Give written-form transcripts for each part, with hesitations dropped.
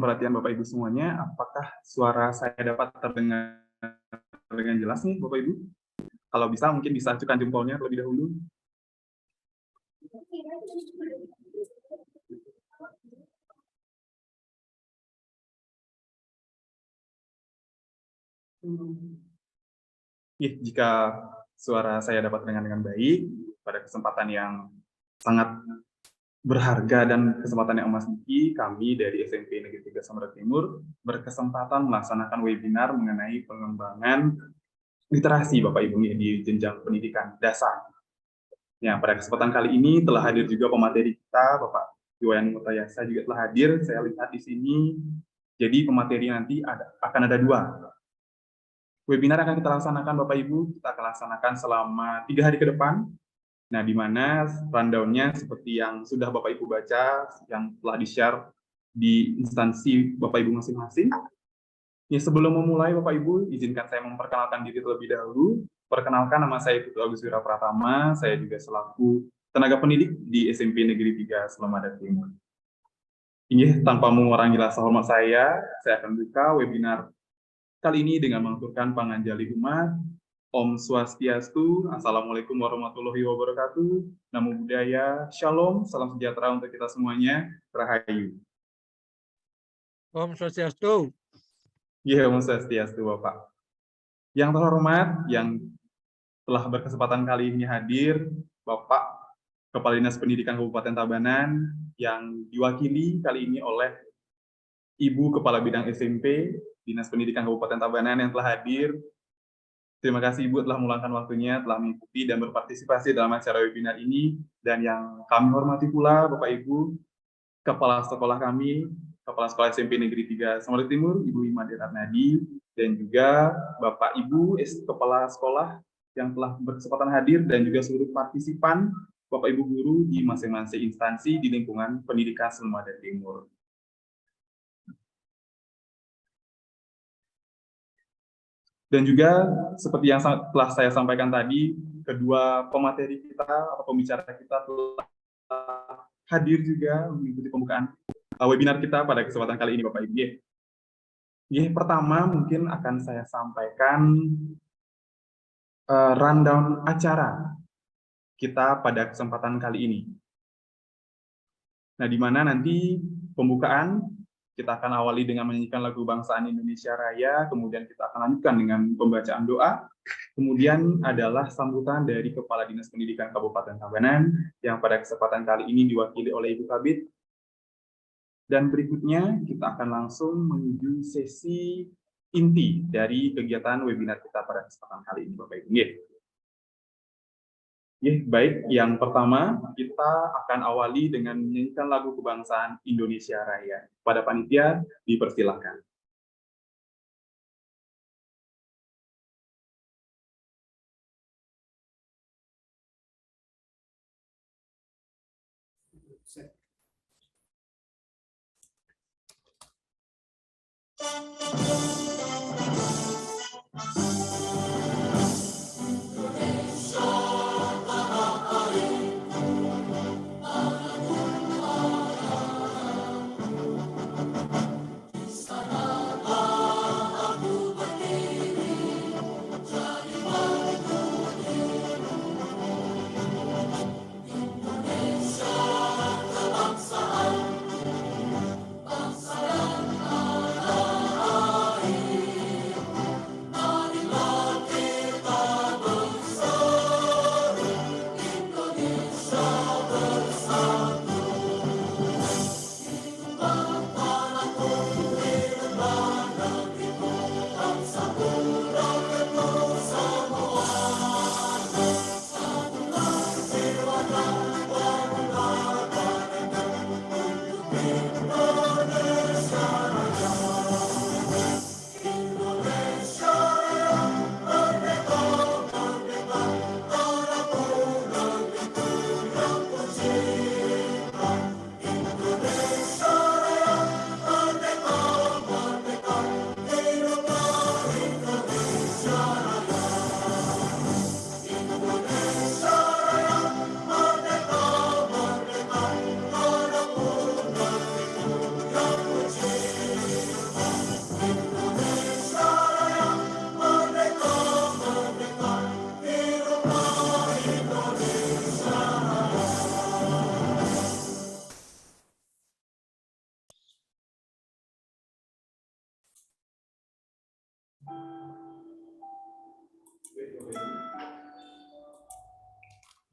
perhatian Bapak Ibu semuanya, apakah suara saya dapat terdengar dengan jelas nih Bapak Ibu? Kalau bisa mungkin bisa ajukan jempolnya terlebih dahulu. Jika suara saya dapat terdengar dengan baik, pada kesempatan yang sangat berharga dan kesempatan yang emas ini, kami dari SMP Negeri 3 Samudra Timur berkesempatan melaksanakan webinar mengenai pengembangan literasi Bapak Ibu di jenjang pendidikan dasar. Ya, pada kesempatan kali ini telah hadir juga pemateri kita, Bapak Iwayan Mutayasa juga telah hadir. Saya lihat di sini. Jadi pemateri nanti akan ada 2. Webinar akan kita laksanakan Bapak Ibu, kita akan laksanakan selama 3 hari ke depan. Nah, di mana rundown-nya seperti yang sudah Bapak Ibu baca, yang telah di-share di instansi Bapak Ibu masing-masing. Ya, sebelum memulai Bapak Ibu, izinkan saya memperkenalkan diri terlebih dahulu. Perkenalkan, nama saya Putu Agus Wira Pratama, saya juga selaku tenaga pendidik di SMP Negeri 3 Selamada Timur. Ini tanpa mengurangi rasa hormat saya akan buka webinar kali ini dengan mengaturkan panganjali umat. Om Swastiastu, Assalamualaikum warahmatullahi wabarakatuh. Namo Buddhaya, Shalom, salam sejahtera untuk kita semuanya. Rahayu. Om Swastiastu. Ya, Om Swastiastu, Bapak. Yang terhormat, yang telah berkesempatan kali ini hadir, Bapak Kepala Dinas Pendidikan Kabupaten Tabanan, yang diwakili kali ini oleh Ibu Kepala Bidang SMP Dinas Pendidikan Kabupaten Tabanan yang telah hadir. Terima kasih Ibu telah meluangkan waktunya, telah mengikuti dan berpartisipasi dalam acara webinar ini. Dan yang kami hormati pula Bapak Ibu, Kepala Sekolah kami, Kepala Sekolah SMP Negeri 3 Samudra Timur, Ibu Imade Ratnadi, dan juga Bapak Ibu Kepala Sekolah yang telah berkesempatan hadir, dan juga seluruh partisipan, Bapak Ibu guru di masing-masing instansi di lingkungan pendidikan Samudra Timur. Dan juga seperti yang telah saya sampaikan tadi, kedua pemateri kita atau pembicara kita telah hadir juga mengikuti pembukaan webinar kita pada kesempatan kali ini Bapak Ibu. Pertama mungkin akan saya sampaikan rundown acara kita pada kesempatan kali ini. Nah, di mana nanti pembukaan kita akan awali dengan menyanyikan lagu Bangsaan Indonesia Raya, kemudian kita akan lanjutkan dengan pembacaan doa, kemudian adalah sambutan dari Kepala Dinas Pendidikan Kabupaten Tabanan, yang pada kesempatan kali ini diwakili oleh Ibu Kabid. Dan berikutnya kita akan langsung menuju sesi inti dari kegiatan webinar kita pada kesempatan kali ini, Bapak Ibu. Baik, yang pertama kita akan awali dengan menyanyikan lagu Kebangsaan Indonesia Raya. Pada panitia dipersilakan.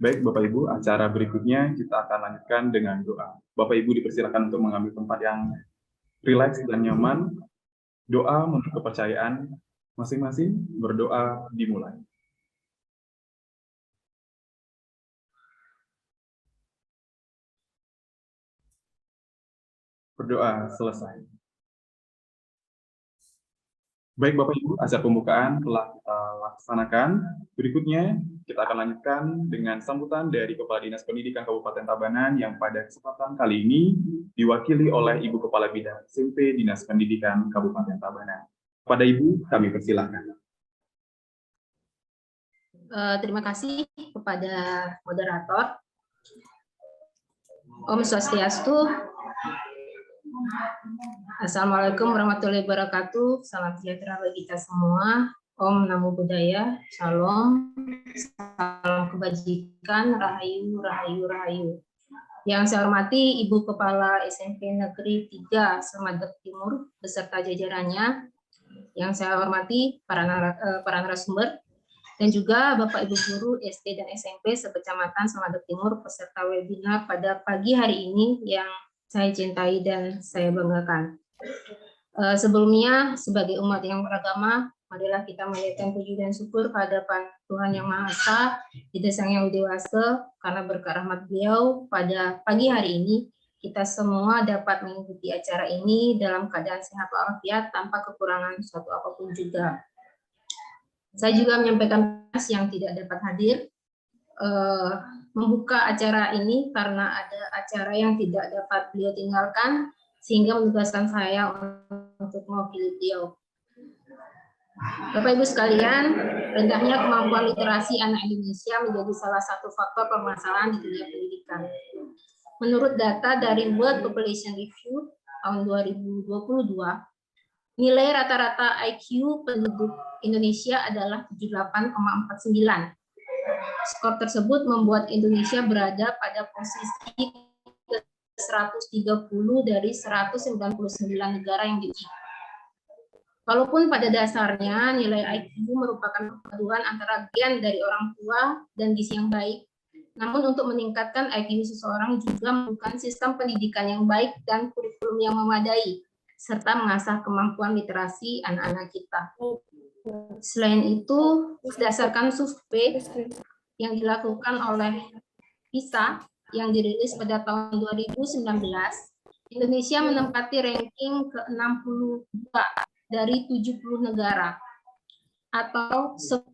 Baik, Bapak Ibu, acara berikutnya kita akan lanjutkan dengan doa. Bapak Ibu dipersilakan untuk mengambil tempat yang rileks dan nyaman. Doa menurut kepercayaan masing-masing, berdoa dimulai. Berdoa selesai. Baik Bapak Ibu, acara pembukaan telah kita laksanakan. Berikutnya kita akan lanjutkan dengan sambutan dari Kepala Dinas Pendidikan Kabupaten Tabanan yang pada kesempatan kali ini diwakili oleh Ibu Kepala Bidang SMP Dinas Pendidikan Kabupaten Tabanan. Pada Ibu, kami persilakan. Terima kasih kepada moderator. Om Swastiastu. Assalamualaikum warahmatullahi wabarakatuh. Salam sejahtera bagi kita semua. Om Namo Buddhaya. Shalom. Salam kebajikan. Rahayu, rahayu, rahayu. Yang saya hormati Ibu Kepala SMP Negeri 3 Semadeg Timur beserta jajarannya. Yang saya hormati para narasumber dan juga Bapak Ibu guru SD dan SMP sekecamatan Semadeg Timur peserta webinar pada pagi hari ini yang saya cintai dan saya banggakan. Sebelumnya, sebagai umat yang beragama, marilah kita menjadikan puji dan syukur kehadapan Tuhan Yang Maha Esa, Ida Sang Yang Dewasa, karena berkat rahmat Beliau pada pagi hari ini kita semua dapat mengikuti acara ini dalam keadaan sehat walafiat tanpa kekurangan suatu apapun juga. Saya juga menyampaikan yang tidak dapat hadir, membuka acara ini karena ada acara yang tidak dapat beliau tinggalkan, sehingga menugaskan saya untuk mewakili beliau. Bapak Ibu sekalian, rendahnya kemampuan literasi anak Indonesia menjadi salah satu faktor permasalahan di dunia pendidikan. Menurut data dari World Population Review tahun 2022, nilai rata-rata IQ penduduk Indonesia adalah 78,49. Skor tersebut membuat Indonesia berada pada posisi ke-130 dari 199 negara yang diuji. Walaupun pada dasarnya nilai IQ merupakan perpaduan antara gen dari orang tua dan gizi yang baik, namun untuk meningkatkan IQ seseorang juga memerlukan sistem pendidikan yang baik dan kurikulum yang memadai, serta mengasah kemampuan literasi anak-anak kita. Selain itu, berdasarkan survei yang dilakukan oleh PISA yang dirilis pada tahun 2019, Indonesia menempati ranking ke-62 dari 70 negara atau 10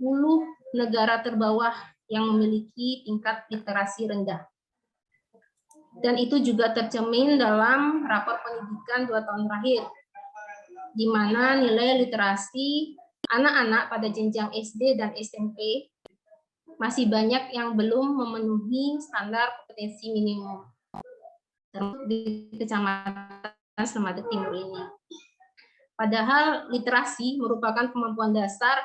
negara terbawah yang memiliki tingkat literasi rendah. Dan itu juga tercermin dalam rapor pendidikan 2 tahun terakhir, di mana nilai literasi anak-anak pada jenjang SD dan SMP masih banyak yang belum memenuhi standar kompetensi minimum termasuk di Kecamatan Semadeg Timur ini. Padahal literasi merupakan kemampuan dasar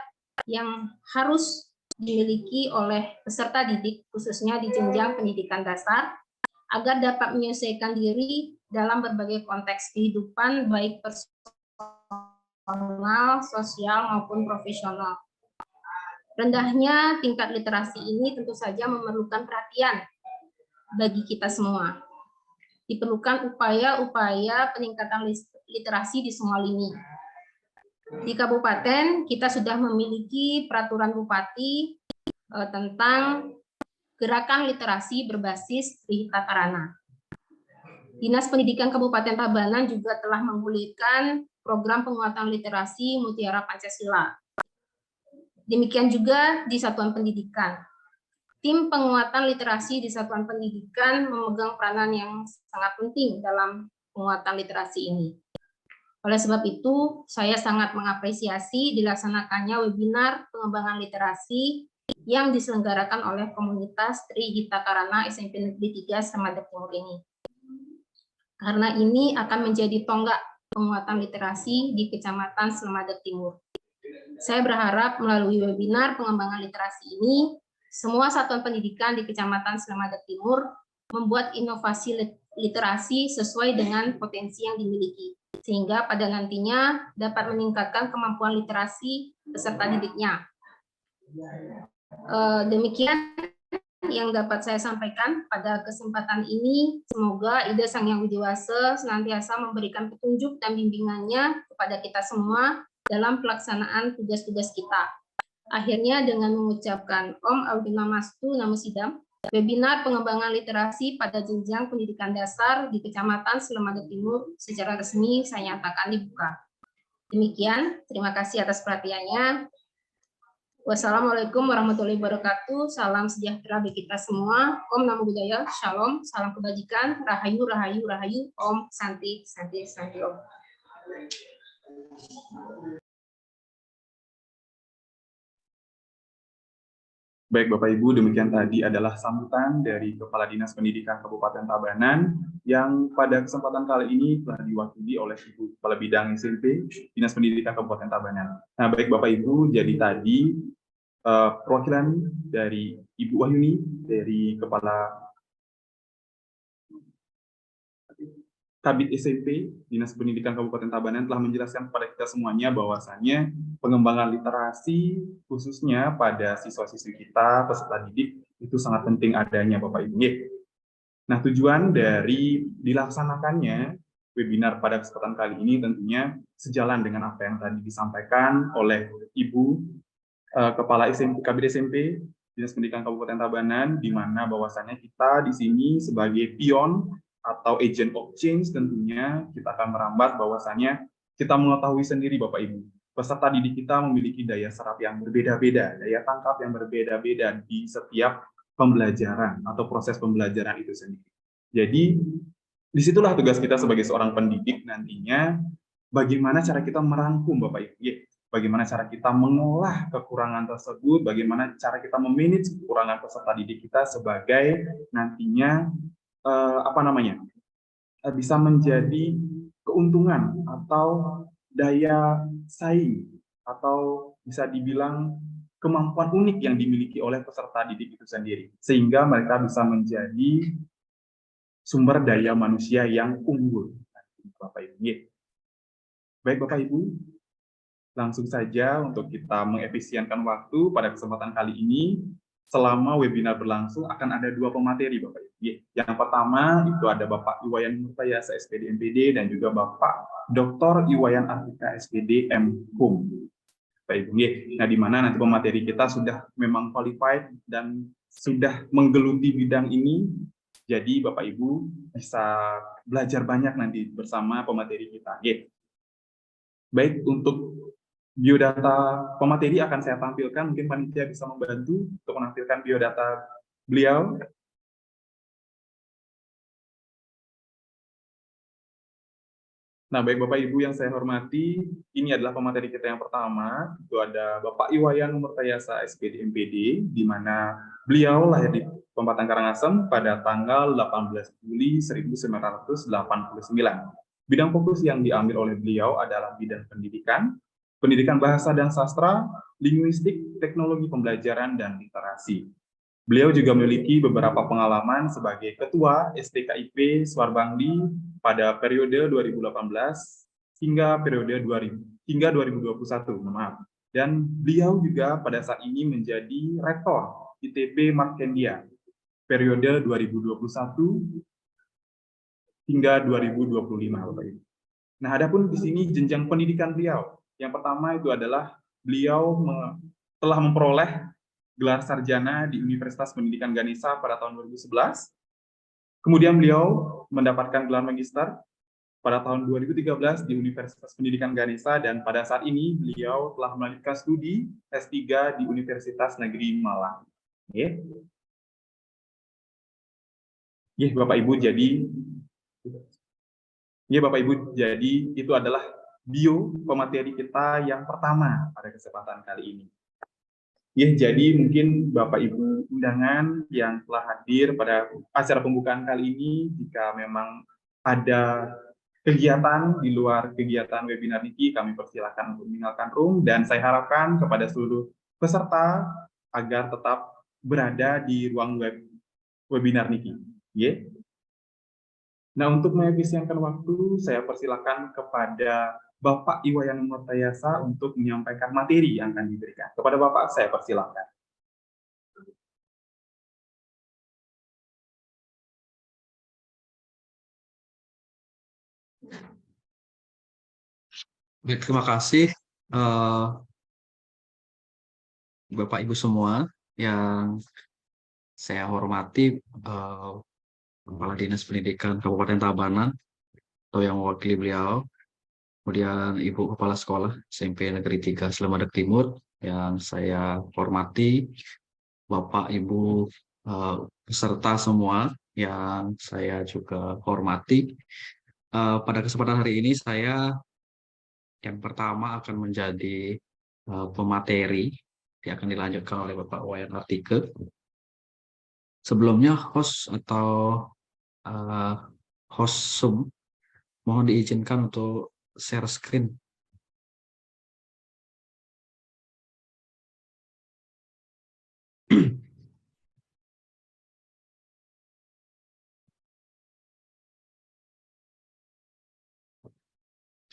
yang harus dimiliki oleh peserta didik, khususnya di jenjang pendidikan dasar, agar dapat menyelesaikan diri dalam berbagai konteks kehidupan, baik personal, sosial, maupun profesional. Rendahnya tingkat literasi ini tentu saja memerlukan perhatian bagi kita semua. Diperlukan upaya-upaya peningkatan literasi di semua lini. Di kabupaten, kita sudah memiliki peraturan bupati tentang gerakan literasi berbasis Trihita Karana. Dinas Pendidikan Kabupaten Tabanan juga telah menggulirkan program penguatan literasi Mutiara Pancasila. Demikian juga di Satuan Pendidikan. Tim penguatan literasi di Satuan Pendidikan memegang peranan yang sangat penting dalam penguatan literasi ini. Oleh sebab itu, saya sangat mengapresiasi dilaksanakannya webinar pengembangan literasi yang diselenggarakan oleh komunitas Trihita Karana SMP Negeri 3 Semadeg Timur ini. Karena ini akan menjadi tonggak penguatan literasi di Kecamatan Semadeg Timur. Saya berharap melalui webinar pengembangan literasi ini, semua satuan pendidikan di Kecamatan Semadeg Timur membuat inovasi literasi sesuai dengan potensi yang dimiliki, sehingga pada nantinya dapat meningkatkan kemampuan literasi peserta didiknya. Demikian yang dapat saya sampaikan pada kesempatan ini. Semoga Ida Sang Yang Widi Wase senantiasa memberikan petunjuk dan bimbingannya kepada kita semua dalam pelaksanaan tugas-tugas kita. Akhirnya dengan mengucapkan Om Audinamastu Namo Sidam, webinar pengembangan literasi pada jenjang pendidikan dasar di Kecamatan Selemada Timur secara resmi saya nyatakan dibuka. Demikian, terima kasih atas perhatiannya. Wassalamualaikum warahmatullahi wabarakatuh. Salam sejahtera bagi kita semua. Om Namo Buddhaya. Shalom. Salam kebajikan. Rahayu, rahayu, rahayu. Om Santi, Santi, Santi Om. Baik Bapak Ibu, demikian tadi adalah sambutan dari Kepala Dinas Pendidikan Kabupaten Tabanan yang pada kesempatan kali ini telah diwakili oleh Ibu Kepala Bidang SMP Dinas Pendidikan Kabupaten Tabanan. Nah, baik Bapak Ibu, jadi tadi perwakilan dari Ibu Wahyuni dari Kepala Kabid SMP Dinas Pendidikan Kabupaten Tabanan telah menjelaskan kepada kita semuanya bahwasannya pengembangan literasi khususnya pada siswa-siswi kita, peserta didik, itu sangat penting adanya Bapak Ibu. Nah, tujuan dari dilaksanakannya webinar pada kesempatan kali ini tentunya sejalan dengan apa yang tadi disampaikan oleh Ibu Kepala SMP, Kabid SMP Dinas Pendidikan Kabupaten Tabanan, di mana bahwasannya kita di sini sebagai pion atau agent of change tentunya kita akan merambat bahwasannya kita mengetahui sendiri Bapak Ibu, peserta didik kita memiliki daya serap yang berbeda-beda, daya tangkap yang berbeda-beda di setiap pembelajaran atau proses pembelajaran itu sendiri. Jadi disitulah tugas kita sebagai seorang pendidik nantinya, bagaimana cara kita merangkum Bapak Ibu, bagaimana cara kita mengolah kekurangan tersebut, bagaimana cara kita memanage kekurangan peserta didik kita sebagai nantinya bisa menjadi keuntungan atau daya saing atau bisa dibilang kemampuan unik yang dimiliki oleh peserta didik itu sendiri, sehingga mereka bisa menjadi sumber daya manusia yang unggul. Bapak Ibu. Baik Bapak Ibu, langsung saja untuk kita mengefisienkan waktu pada kesempatan kali ini. Selama webinar berlangsung akan ada dua pemateri Bapak Ibu. Yang pertama itu ada Bapak Iwayan Murtayasa SPD MPD dan juga Bapak Dr. Iwayan Artika SPD MHum. Bapak Ibu. Nah, di mana nanti pemateri kita sudah memang qualified dan sudah menggeluti bidang ini. Jadi Bapak Ibu bisa belajar banyak nanti bersama pemateri kita. Baik, untuk biodata pemateri akan saya tampilkan, mungkin panitia bisa membantu untuk menampilkan biodata beliau. Nah, baik Bapak Ibu yang saya hormati, ini adalah pemateri kita yang pertama, itu ada Bapak Iwayan Murtayasa SPD MPD, di mana beliau lahir di Pematang Karangasem pada tanggal 18 Juli 1989. Bidang fokus yang diambil oleh beliau adalah bidang pendidikan, pendidikan bahasa dan sastra, linguistik, teknologi pembelajaran, dan literasi. Beliau juga memiliki beberapa pengalaman sebagai Ketua STKIP Swarbangli pada periode 2018 hingga periode 2021, maaf. Dan beliau juga pada saat ini menjadi Rektor ITB Markendia periode 2021 hingga 2025, Bapak Ibu. Nah, adapun di sini jenjang pendidikan beliau. Yang pertama itu adalah beliau telah memperoleh gelar sarjana di Universitas Pendidikan Ganesha pada tahun 2011. Kemudian beliau mendapatkan gelar magister pada tahun 2013 di Universitas Pendidikan Ganesha, dan pada saat ini beliau telah melanjutkan studi S3 di Universitas Negeri Malang. Bapak Ibu, Bapak Ibu, jadi itu adalah bio pemateri kita yang pertama pada kesempatan kali ini. Jadi mungkin Bapak Ibu undangan yang telah hadir pada acara pembukaan kali ini, jika memang ada kegiatan di luar kegiatan webinar ini, kami persilakan untuk meninggalkan room, dan saya harapkan kepada seluruh peserta agar tetap berada di ruang webinar niki. Nah, untuk mengefisienkan waktu, saya persilakan kepada Bapak Iwayan Murtayasa untuk menyampaikan materi yang akan diberikan. Kepada Bapak, saya persilakan. Baik, terima kasih eh, Bapak Ibu semua yang saya hormati, Kepala Dinas Pendidikan Kabupaten Tabanan atau yang mewakili beliau, kemudian Ibu Kepala Sekolah SMP Negeri 3 Slemadeg Timur yang saya hormati, Bapak Ibu peserta semua yang saya juga hormati. Pada kesempatan hari ini saya yang pertama akan menjadi pemateri yang akan dilanjutkan oleh Bapak Wayan Artike. Sebelumnya host atau uh, host Zoom mohon diizinkan untuk share screen.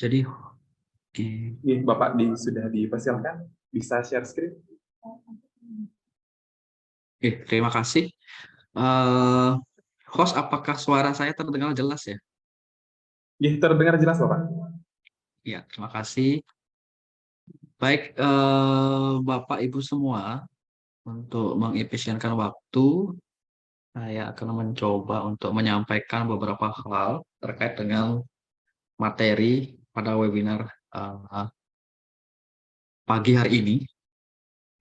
Jadi, Bapak sudah dipersilakan, bisa share screen. terima kasih. Host, apakah suara saya terdengar jelas ya? Terdengar jelas Bapak. Ya, terima kasih. Baik, Bapak Ibu semua, untuk mengefisienkan waktu, saya akan mencoba untuk menyampaikan beberapa hal terkait dengan materi pada webinar pagi hari ini.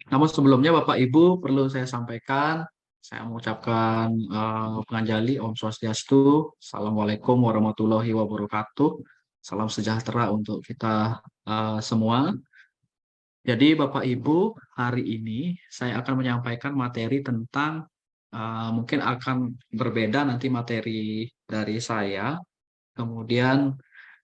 Namun sebelumnya Bapak Ibu perlu saya sampaikan, saya mengucapkan penganjali Om Swastiastu, Assalamualaikum warahmatullahi wabarakatuh, salam sejahtera untuk kita semua. Jadi Bapak Ibu, hari ini saya akan menyampaikan materi tentang mungkin akan berbeda nanti materi dari saya, kemudian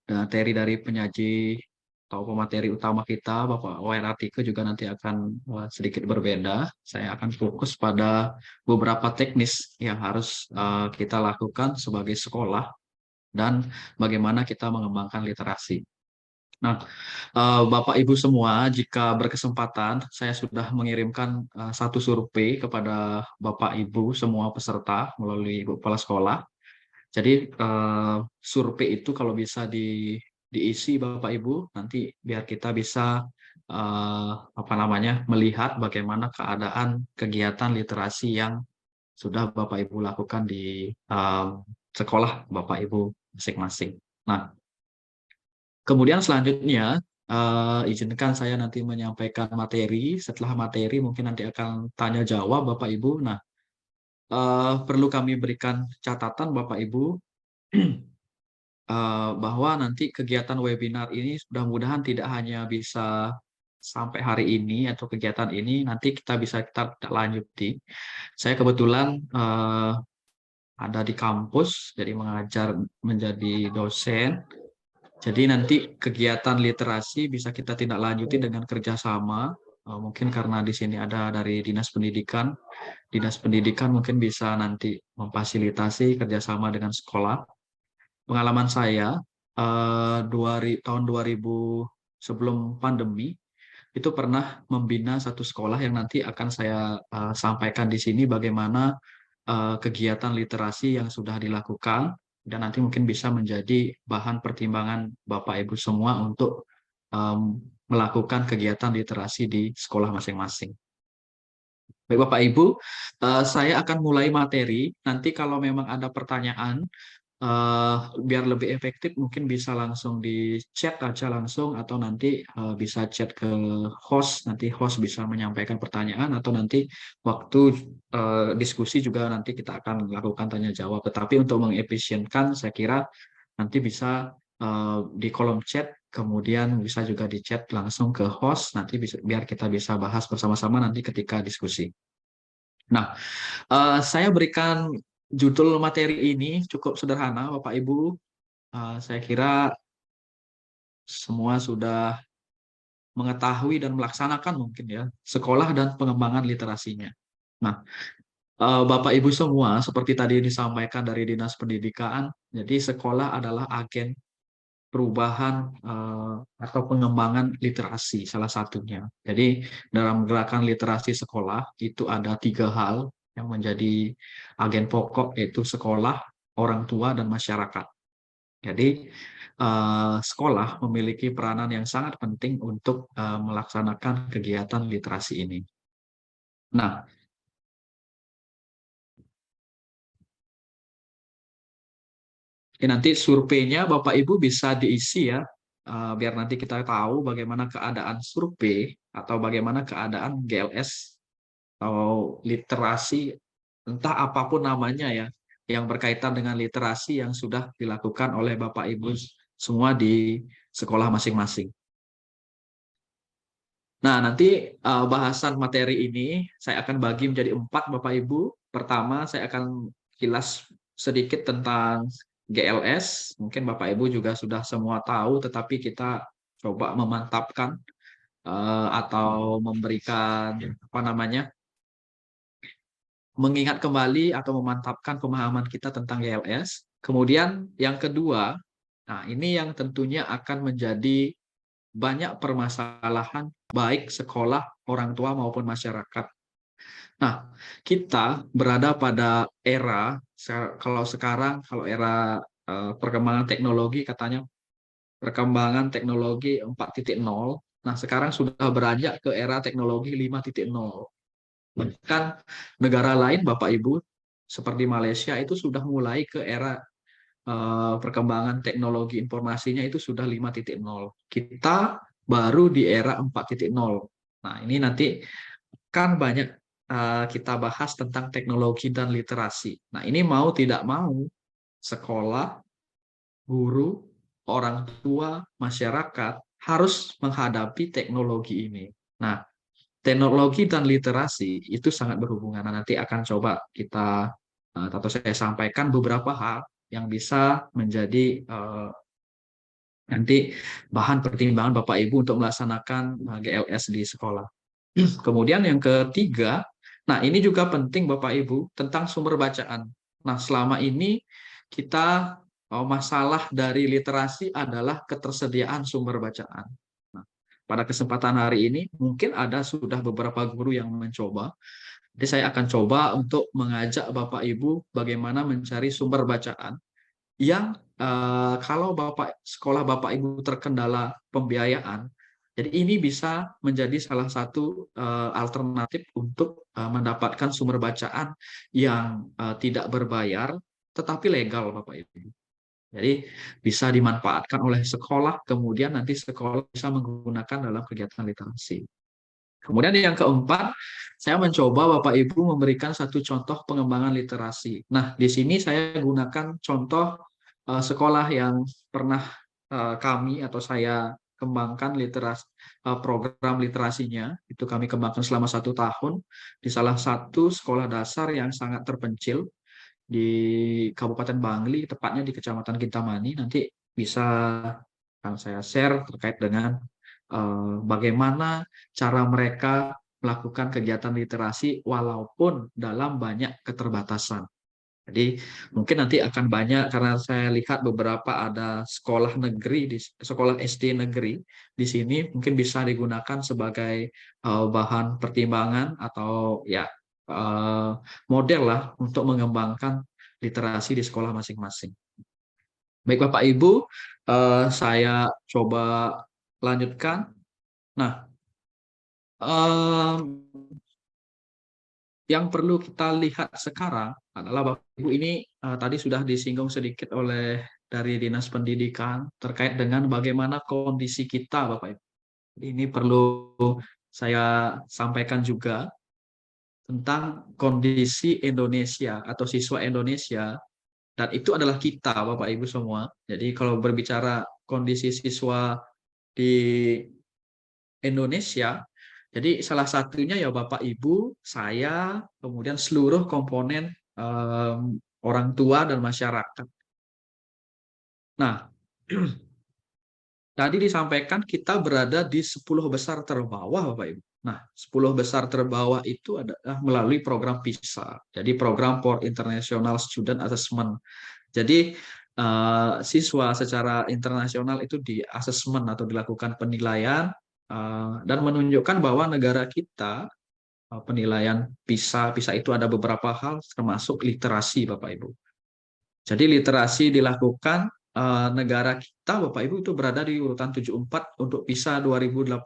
materi dari penyaji atau pemateri utama kita, Bapak Wayan Artike juga nanti akan sedikit berbeda. Saya akan fokus pada beberapa teknis yang harus kita lakukan sebagai sekolah dan bagaimana kita mengembangkan literasi. Nah, Bapak Ibu semua, jika berkesempatan, saya sudah mengirimkan satu survei kepada Bapak Ibu semua peserta melalui Ibu Kepala Sekolah. Jadi survei itu kalau bisa diisi Bapak Ibu, nanti biar kita bisa melihat bagaimana keadaan kegiatan literasi yang sudah Bapak Ibu lakukan di sekolah Bapak Ibu masing-masing. Nah, kemudian selanjutnya izinkan saya nanti menyampaikan materi. Setelah materi mungkin nanti akan tanya jawab Bapak Ibu. Nah, perlu kami berikan catatan Bapak Ibu bahwa nanti kegiatan webinar ini mudah-mudahan tidak hanya bisa sampai hari ini atau kegiatan ini, nanti kita lanjuti. Saya kebetulan ada di kampus, jadi mengajar menjadi dosen. Jadi nanti kegiatan literasi bisa kita tindak lanjuti dengan kerjasama. Mungkin karena di sini ada dari Dinas Pendidikan. Dinas Pendidikan mungkin bisa nanti memfasilitasi kerjasama dengan sekolah. Pengalaman saya tahun 2000 sebelum pandemi itu pernah membina satu sekolah yang nanti akan saya sampaikan di sini bagaimana kegiatan literasi yang sudah dilakukan dan nanti mungkin bisa menjadi bahan pertimbangan Bapak Ibu semua untuk melakukan kegiatan literasi di sekolah masing-masing. Baik Bapak Ibu, saya akan mulai materi. Nanti kalau memang ada pertanyaan, biar lebih efektif mungkin bisa langsung di chat aja langsung atau nanti bisa chat ke host, nanti host bisa menyampaikan pertanyaan atau nanti waktu diskusi juga nanti kita akan lakukan tanya jawab. Tetapi untuk mengefisienkan saya kira nanti bisa di kolom chat, kemudian bisa juga di chat langsung ke host, nanti biar kita bisa bahas bersama-sama nanti ketika diskusi. Nah, saya berikan judul materi ini cukup sederhana, Bapak Ibu. Saya kira semua sudah mengetahui dan melaksanakan mungkin ya, sekolah dan pengembangan literasinya. Nah, Bapak Ibu semua, seperti tadi disampaikan dari Dinas Pendidikan, jadi sekolah adalah agen perubahan atau pengembangan literasi salah satunya. Jadi dalam gerakan literasi sekolah itu ada 3 hal yang menjadi agen pokok, yaitu sekolah, orang tua, dan masyarakat. Jadi sekolah memiliki peranan yang sangat penting untuk melaksanakan kegiatan literasi ini. Nah, nanti surveinya Bapak Ibu bisa diisi ya, biar nanti kita tahu bagaimana keadaan survei atau bagaimana keadaan GLS atau literasi, entah apapun namanya ya, yang berkaitan dengan literasi yang sudah dilakukan oleh Bapak Ibu semua di sekolah masing-masing. Nah, nanti bahasan materi ini saya akan bagi menjadi 4 Bapak Ibu. Pertama, saya akan kilas sedikit tentang GLS. Mungkin Bapak Ibu juga sudah semua tahu, tetapi kita coba memantapkan atau memberikan mengingat kembali atau memantapkan pemahaman kita tentang GLS. Kemudian yang kedua, nah ini yang tentunya akan menjadi banyak permasalahan baik sekolah, orang tua maupun masyarakat. Nah, kita berada pada era kalau era perkembangan teknologi, katanya perkembangan teknologi 4.0. Nah, sekarang sudah beranjak ke era teknologi 5.0. Bahkan negara lain, Bapak Ibu, seperti Malaysia itu sudah mulai ke era perkembangan teknologi informasinya itu sudah 5.0. Kita baru di era 4.0. Nah, ini nanti kan banyak kita bahas tentang teknologi dan literasi. Nah, ini mau tidak mau, sekolah, guru, orang tua, masyarakat harus menghadapi teknologi ini. Nah, teknologi dan literasi itu sangat berhubungan. Nah, nanti akan coba kita atau saya sampaikan beberapa hal yang bisa menjadi nanti bahan pertimbangan Bapak Ibu untuk melaksanakan GLS di sekolah. Kemudian yang ketiga, nah ini juga penting Bapak Ibu tentang sumber bacaan. Nah, selama ini kita masalah dari literasi adalah ketersediaan sumber bacaan. Nah, pada kesempatan hari ini mungkin sudah beberapa guru yang mencoba. Jadi saya akan coba untuk mengajak Bapak Ibu bagaimana mencari sumber bacaan yang kalau sekolah Bapak Ibu terkendala pembiayaan, jadi ini bisa menjadi salah satu alternatif untuk mendapatkan sumber bacaan yang tidak berbayar tetapi legal, Bapak Ibu. Jadi bisa dimanfaatkan oleh sekolah, kemudian nanti sekolah bisa menggunakan dalam kegiatan literasi. Kemudian yang keempat, saya mencoba Bapak Ibu memberikan satu contoh pengembangan literasi. Nah, di sini saya gunakan contoh sekolah yang pernah kami atau saya kembangkan program literasinya. Itu kami kembangkan selama 1 tahun di salah satu sekolah dasar yang sangat terpencil di Kabupaten Bangli, tepatnya di Kecamatan Kintamani. Nanti bisa akan saya share terkait dengan bagaimana cara mereka melakukan kegiatan literasi walaupun dalam banyak keterbatasan. Jadi mungkin nanti akan banyak karena saya lihat beberapa ada sekolah negeri sekolah SD negeri di sini mungkin bisa digunakan sebagai bahan pertimbangan atau ya model lah untuk mengembangkan literasi di sekolah masing-masing. Baik Bapak Ibu, saya coba lanjutkan. Nah, yang perlu kita lihat sekarang adalah Bapak Ibu ini tadi sudah disinggung sedikit oleh dari Dinas Pendidikan terkait dengan bagaimana kondisi kita Bapak Ibu. Ini perlu saya sampaikan juga tentang kondisi Indonesia atau siswa Indonesia, dan itu adalah kita Bapak Ibu semua. Jadi kalau berbicara kondisi siswa di Indonesia, jadi salah satunya ya Bapak Ibu, saya, kemudian seluruh komponen orang tua dan masyarakat. Nah, tadi disampaikan kita berada di 10 besar terbawah Bapak Ibu. Nah, 10 besar terbawah itu adalah melalui program PISA. Jadi program for International Student Assessment. Jadi siswa secara internasional itu di asesmen atau dilakukan penilaian dan menunjukkan bahwa negara kita penilaian PISA itu ada beberapa hal termasuk literasi Bapak Ibu. Jadi literasi dilakukan negara kita, Bapak Ibu, itu berada di urutan 74 untuk PISA 2018.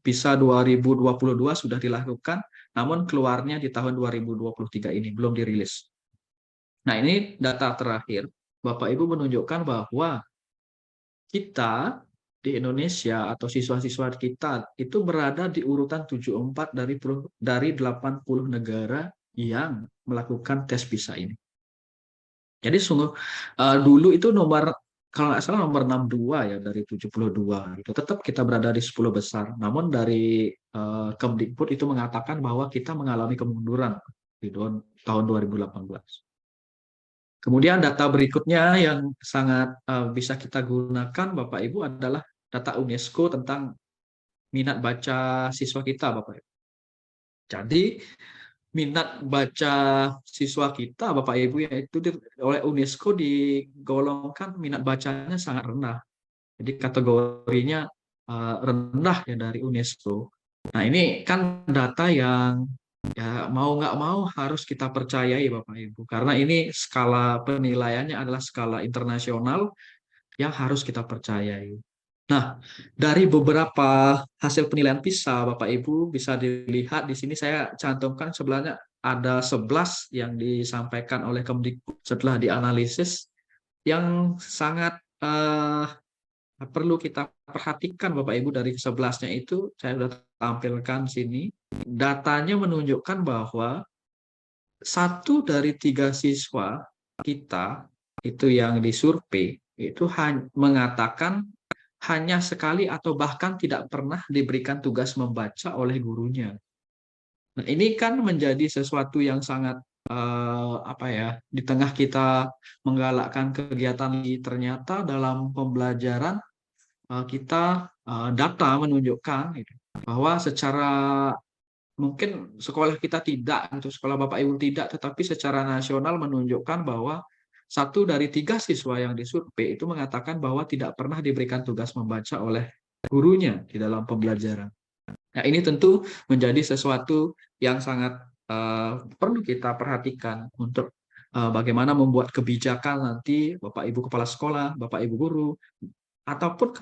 PISA 2022 sudah dilakukan, namun keluarnya di tahun 2023 ini, belum dirilis. Nah, ini data terakhir, Bapak Ibu, menunjukkan bahwa kita di Indonesia atau siswa-siswa kita itu berada di urutan 74 dari 80 negara yang melakukan tes PISA ini. Jadi sungguh dulu itu kalau nggak salah nomor 62 ya dari 72 gitu. Tetap kita berada di 10 besar. Namun dari Kemdikbud itu mengatakan bahwa kita mengalami kemunduran di tahun 2018. Kemudian data berikutnya yang sangat bisa kita gunakan Bapak Ibu adalah data UNESCO tentang minat baca siswa kita Bapak Ibu. Jadi minat baca siswa kita Bapak Ibu yaitu oleh UNESCO digolongkan minat bacanya sangat rendah. Jadi kategorinya rendah ya dari UNESCO. Nah, ini kan data yang ya mau nggak mau harus kita percayai Bapak Ibu. Karena ini skala penilaiannya adalah skala internasional yang harus kita percayai. Nah, dari beberapa hasil penilaian PISA, Bapak Ibu bisa dilihat di sini saya cantumkan sebelahnya ada 11 yang disampaikan oleh Kemdikbud setelah dianalisis yang sangat perlu kita perhatikan Bapak Ibu. Dari 11-nya itu saya sudah tampilkan sini. Datanya menunjukkan bahwa 1 dari 3 siswa kita itu yang disurvei itu mengatakan hanya sekali atau bahkan tidak pernah diberikan tugas membaca oleh gurunya. Nah, ini kan menjadi sesuatu yang sangat di tengah kita menggalakkan kegiatan ini, ternyata dalam pembelajaran kita data menunjukkan bahwa secara mungkin sekolah kita tidak, untuk sekolah Bapak Ibu tidak, tetapi secara nasional menunjukkan bahwa 1 dari 3 siswa yang disurvei itu mengatakan bahwa tidak pernah diberikan tugas membaca oleh gurunya di dalam pembelajaran. Nah, ini tentu menjadi sesuatu yang sangat perlu kita perhatikan untuk bagaimana membuat kebijakan nanti Bapak Ibu kepala sekolah, Bapak Ibu guru, ataupun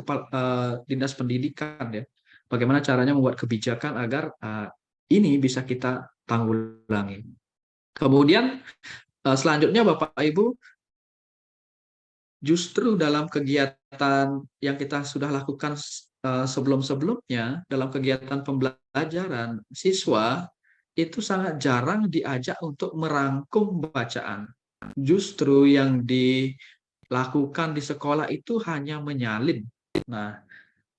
dinas pendidikan ya. Bagaimana caranya membuat kebijakan agar ini bisa kita tanggulangi. Kemudian selanjutnya Bapak Ibu, justru dalam kegiatan yang kita sudah lakukan sebelum-sebelumnya, dalam kegiatan pembelajaran, siswa itu sangat jarang diajak untuk merangkum bacaan. Justru yang dilakukan di sekolah itu hanya menyalin. Nah,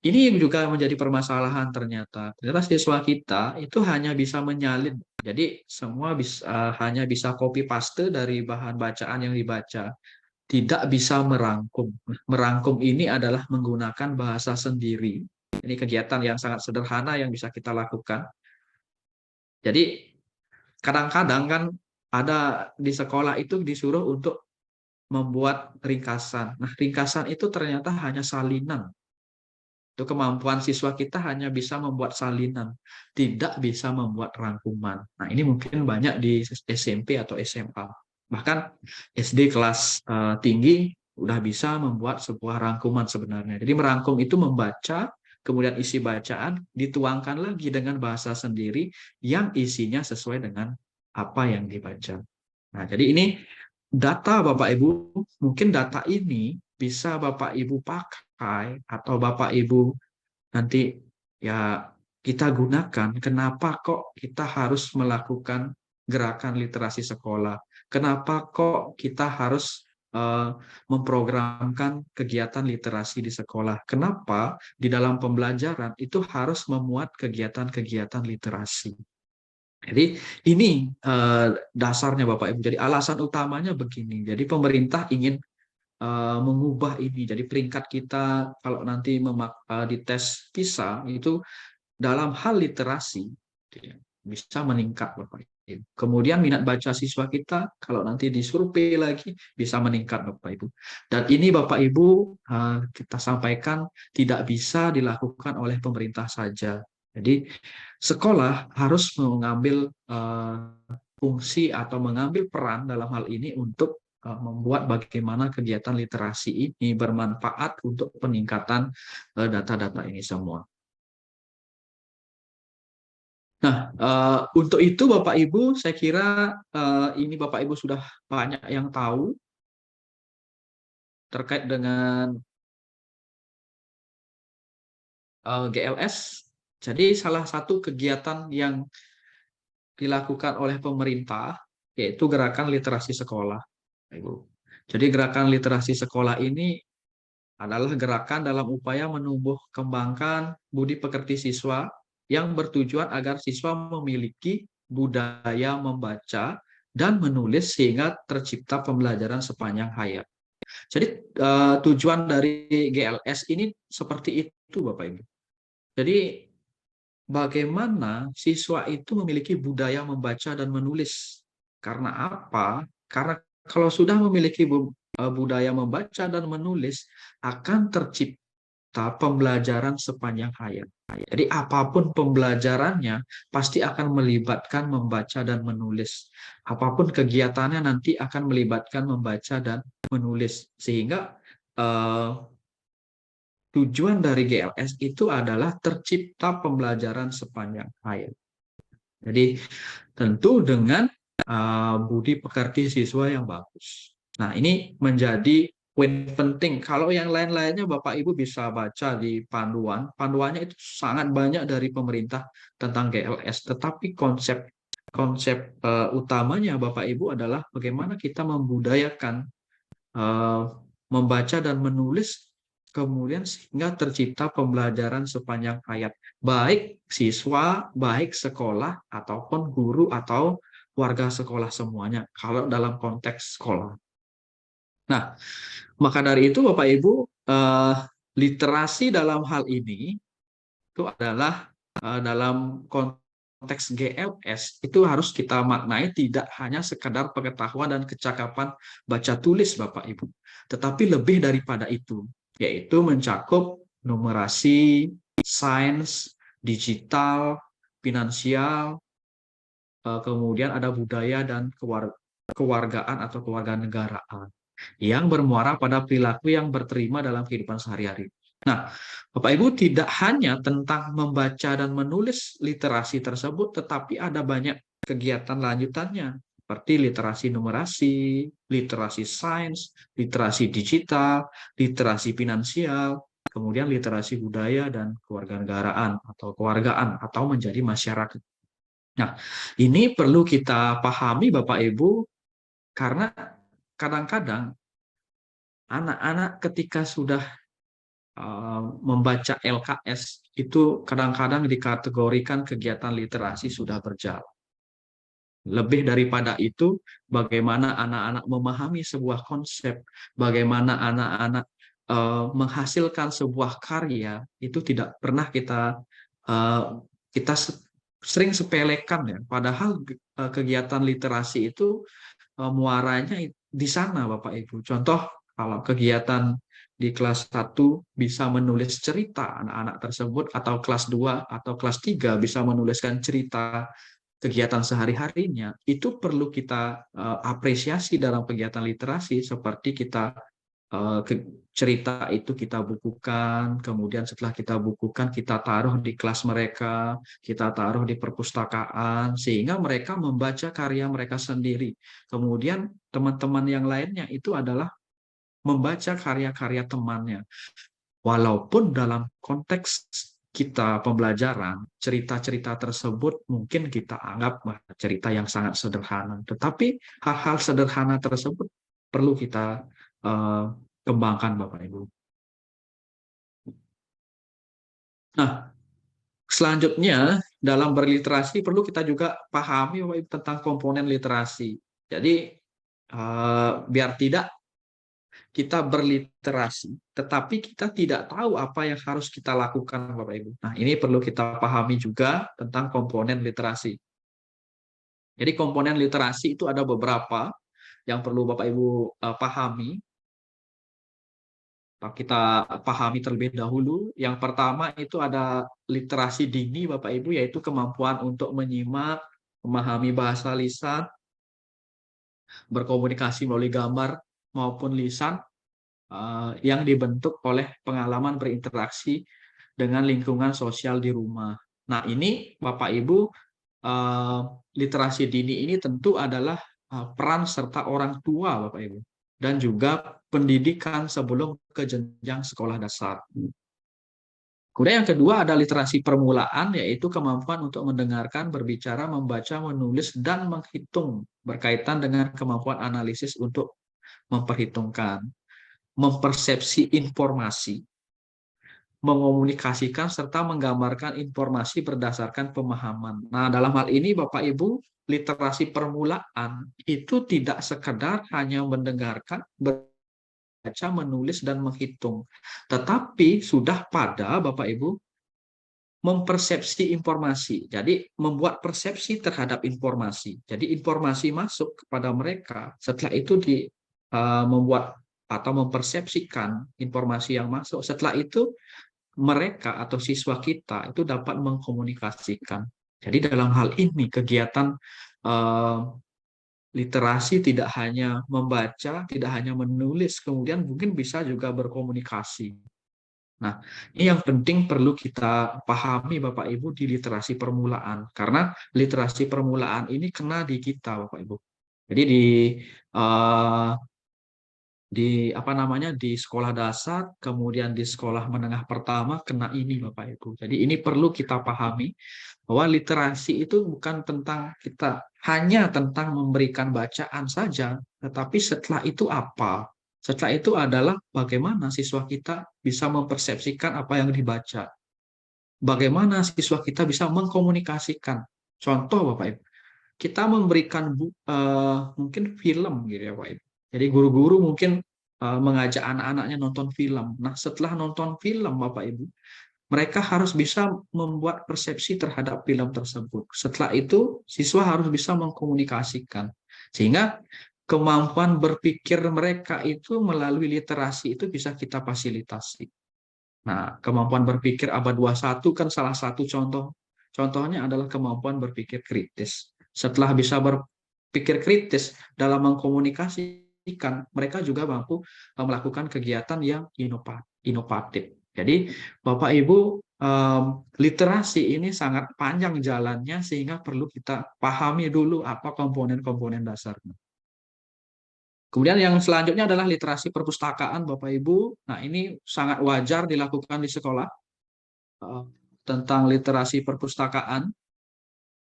ini juga menjadi permasalahan ternyata. Ternyata siswa kita itu hanya bisa menyalin. Jadi semua hanya bisa copy paste dari bahan bacaan yang dibaca. Tidak bisa merangkum. Merangkum ini adalah menggunakan bahasa sendiri. Ini kegiatan yang sangat sederhana yang bisa kita lakukan. Jadi kadang-kadang kan ada di sekolah itu disuruh untuk membuat ringkasan. Nah, ringkasan itu ternyata hanya salinan. Itu kemampuan siswa kita hanya bisa membuat salinan, tidak bisa membuat rangkuman. Nah, ini mungkin banyak di SMP atau SMA. Bahkan SD kelas tinggi udah bisa membuat sebuah rangkuman sebenarnya. Jadi merangkum itu membaca, kemudian isi bacaan dituangkan lagi dengan bahasa sendiri yang isinya sesuai dengan apa yang dibaca. Nah, jadi ini data Bapak Ibu, mungkin data ini bisa Bapak Ibu pakai atau Bapak Ibu nanti ya kita gunakan. Kenapa kok kita harus melakukan gerakan literasi sekolah? Kenapa kok kita harus memprogramkan kegiatan literasi di sekolah? Kenapa di dalam pembelajaran itu harus memuat kegiatan-kegiatan literasi? Jadi ini dasarnya Bapak Ibu. Jadi alasan utamanya begini. Jadi pemerintah ingin mengubah ini. Jadi peringkat kita kalau nanti di tes PISA itu dalam hal literasi bisa meningkat Bapak Ibu. Kemudian minat baca siswa kita kalau nanti disurvei lagi bisa meningkat Bapak Ibu. Dan ini Bapak Ibu kita sampaikan tidak bisa dilakukan oleh pemerintah saja. Jadi sekolah harus mengambil fungsi atau mengambil peran dalam hal ini untuk membuat bagaimana kegiatan literasi ini bermanfaat untuk peningkatan data-data ini semua. Nah, untuk itu Bapak Ibu, saya kira ini Bapak Ibu sudah banyak yang tahu terkait dengan GLS. Jadi salah satu kegiatan yang dilakukan oleh pemerintah yaitu gerakan literasi sekolah, Ibu. Jadi gerakan literasi sekolah ini adalah gerakan dalam upaya menumbuh kembangkan budi pekerti siswa yang bertujuan agar siswa memiliki budaya membaca dan menulis sehingga tercipta pembelajaran sepanjang hayat. Jadi tujuan dari GLS ini seperti itu Bapak Ibu. Jadi bagaimana siswa itu memiliki budaya membaca dan menulis. Karena apa? Karena kalau sudah memiliki budaya membaca dan menulis, akan tercipta pembelajaran sepanjang hayat. Jadi apapun pembelajarannya, pasti akan melibatkan membaca dan menulis. Apapun kegiatannya nanti akan melibatkan membaca dan menulis. Sehingga tujuan dari GLS itu adalah tercipta pembelajaran sepanjang hayat. Jadi tentu dengan budi pekerti siswa yang bagus. Nah, ini menjadi poin penting. Kalau yang lain-lainnya Bapak Ibu bisa baca di panduan. Panduannya itu sangat banyak dari pemerintah tentang GLS. Tetapi konsep utamanya Bapak Ibu adalah bagaimana kita membudayakan membaca dan menulis, kemudian sehingga tercipta pembelajaran sepanjang hayat. Baik siswa, baik sekolah, ataupun guru atau warga sekolah semuanya, kalau dalam konteks sekolah. Nah, maka dari itu Bapak Ibu, literasi dalam hal ini itu adalah dalam konteks GLS itu harus kita maknai tidak hanya sekedar pengetahuan dan kecakapan baca tulis Bapak Ibu, tetapi lebih daripada itu, yaitu mencakup numerasi, sains, digital, finansial, kemudian ada budaya dan kewargaan atau kewarganegaraan yang bermuara pada perilaku yang berterima dalam kehidupan sehari-hari. Nah, Bapak Ibu, tidak hanya tentang membaca dan menulis literasi tersebut, tetapi ada banyak kegiatan lanjutannya, seperti literasi numerasi, literasi sains, literasi digital, literasi finansial, kemudian literasi budaya dan kewarganegaraan atau kewargaan atau menjadi masyarakat. Nah, ini perlu kita pahami Bapak Ibu, karena kadang-kadang anak-anak ketika sudah membaca LKS itu kadang-kadang dikategorikan kegiatan literasi sudah berjalan. Lebih daripada itu, bagaimana anak-anak memahami sebuah konsep, bagaimana anak-anak menghasilkan sebuah karya, itu tidak pernah kita sering sepelekan ya. Padahal kegiatan literasi itu muaranya di sana Bapak Ibu. Contoh, kalau kegiatan di kelas 1 bisa menulis cerita anak-anak tersebut, atau kelas 2 atau kelas 3 bisa menuliskan cerita kegiatan sehari-harinya, itu perlu kita apresiasi dalam kegiatan literasi, seperti kita cerita itu kita bukukan, kemudian setelah kita bukukan kita taruh di kelas mereka, kita taruh di perpustakaan, sehingga mereka membaca karya mereka sendiri. Kemudian teman-teman yang lainnya itu adalah membaca karya-karya temannya. Walaupun dalam konteks kita pembelajaran, cerita-cerita tersebut mungkin kita anggap cerita yang sangat sederhana, tetapi hal-hal sederhana tersebut perlu kita kembangkan Bapak Ibu. Nah, selanjutnya dalam berliterasi perlu kita juga pahami Bapak Ibu tentang komponen literasi. Jadi biar tidak kita berliterasi, tetapi kita tidak tahu apa yang harus kita lakukan Bapak Ibu. Nah, ini perlu kita pahami juga tentang komponen literasi. Jadi komponen literasi itu ada beberapa yang perlu Bapak Ibu pahami. Kita pahami terlebih dahulu. Yang pertama itu ada literasi dini Bapak Ibu, yaitu kemampuan untuk menyimak, memahami bahasa lisan, berkomunikasi melalui gambar maupun lisan yang dibentuk oleh pengalaman berinteraksi dengan lingkungan sosial di rumah. Nah, ini Bapak Ibu, literasi dini ini tentu adalah peran serta orang tua Bapak Ibu, dan juga pendidikan sebelum ke jenjang sekolah dasar. Kemudian yang kedua ada literasi permulaan, yaitu kemampuan untuk mendengarkan, berbicara, membaca, menulis, dan menghitung berkaitan dengan kemampuan analisis untuk memperhitungkan, mempersepsi informasi, mengomunikasikan, serta menggambarkan informasi berdasarkan pemahaman. Nah, dalam hal ini Bapak Ibu, literasi permulaan itu tidak sekedar hanya mendengarkan, baca, menulis, dan menghitung. Tetapi sudah pada Bapak Ibu mempersepsi informasi. Jadi membuat persepsi terhadap informasi. Jadi informasi masuk kepada mereka, setelah itu membuat atau mempersepsikan informasi yang masuk. Setelah itu mereka atau siswa kita itu dapat mengkomunikasikan. Jadi dalam hal ini kegiatan literasi tidak hanya membaca, tidak hanya menulis, kemudian mungkin bisa juga berkomunikasi. Nah, ini yang penting perlu kita pahami Bapak Ibu di literasi permulaan, karena literasi permulaan ini kena di kita Bapak Ibu. Jadi di sekolah dasar, kemudian di sekolah menengah pertama kena ini Bapak Ibu. Jadi ini perlu kita pahami bahwa literasi itu bukan tentang kita hanya tentang memberikan bacaan saja, tetapi setelah itu apa? Setelah itu adalah bagaimana siswa kita bisa mempersepsikan apa yang dibaca. Bagaimana siswa kita bisa mengkomunikasikan. Contoh Bapak Ibu, kita memberikan mungkin film gitu ya Pak Ibu. Jadi guru-guru mungkin mengajak anak-anaknya nonton film. Nah, setelah nonton film Bapak Ibu, mereka harus bisa membuat persepsi terhadap film tersebut. Setelah itu, siswa harus bisa mengkomunikasikan. Sehingga kemampuan berpikir mereka itu melalui literasi itu bisa kita fasilitasi. Nah, kemampuan berpikir abad 21 kan salah satu contoh. Contohnya adalah kemampuan berpikir kritis. Setelah bisa berpikir kritis dalam mengkomunikasikan, mereka juga mampu melakukan kegiatan yang inovatif. Jadi, Bapak Ibu, literasi ini sangat panjang jalannya sehingga perlu kita pahami dulu apa komponen-komponen dasarnya. Kemudian yang selanjutnya adalah literasi perpustakaan, Bapak Ibu. Nah, ini sangat wajar dilakukan di sekolah. Tentang literasi perpustakaan,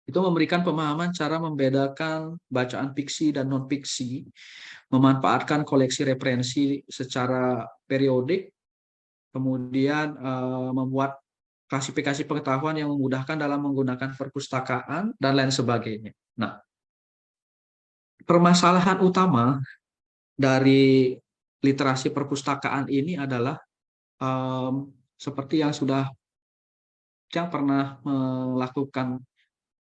itu memberikan pemahaman cara membedakan bacaan fiksi dan non-fiksi, memanfaatkan koleksi referensi secara periodik, kemudian membuat klasifikasi pengetahuan yang memudahkan dalam menggunakan perpustakaan, dan lain sebagainya. Nah, permasalahan utama dari literasi perpustakaan ini adalah seperti yang pernah melakukan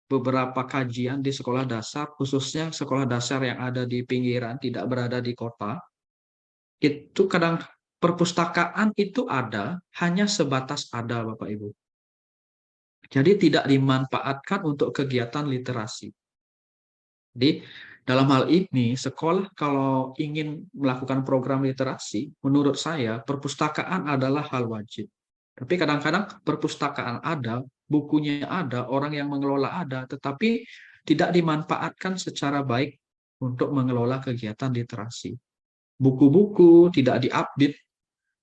beberapa kajian di sekolah dasar, khususnya sekolah dasar yang ada di pinggiran, tidak berada di kota, itu kadang perpustakaan itu ada, hanya sebatas ada, Bapak Ibu. Jadi tidak dimanfaatkan untuk kegiatan literasi. Jadi dalam hal ini, sekolah kalau ingin melakukan program literasi, menurut saya perpustakaan adalah hal wajib. Tapi kadang-kadang perpustakaan ada, bukunya ada, orang yang mengelola ada, tetapi tidak dimanfaatkan secara baik untuk mengelola kegiatan literasi. Buku-buku tidak diupdate,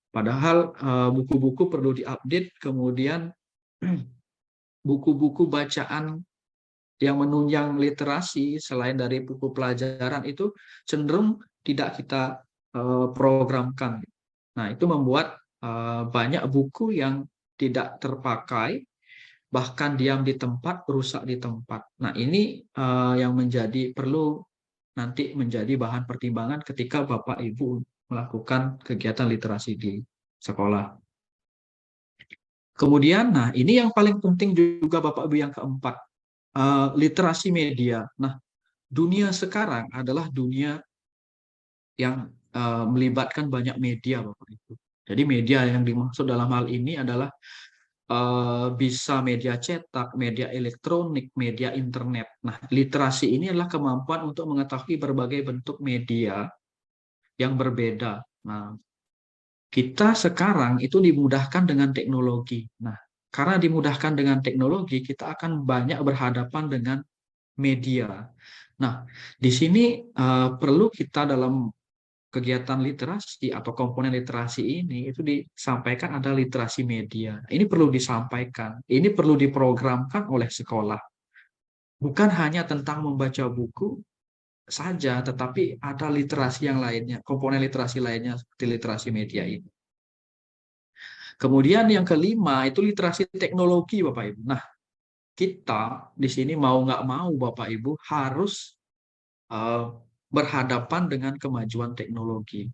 padahal buku-buku perlu diupdate, kemudian buku-buku bacaan yang menunjang literasi selain dari buku pelajaran itu cenderung tidak kita programkan. Nah, itu membuat banyak buku yang tidak terpakai, bahkan diam di tempat, rusak di tempat. Nah, ini yang perlu nanti menjadi bahan pertimbangan ketika Bapak Ibu melakukan kegiatan literasi di sekolah. Kemudian, nah ini yang paling penting juga Bapak Ibu yang keempat, literasi media. Nah, dunia sekarang adalah dunia yang melibatkan banyak media Bapak Ibu. Jadi media yang dimaksud dalam hal ini adalah bisa media cetak, media elektronik, media internet. Nah, literasi ini adalah kemampuan untuk mengetahui berbagai bentuk media yang berbeda. Nah, kita sekarang itu dimudahkan dengan teknologi. Nah, karena dimudahkan dengan teknologi, kita akan banyak berhadapan dengan media. Nah, di sini perlu kita dalam kegiatan literasi atau komponen literasi ini itu disampaikan ada literasi media. Ini perlu disampaikan, ini perlu diprogramkan oleh sekolah. Bukan hanya tentang membaca buku saja, tetapi ada literasi yang lainnya, komponen literasi lainnya seperti literasi media ini. Kemudian yang kelima itu literasi teknologi, Bapak Ibu. Nah, kita di sini mau nggak mau, Bapak Ibu, harus berhadapan dengan kemajuan teknologi.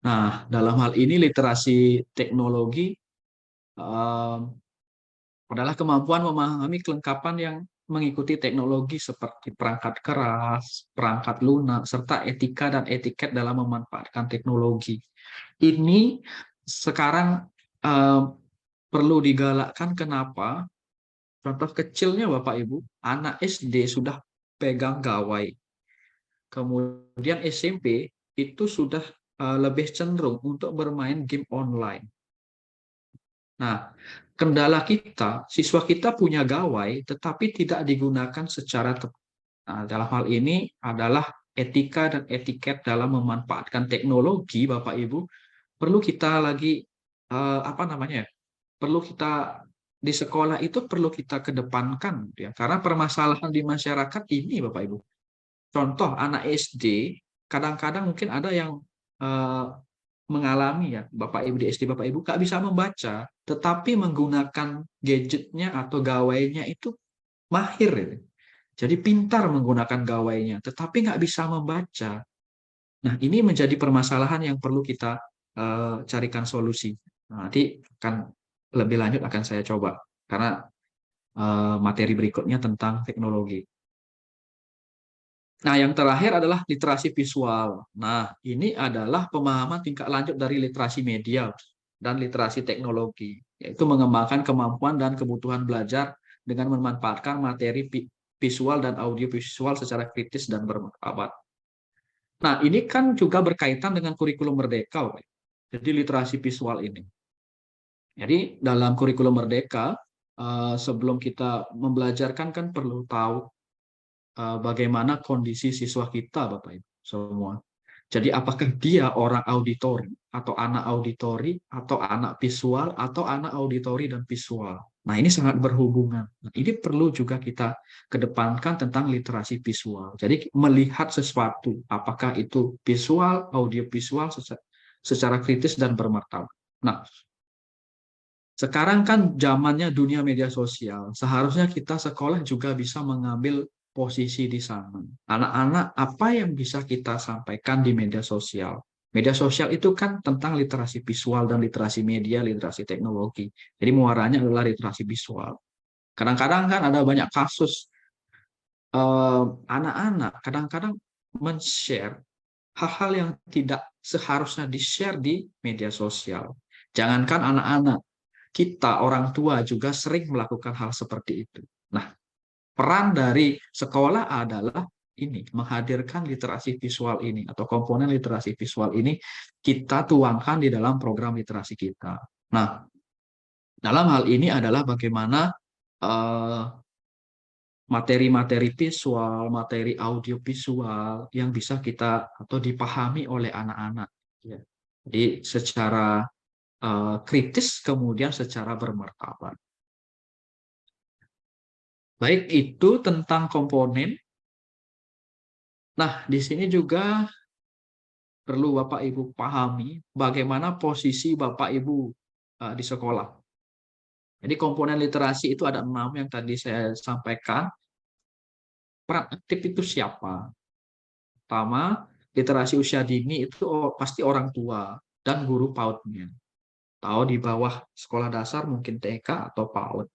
Nah, dalam hal ini literasi teknologi adalah kemampuan memahami kelengkapan yang mengikuti teknologi seperti perangkat keras, perangkat lunak, serta etika dan etiket dalam memanfaatkan teknologi. Ini sekarang perlu digalakkan. Kenapa? Contoh kecilnya Bapak Ibu, anak SD sudah pegang gawai. Kemudian SMP itu sudah lebih cenderung untuk bermain game online. Nah, kendala kita, siswa kita punya gawai, tetapi tidak digunakan secara tepat. Nah, dalam hal ini adalah etika dan etiket dalam memanfaatkan teknologi, Bapak Ibu, perlu kita lagi perlu kita di sekolah itu perlu kita kedepankan, ya, karena permasalahan di masyarakat ini, Bapak Ibu. Contoh anak SD, kadang-kadang mungkin ada yang mengalami, ya, Bapak Ibu di SD, Bapak Ibu nggak bisa membaca, tetapi menggunakan gadgetnya atau gawainya itu mahir, ya. Jadi pintar menggunakan gawainya, tetapi nggak bisa membaca. Nah, ini menjadi permasalahan yang perlu kita carikan solusi. Nah, nanti akan lebih lanjut akan saya coba, karena materi berikutnya tentang teknologi. Nah, yang terakhir adalah literasi visual. Nah, ini adalah pemahaman tingkat lanjut dari literasi media dan literasi teknologi, yaitu mengembangkan kemampuan dan kebutuhan belajar dengan memanfaatkan materi visual dan audiovisual secara kritis dan bermartabat. Nah, ini kan juga berkaitan dengan kurikulum Merdeka, Pak. Jadi literasi visual ini. Jadi dalam kurikulum Merdeka, sebelum kita membelajarkan kan perlu tahu bagaimana kondisi siswa kita, Bapak Ibu semua. Jadi apakah dia orang auditori atau anak auditori atau anak visual atau anak auditori dan visual. Nah, ini sangat berhubungan. Ini perlu juga kita kedepankan tentang literasi visual. Jadi melihat sesuatu, apakah itu visual, audiovisual secara kritis dan bermartabat. Nah, sekarang kan zamannya dunia media sosial. Seharusnya kita sekolah juga bisa mengambil posisi di sana. Anak-anak, apa yang bisa kita sampaikan di media sosial? Media sosial itu kan tentang literasi visual dan literasi media, literasi teknologi. Jadi muaranya adalah literasi visual. Kadang-kadang kan ada banyak kasus anak-anak kadang-kadang men-share hal-hal yang tidak seharusnya di-share di media sosial. Jangankan anak-anak, kita orang tua juga sering melakukan hal seperti itu. Nah, peran dari sekolah adalah ini, menghadirkan literasi visual ini atau komponen literasi visual ini kita tuangkan di dalam program literasi kita. Nah, dalam hal ini adalah bagaimana materi-materi visual, materi audiovisual yang bisa kita atau dipahami oleh anak-anak. Jadi secara kritis kemudian secara bermartabat. Baik, itu tentang komponen. Nah, di sini juga perlu Bapak Ibu pahami bagaimana posisi Bapak Ibu di sekolah. Jadi komponen literasi itu ada 6 yang tadi saya sampaikan. Peran aktif itu siapa? Pertama, literasi usia dini itu pasti orang tua dan guru PAUD-nya. Tahu di bawah sekolah dasar mungkin TK atau PAUD.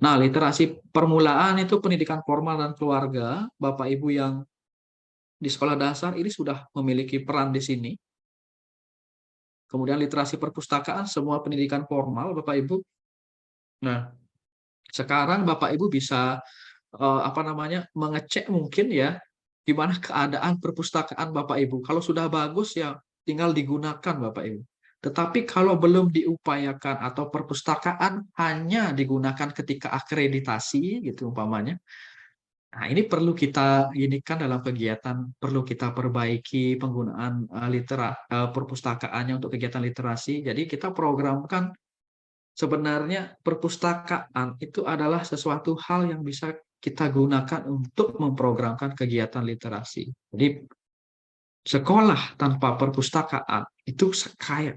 Nah, literasi permulaan itu pendidikan formal dan keluarga. Bapak Ibu yang di sekolah dasar ini sudah memiliki peran di sini. Kemudian literasi perpustakaan, semua pendidikan formal, Bapak Ibu Nah, sekarang Bapak Ibu bisa mengecek mungkin ya gimana keadaan perpustakaan Bapak Ibu. Kalau sudah bagus ya tinggal digunakan Bapak Ibu. Tetapi kalau belum diupayakan atau perpustakaan hanya digunakan ketika akreditasi gitu umpamanya. Nah, ini perlu kita inikan dalam kegiatan, perlu kita perbaiki penggunaan perpustakaannya untuk kegiatan literasi. Jadi kita programkan sebenarnya perpustakaan itu adalah sesuatu hal yang bisa kita gunakan untuk memprogramkan kegiatan literasi. Jadi sekolah tanpa perpustakaan itu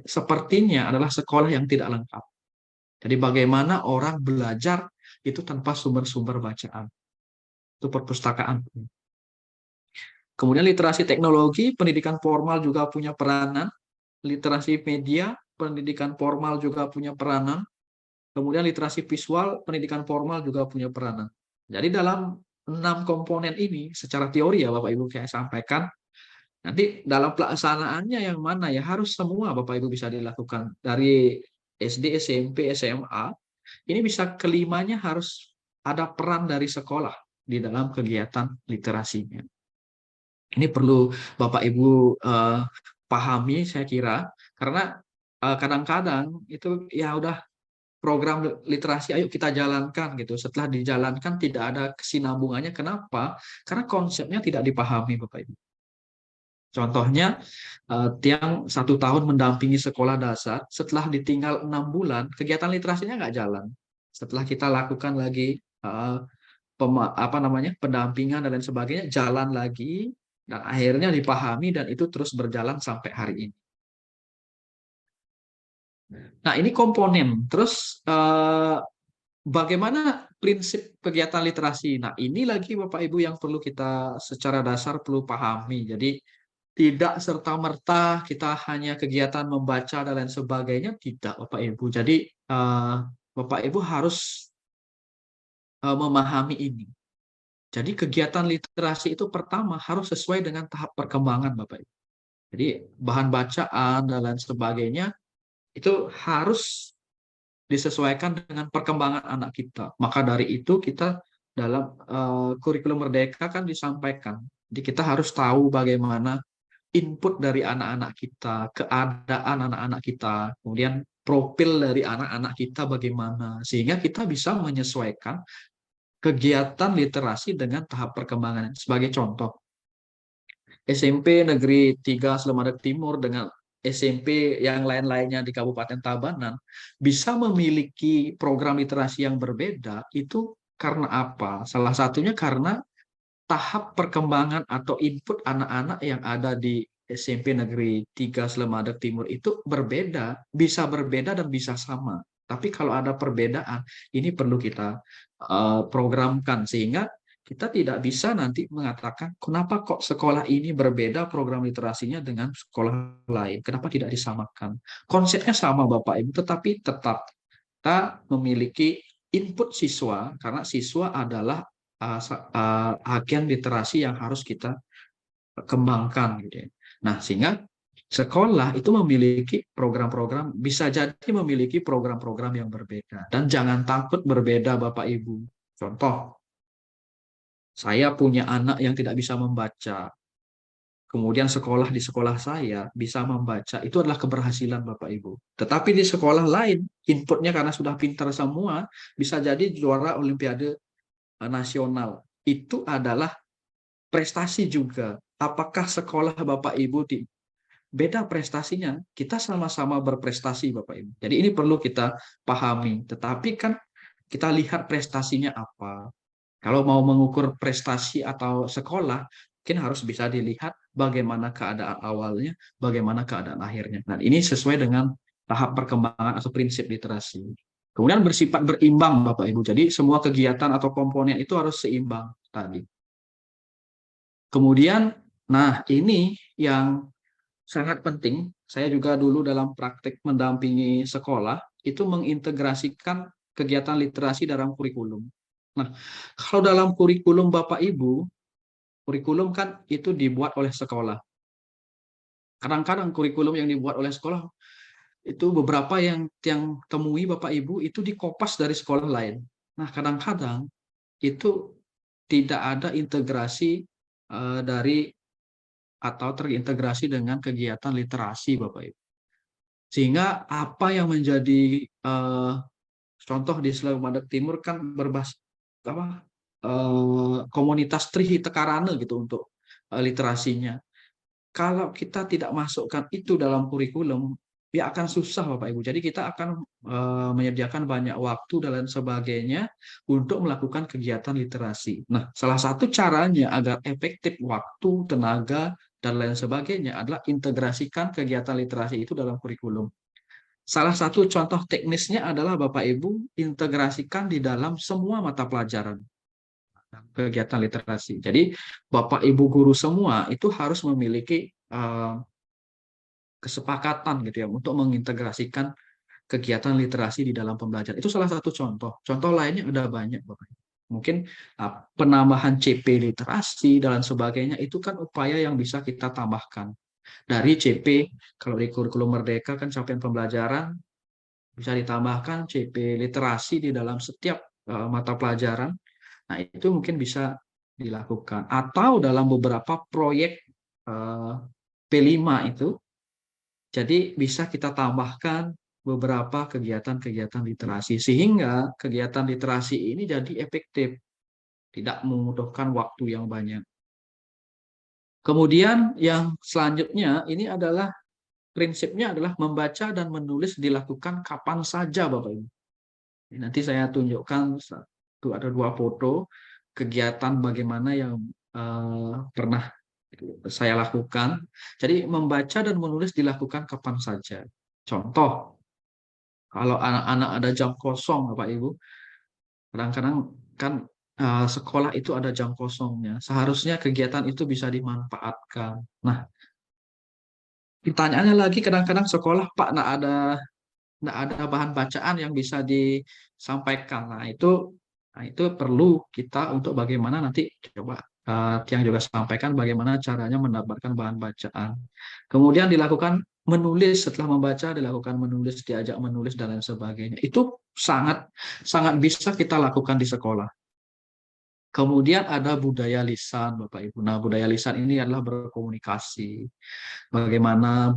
sepertinya adalah sekolah yang tidak lengkap. Jadi bagaimana orang belajar itu tanpa sumber-sumber bacaan. Itu perpustakaan. Kemudian literasi teknologi, pendidikan formal juga punya peranan. Literasi media, pendidikan formal juga punya peranan. Kemudian literasi visual, pendidikan formal juga punya peranan. Jadi dalam 6 komponen ini, secara teori ya Bapak Ibu saya sampaikan, nanti dalam pelaksanaannya yang mana ya harus semua Bapak Ibu bisa dilakukan. Dari SD, SMP, SMA, ini bisa kelimanya harus ada peran dari sekolah di dalam kegiatan literasinya. Ini perlu Bapak Ibu pahami saya kira, karena kadang-kadang itu ya udah program literasi ayo kita jalankan gitu. Setelah dijalankan tidak ada kesinambungannya. Kenapa? Karena konsepnya tidak dipahami Bapak Ibu. Contohnya, Tiang 1 tahun mendampingi sekolah dasar, setelah ditinggal 6 bulan, kegiatan literasinya nggak jalan. Setelah kita lakukan lagi pendampingan dan lain sebagainya, jalan lagi, dan akhirnya dipahami dan itu terus berjalan sampai hari ini. Nah, ini komponen. Terus bagaimana prinsip kegiatan literasi? Nah, ini lagi Bapak Ibu yang perlu kita secara dasar perlu pahami. Jadi tidak serta-merta kita hanya kegiatan membaca dan lain sebagainya, tidak Bapak Ibu. Jadi Bapak Ibu harus memahami ini. Jadi kegiatan literasi itu pertama harus sesuai dengan tahap perkembangan Bapak Ibu. Jadi bahan bacaan dan lain sebagainya itu harus disesuaikan dengan perkembangan anak kita. Maka dari itu kita dalam kurikulum Merdeka kan disampaikan. Jadi kita harus tahu bagaimana input dari anak-anak kita, keadaan anak-anak kita, kemudian profil dari anak-anak kita bagaimana, sehingga kita bisa menyesuaikan kegiatan literasi dengan tahap perkembangan. Sebagai contoh, SMP Negeri 3 Slemadeg Timur dengan SMP yang lain-lainnya di Kabupaten Tabanan bisa memiliki program literasi yang berbeda, itu karena apa? Salah satunya karena tahap perkembangan atau input anak-anak yang ada di SMP Negeri 3 Slemadeg Timur itu berbeda, bisa berbeda dan bisa sama. Tapi kalau ada perbedaan, ini perlu kita programkan sehingga kita tidak bisa nanti mengatakan kenapa kok sekolah ini berbeda program literasinya dengan sekolah lain. Kenapa tidak disamakan? Konsepnya sama Bapak Ibu, tetapi tetap kita memiliki input siswa karena siswa adalah agen literasi yang harus kita kembangkan gitu ya. Nah, sehingga sekolah itu memiliki program-program, bisa jadi memiliki program-program yang berbeda. Dan jangan takut berbeda Bapak Ibu. Contoh, saya punya anak yang tidak bisa membaca. Kemudian di sekolah saya bisa membaca. Itu adalah keberhasilan Bapak Ibu. Tetapi di sekolah lain, inputnya karena sudah pintar semua, bisa jadi juara Olimpiade nasional. Itu adalah prestasi juga. Apakah sekolah Bapak Ibu beda prestasinya? Kita sama-sama berprestasi Bapak Ibu. Jadi ini perlu kita pahami. Tetapi kan kita lihat prestasinya apa. Kalau mau mengukur prestasi atau sekolah, mungkin harus bisa dilihat bagaimana keadaan awalnya, bagaimana keadaan akhirnya. Nah, ini sesuai dengan tahap perkembangan atau prinsip literasi. Kemudian bersifat berimbang Bapak Ibu. Jadi semua kegiatan atau komponen itu harus seimbang tadi. Kemudian, nah ini yang sangat penting. Saya juga dulu dalam praktek mendampingi sekolah, itu mengintegrasikan kegiatan literasi dalam kurikulum. Nah, kalau dalam kurikulum Bapak Ibu, kurikulum kan itu dibuat oleh sekolah. Kadang-kadang kurikulum yang dibuat oleh sekolah itu beberapa yang temui Bapak Ibu itu dikopas dari sekolah lain. Nah, kadang-kadang itu tidak ada integrasi dari atau terintegrasi dengan kegiatan literasi Bapak Ibu. Sehingga apa yang menjadi contoh di Slemadeg Timur kan berbasis apa komunitas Trihita Karana gitu untuk literasinya. Kalau kita tidak masukkan itu dalam kurikulum, ya akan susah Bapak Ibu. Jadi kita akan menyediakan banyak waktu dan lain sebagainya untuk melakukan kegiatan literasi. Nah, salah satu caranya agar efektif waktu, tenaga, dan lain sebagainya adalah integrasikan kegiatan literasi itu dalam kurikulum. Salah satu contoh teknisnya adalah Bapak Ibu integrasikan di dalam semua mata pelajaran kegiatan literasi. Jadi Bapak Ibu guru semua itu harus memiliki kesepakatan gitu ya untuk mengintegrasikan kegiatan literasi di dalam pembelajaran. Itu salah satu contoh. Contoh lainnya ada banyak Bapak Ibu. Mungkin penambahan CP literasi dan sebagainya itu kan upaya yang bisa kita tambahkan. Dari CP, kalau di kurikulum Merdeka kan capaian pembelajaran bisa ditambahkan CP literasi di dalam setiap mata pelajaran. Nah, itu mungkin bisa dilakukan. Atau dalam beberapa proyek P5 itu, jadi bisa kita tambahkan beberapa kegiatan-kegiatan literasi. Sehingga kegiatan literasi ini jadi efektif. Tidak membutuhkan waktu yang banyak. Kemudian yang selanjutnya ini adalah prinsipnya adalah membaca dan menulis dilakukan kapan saja Bapak Ibu. Nanti saya tunjukkan ada 2 foto kegiatan bagaimana yang pernah saya lakukan. Jadi membaca dan menulis dilakukan kapan saja. Contoh, kalau anak-anak ada jam kosong Bapak Ibu, kadang-kadang kan sekolah itu ada jam kosongnya. Seharusnya kegiatan itu bisa dimanfaatkan. Nah, pertanyaannya lagi kadang-kadang sekolah Pak nggak ada bahan bacaan yang bisa disampaikan. Nah, itu perlu kita untuk bagaimana nanti coba yang juga sampaikan bagaimana caranya mendapatkan bahan bacaan. Kemudian dilakukan menulis, setelah membaca dilakukan menulis, diajak menulis dan lain sebagainya. Itu sangat sangat bisa kita lakukan di sekolah. Kemudian ada budaya lisan Bapak Ibu. Nah, budaya lisan ini adalah berkomunikasi. Bagaimana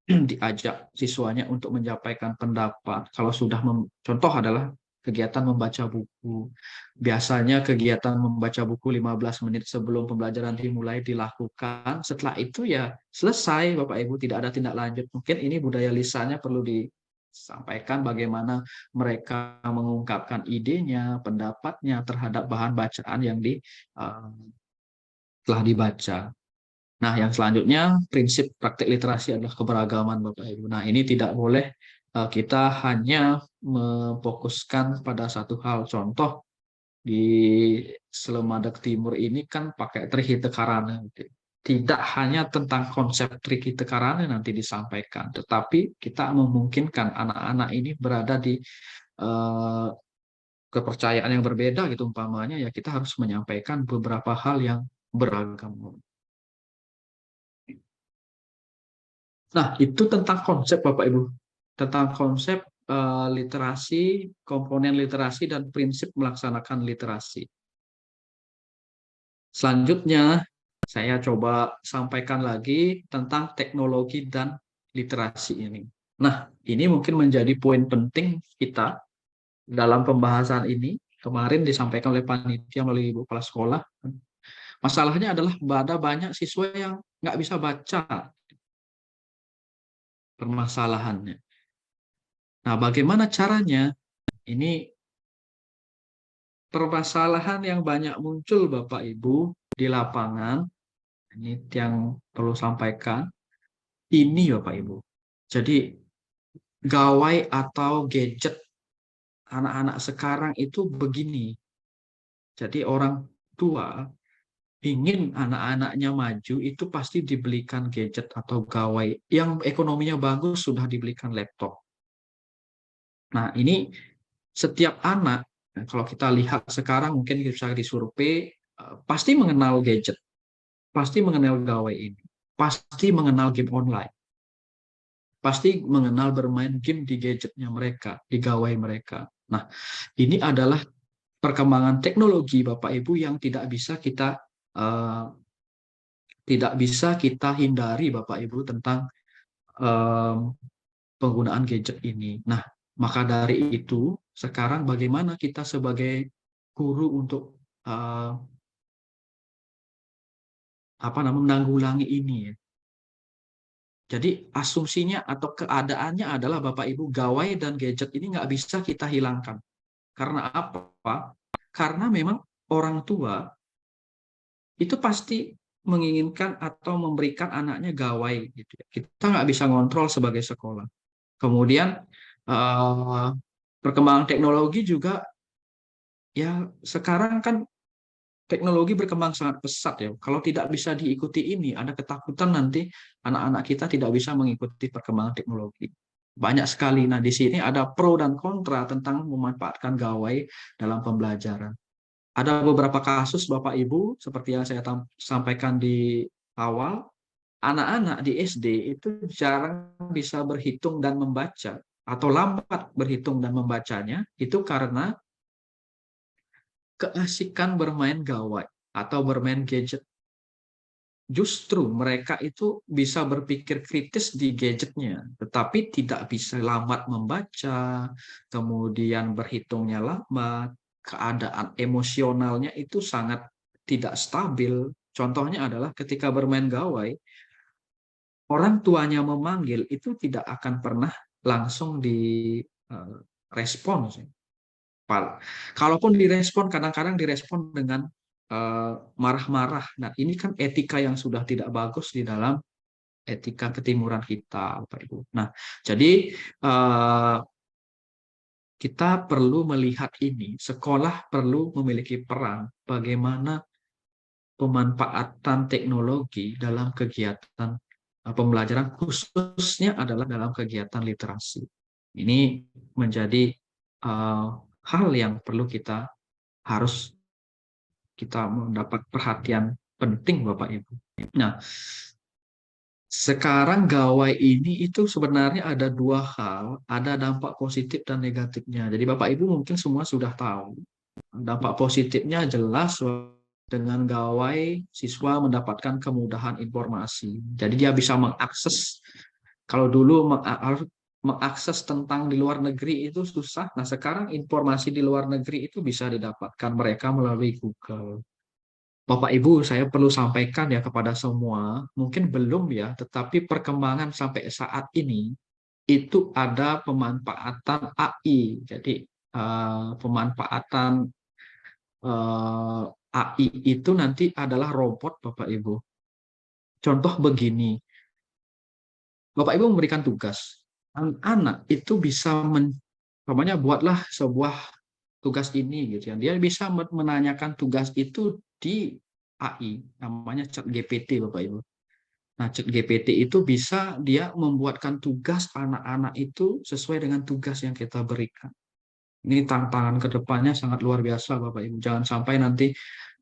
diajak siswanya untuk menyampaikan pendapat. Kalau sudah contoh adalah kegiatan membaca buku. Biasanya kegiatan membaca buku 15 menit sebelum pembelajaran dimulai dilakukan. Setelah itu ya selesai Bapak Ibu, tidak ada tindak lanjut. Mungkin ini budaya lisannya perlu disampaikan bagaimana mereka mengungkapkan idenya, pendapatnya terhadap bahan bacaan yang telah dibaca. Nah, yang selanjutnya prinsip praktik literasi adalah keberagaman Bapak Ibu. Nah, ini tidak boleh kita hanya memfokuskan pada satu hal. Contoh di Slemadeg Timur ini kan pakai Trihita Karana. Tidak hanya tentang konsep Trihita Karana nanti disampaikan, tetapi kita memungkinkan anak-anak ini berada di kepercayaan yang berbeda gitu umpamanya ya kita harus menyampaikan beberapa hal yang beragam. Nah, itu tentang konsep Bapak Ibu. Tentang konsep literasi, komponen literasi, dan prinsip melaksanakan literasi. Selanjutnya, saya coba sampaikan lagi tentang teknologi dan literasi ini. Nah, ini mungkin menjadi poin penting kita dalam pembahasan ini. Kemarin disampaikan oleh panitia melalui Ibu Kepala Sekolah. Masalahnya adalah ada banyak siswa yang nggak bisa baca. Permasalahannya. Nah, bagaimana caranya? Ini permasalahan yang banyak muncul Bapak Ibu di lapangan. Ini yang perlu sampaikan. Ini Bapak Ibu. Jadi gawai atau gadget anak-anak sekarang itu begini. Jadi orang tua ingin anak-anaknya maju itu pasti dibelikan gadget atau gawai. Yang ekonominya bagus sudah dibelikan laptop. Nah, ini setiap anak, kalau kita lihat sekarang mungkin bisa disurvei, pasti mengenal gadget, pasti mengenal gawai ini, pasti mengenal game online. pasti mengenal bermain game di gadgetnya mereka, di gawai mereka. Nah, ini adalah perkembangan teknologi Bapak Ibu yang tidak bisa kita hindari Bapak Ibu tentang eh, penggunaan gadget ini. Nah, maka dari itu sekarang bagaimana kita sebagai guru untuk menanggulangi ini ya. Jadi asumsinya atau keadaannya adalah Bapak Ibu, gawai dan gadget ini nggak bisa kita hilangkan. Karena apa? Karena memang orang tua itu pasti menginginkan atau memberikan anaknya gawai gitu ya. Kita nggak bisa ngontrol sebagai sekolah. Kemudian eh, perkembangan teknologi juga ya sekarang kan teknologi berkembang sangat pesat ya. Kalau tidak bisa diikuti ini, ada ketakutan nanti anak-anak kita tidak bisa mengikuti perkembangan teknologi. Banyak sekali. Nah, di sini ada pro dan kontra tentang memanfaatkan gawai dalam pembelajaran. Ada beberapa kasus Bapak Ibu, seperti yang saya sampaikan di awal, anak-anak di SD itu jarang bisa berhitung dan membaca, atau lambat berhitung dan membacanya, itu karena keasikan bermain gawai atau bermain gadget. Justru mereka itu bisa berpikir kritis di gadgetnya, tetapi tidak bisa lambat membaca, kemudian berhitungnya lambat, keadaan emosionalnya itu sangat tidak stabil. Contohnya adalah ketika bermain gawai, orang tuanya memanggil itu tidak akan pernah langsung direspon. Kalaupun direspon, kadang-kadang direspon dengan marah-marah. Nah, ini kan etika yang sudah tidak bagus di dalam etika ketimuran kita, Bapak Ibu. Nah, jadi kita perlu melihat ini. Sekolah perlu memiliki peran bagaimana pemanfaatan teknologi dalam kegiatan pembelajaran, khususnya adalah dalam kegiatan literasi. Ini menjadi hal yang perlu harus kita mendapat perhatian penting Bapak Ibu. Nah, sekarang gawai ini itu sebenarnya ada dua hal, ada dampak positif dan negatifnya. Jadi Bapak Ibu mungkin semua sudah tahu. Dampak positifnya jelas, dengan gawai siswa mendapatkan kemudahan informasi. Jadi dia bisa mengakses, kalau dulu harus mengakses tentang di luar negeri itu susah. Nah, sekarang informasi di luar negeri itu bisa didapatkan mereka melalui Google. Bapak Ibu, saya perlu sampaikan ya kepada semua, mungkin belum ya, tetapi perkembangan sampai saat ini itu ada pemanfaatan AI. Jadi pemanfaatan AI itu nanti adalah robot, Bapak Ibu. Contoh begini, Bapak Ibu memberikan tugas, anak itu bisa buatlah sebuah tugas ini gitu ya. Dia bisa menanyakan tugas itu di AI, namanya ChatGPT Bapak Ibu. Nah, ChatGPT itu bisa dia membuatkan tugas anak-anak itu sesuai dengan tugas yang kita berikan. Ini tantangan ke depannya sangat luar biasa Bapak Ibu. Jangan sampai nanti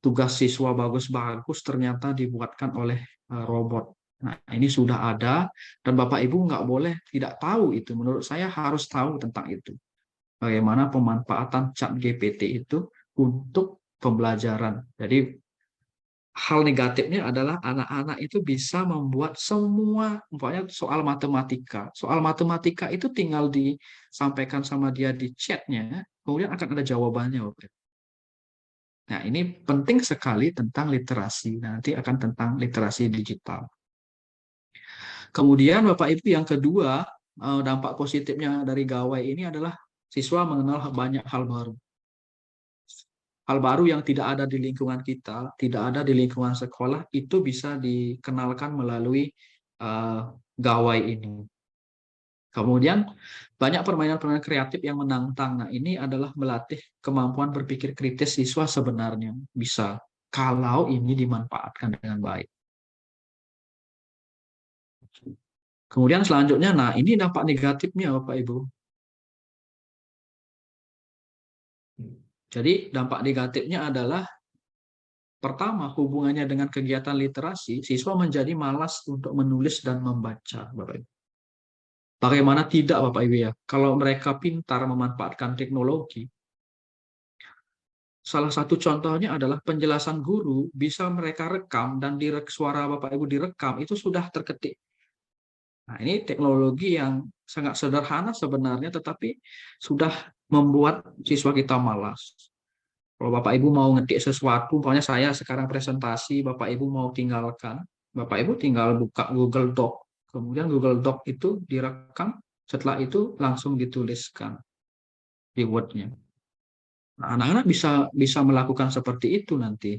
tugas siswa bagus-bagus ternyata dibuatkan oleh robot. Nah, ini sudah ada dan Bapak Ibu nggak boleh tidak tahu itu. Menurut saya harus tahu tentang itu. Bagaimana pemanfaatan ChatGPT itu untuk pembelajaran. Jadi hal negatifnya adalah anak-anak itu bisa membuat semua, umpamanya soal matematika. Soal matematika itu tinggal disampaikan sama dia di chatnya, kemudian akan ada jawabannya. Nah, ini penting sekali tentang literasi. Nanti akan tentang literasi digital. Kemudian Bapak Ibu yang kedua, dampak positifnya dari gawai ini adalah siswa mengenal banyak hal baru. Hal baru yang tidak ada di lingkungan kita, tidak ada di lingkungan sekolah, itu bisa dikenalkan melalui gawai ini. Kemudian banyak permainan-permainan kreatif yang menantang. Nah, ini adalah melatih kemampuan berpikir kritis siswa sebenarnya bisa kalau ini dimanfaatkan dengan baik. Kemudian selanjutnya, nah ini dampak negatifnya Bapak Ibu. Jadi dampak negatifnya adalah pertama, hubungannya dengan kegiatan literasi, siswa menjadi malas untuk menulis dan membaca, Bapak Ibu. Bagaimana tidak Bapak Ibu ya? Kalau mereka pintar memanfaatkan teknologi, salah satu contohnya adalah penjelasan guru bisa mereka rekam dan suara Bapak Ibu direkam itu sudah terketik. Nah, ini teknologi yang sangat sederhana sebenarnya, tetapi sudah membuat siswa kita malas. Kalau Bapak Ibu mau ngetik sesuatu, umpamanya saya sekarang presentasi, Bapak Ibu mau tinggalkan, Bapak Ibu tinggal buka Google Doc. Kemudian Google Doc itu direkam, setelah itu langsung dituliskan di Word-nya. Nah, anak-anak bisa melakukan seperti itu nanti.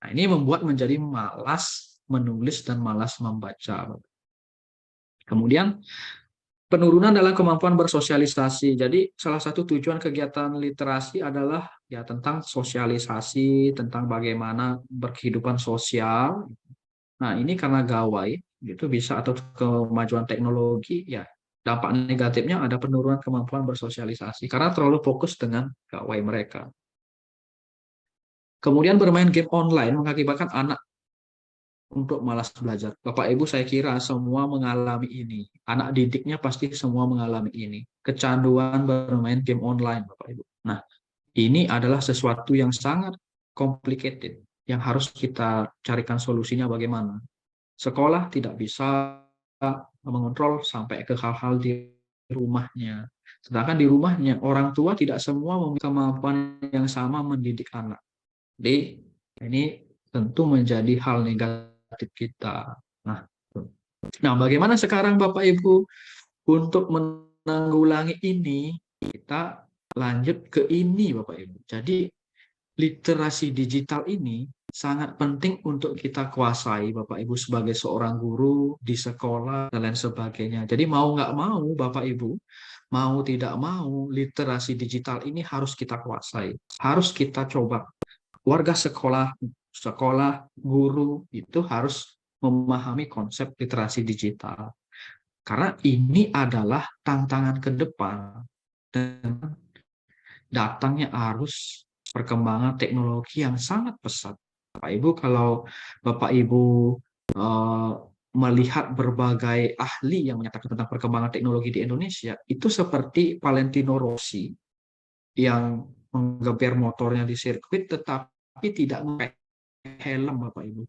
Nah, ini membuat menjadi malas menulis dan malas membaca. Kemudian penurunan dalam kemampuan bersosialisasi. Jadi salah satu tujuan kegiatan literasi adalah ya tentang sosialisasi, tentang bagaimana berkehidupan sosial. Nah, ini karena gawai itu bisa atau kemajuan teknologi ya dampak negatifnya ada penurunan kemampuan bersosialisasi karena terlalu fokus dengan gawai mereka. Kemudian bermain game online mengakibatkan anak untuk malas belajar. Bapak Ibu saya kira semua mengalami ini. Anak didiknya pasti semua mengalami ini. Kecanduan bermain game online Bapak Ibu. Nah, ini adalah sesuatu yang sangat complicated yang harus kita carikan solusinya bagaimana. Sekolah tidak bisa mengontrol sampai ke hal-hal di rumahnya. Sedangkan di rumahnya orang tua tidak semua memiliki kemampuan yang sama mendidik anak. Jadi ini tentu menjadi hal negatif kita. Nah, bagaimana sekarang Bapak Ibu untuk menanggulangi ini? Kita lanjut ke ini Bapak Ibu. Jadi literasi digital ini sangat penting untuk kita kuasai Bapak Ibu sebagai seorang guru di sekolah dan lain sebagainya. Jadi mau nggak mau Bapak Ibu, mau tidak mau literasi digital ini harus kita kuasai. Harus kita coba. Warga sekolah, guru itu harus memahami konsep literasi digital. Karena ini adalah tantangan ke depan dan datangnya arus perkembangan teknologi yang sangat pesat. Bapak Ibu, kalau Bapak Ibu melihat berbagai ahli yang menyatakan tentang perkembangan teknologi di Indonesia, itu seperti Valentino Rossi yang menggeber motornya di sirkuit tetapi tidak memakai helm Bapak Ibu.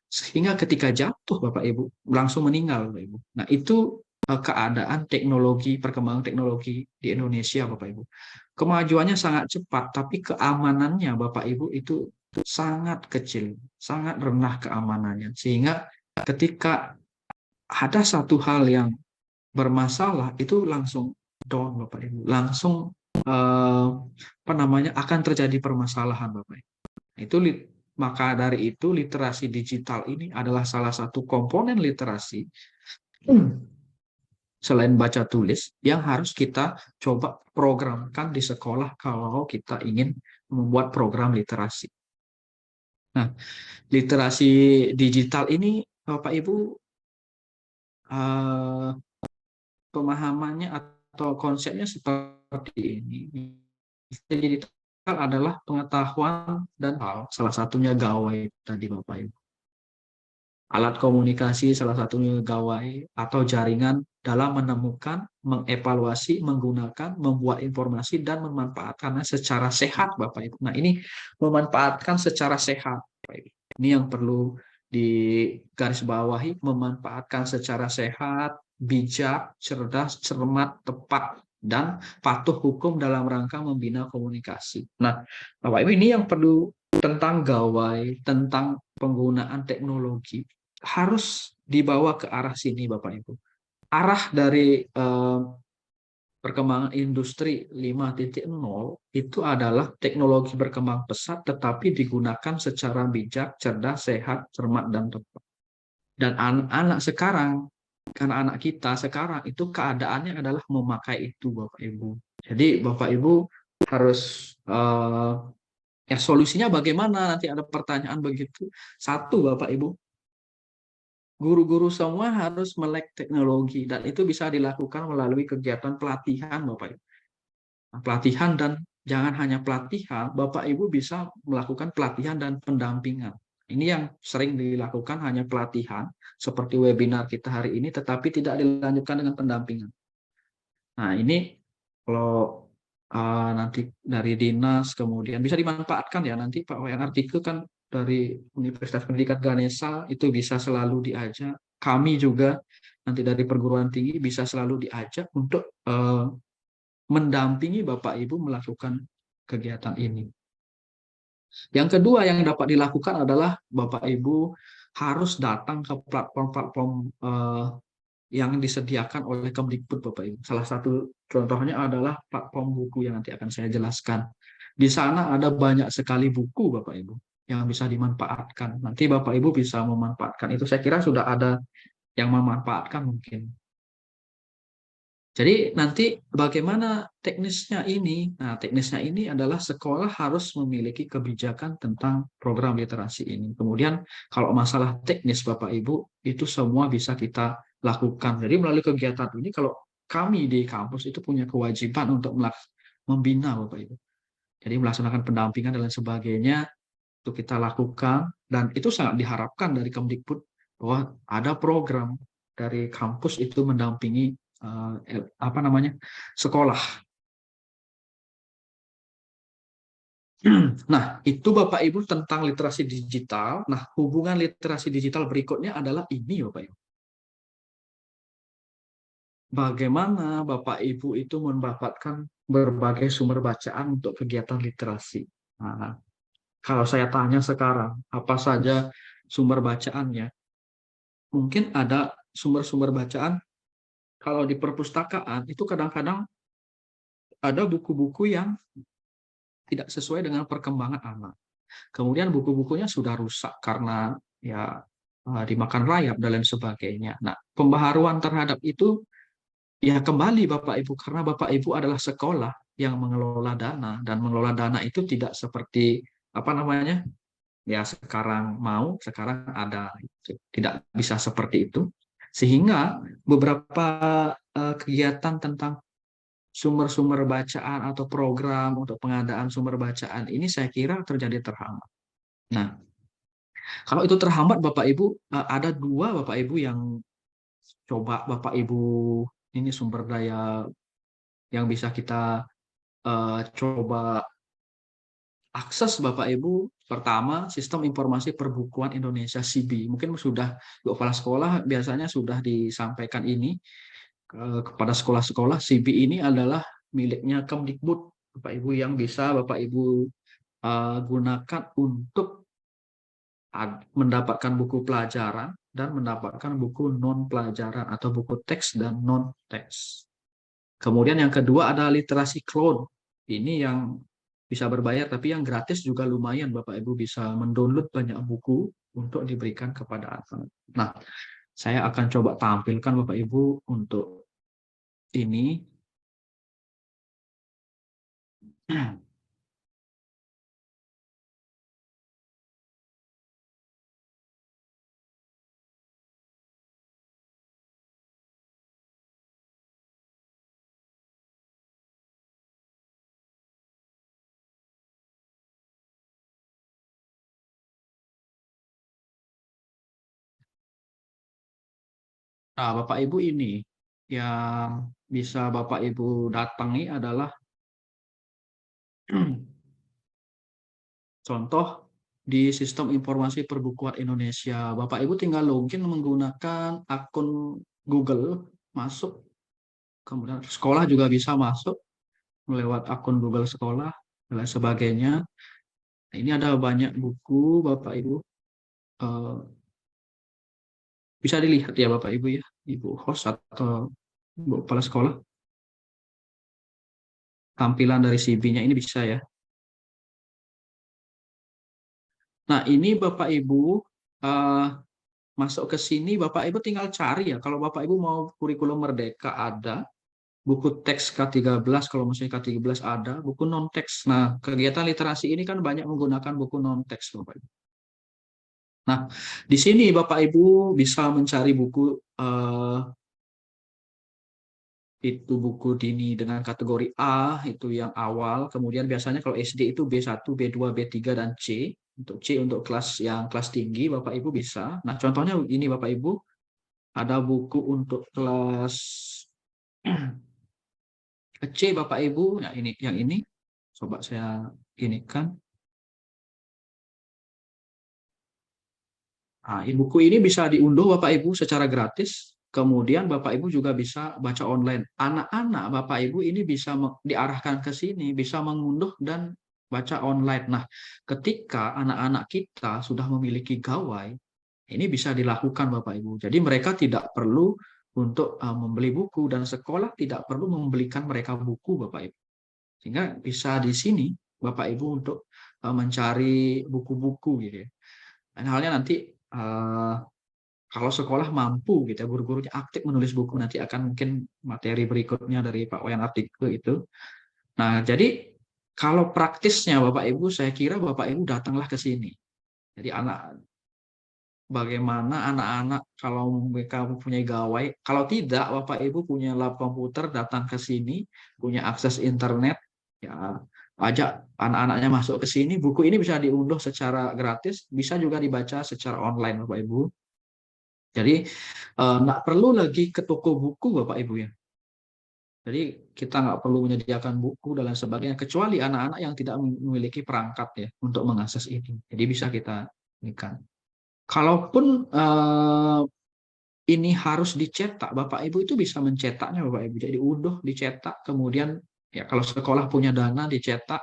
Sehingga ketika jatuh Bapak Ibu langsung meninggal Bapak Ibu. Nah, itu keadaan teknologi, perkembangan teknologi di Indonesia Bapak Ibu. Kemajuannya sangat cepat, tapi keamanannya Bapak Ibu itu sangat kecil, sangat rendah keamanannya. Sehingga ketika ada satu hal yang bermasalah, itu langsung down Bapak Ibu. Langsung akan terjadi permasalahan Bapak Ibu. Maka dari itu literasi digital ini adalah salah satu komponen literasi selain baca tulis yang harus kita coba programkan di sekolah kalau kita ingin membuat program literasi. Nah, literasi digital ini Bapak Ibu pemahamannya atau konsepnya seperti ini. Digital adalah pengetahuan dan hal, salah satunya gawai tadi Bapak Ibu. Alat komunikasi salah satunya gawai atau jaringan dalam menemukan, mengevaluasi, menggunakan, membuat informasi dan memanfaatkannya secara sehat Bapak Ibu. Nah, ini memanfaatkan secara sehat Bapak Ibu. Ini yang perlu digarisbawahi, memanfaatkan secara sehat, bijak, cerdas, cermat, tepat, dan patuh hukum dalam rangka membina komunikasi. Nah, Bapak Ibu, ini yang perlu tentang gawai, tentang penggunaan teknologi, harus dibawa ke arah sini Bapak Ibu. Arah dari perkembangan industri 5.0 itu adalah teknologi berkembang pesat tetapi digunakan secara bijak, cerdas, sehat, cermat, dan tepat. Dan anak-anak sekarang, karena anak kita sekarang itu keadaannya adalah memakai itu Bapak Ibu. Jadi Bapak Ibu harus solusinya bagaimana, nanti ada pertanyaan begitu. Satu Bapak Ibu, guru-guru semua harus melek teknologi dan itu bisa dilakukan melalui kegiatan pelatihan Bapak Ibu. Pelatihan dan jangan hanya pelatihan, Bapak Ibu bisa melakukan pelatihan dan pendampingan. Ini yang sering dilakukan hanya pelatihan seperti webinar kita hari ini tetapi tidak dilanjutkan dengan pendampingan. Nah, ini kalau nanti dari dinas, kemudian bisa dimanfaatkan ya nanti Pak Wayan Artikel kan dari Universitas Pendidikan Ganesha itu bisa selalu diajak. Kami juga nanti dari perguruan tinggi bisa selalu diajak untuk mendampingi Bapak Ibu melakukan kegiatan ini. Yang kedua yang dapat dilakukan adalah Bapak Ibu harus datang ke platform-platform yang disediakan oleh Kemdikbud Bapak Ibu. Salah satu contohnya adalah platform buku yang nanti akan saya jelaskan. Di sana ada banyak sekali buku Bapak Ibu yang bisa dimanfaatkan. Nanti Bapak Ibu bisa memanfaatkan itu. Saya kira sudah ada yang memanfaatkan mungkin. Jadi nanti bagaimana teknisnya ini? Nah, teknisnya ini adalah sekolah harus memiliki kebijakan tentang program literasi ini. Kemudian kalau masalah teknis Bapak Ibu, itu semua bisa kita lakukan. Jadi melalui kegiatan ini, kalau kami di kampus itu punya kewajiban untuk membina Bapak Ibu. Jadi melaksanakan pendampingan dan lain sebagainya, itu kita lakukan. Dan itu sangat diharapkan dari Kemdikbud bahwa ada program dari kampus itu mendampingi sekolah. Nah, itu Bapak Ibu tentang literasi digital. Nah, hubungan literasi digital berikutnya adalah ini Bapak Ibu. Bagaimana Bapak Ibu itu mendapatkan berbagai sumber bacaan untuk kegiatan literasi. Nah, kalau saya tanya sekarang, apa saja sumber bacaannya? Mungkin ada sumber-sumber bacaan. Kalau di perpustakaan itu kadang-kadang ada buku-buku yang tidak sesuai dengan perkembangan anak. Kemudian buku-bukunya sudah rusak karena ya dimakan rayap dan lain sebagainya. Nah, pembaharuan terhadap itu ya kembali Bapak Ibu, karena Bapak Ibu adalah sekolah yang mengelola dana, dan mengelola dana itu tidak seperti ya sekarang mau, sekarang ada, tidak bisa seperti itu. Sehingga beberapa kegiatan tentang sumber-sumber bacaan atau program untuk pengadaan sumber bacaan ini saya kira terjadi terhambat. Nah, kalau itu terhambat Bapak Ibu, ada dua Bapak Ibu yang coba Bapak Ibu, ini sumber daya yang bisa kita coba akses Bapak Ibu. Pertama, Sistem Informasi Perbukuan Indonesia (SIBI). Mungkin sudah di kepala sekolah biasanya sudah disampaikan ini kepada sekolah-sekolah. SIBI ini adalah miliknya Kemdikbud Bapak Ibu, yang bisa Bapak Ibu gunakan untuk mendapatkan buku pelajaran dan mendapatkan buku non pelajaran atau buku teks dan non teks. Kemudian yang kedua ada literasi cloud. Ini yang bisa berbayar, tapi yang gratis juga lumayan. Bapak Ibu bisa mendownload banyak buku untuk diberikan kepada anak. Nah, saya akan coba tampilkan Bapak Ibu untuk ini. Nah, Bapak Ibu, ini yang bisa Bapak Ibu datangi adalah contoh di Sistem Informasi Perbukuan Indonesia. Bapak Ibu tinggal login menggunakan akun Google, masuk. Kemudian sekolah juga bisa masuk lewat akun Google Sekolah dan lain sebagainya. Ini ada banyak buku Bapak Ibu. Bisa dilihat ya Bapak Ibu ya, Ibu host atau Ibu kepala sekolah. Tampilan dari CB-nya ini bisa ya. Nah, ini Bapak Ibu masuk ke sini, Bapak Ibu tinggal cari ya. Kalau Bapak Ibu mau kurikulum merdeka ada, buku teks K13 kalau misalnya K13 ada, buku non teks. Nah, kegiatan literasi ini kan banyak menggunakan buku non teks Bapak Ibu. Nah, di sini Bapak Ibu bisa mencari buku itu buku dini dengan kategori A, itu yang awal. Kemudian biasanya kalau SD itu B1, B2, B3 dan C. Untuk C untuk kelas tinggi Bapak Ibu bisa. Nah, contohnya ini Bapak Ibu, ada buku untuk kelas C Bapak Ibu, ya ini yang ini. Coba saya ini kan. Nah, buku ini bisa diunduh Bapak Ibu secara gratis. Kemudian Bapak Ibu juga bisa baca online. Anak-anak Bapak Ibu ini bisa diarahkan ke sini, bisa mengunduh dan baca online. Nah, ketika anak-anak kita sudah memiliki gawai, ini bisa dilakukan Bapak Ibu. Jadi mereka tidak perlu untuk membeli buku dan sekolah tidak perlu membelikan mereka buku Bapak Ibu. Sehingga bisa di sini Bapak Ibu untuk mencari buku-buku gitu ya. Dan halnya nanti kalau sekolah mampu gitu ya, guru-gurunya aktif menulis buku, nanti akan mungkin materi berikutnya dari Pak Wayan Artikel itu. Nah, jadi kalau praktisnya Bapak Ibu, saya kira Bapak Ibu datanglah ke sini. Jadi bagaimana anak-anak kalau mereka mempunyai gawai, kalau tidak Bapak Ibu punya lab komputer, datang ke sini, punya akses internet, ya ajak anak-anaknya masuk ke sini, buku ini bisa diunduh secara gratis, bisa juga dibaca secara online Bapak Ibu. Jadi nggak perlu lagi ke toko buku Bapak Ibu ya. Jadi kita nggak perlu menyediakan buku dan lain sebagainya, kecuali anak-anak yang tidak memiliki perangkat ya untuk mengakses itu. Jadi bisa kita inikan. Kalaupun ini harus dicetak, Bapak Ibu itu bisa mencetaknya Bapak Ibu. Jadi unduh, dicetak, kemudian ya kalau sekolah punya dana dicetak,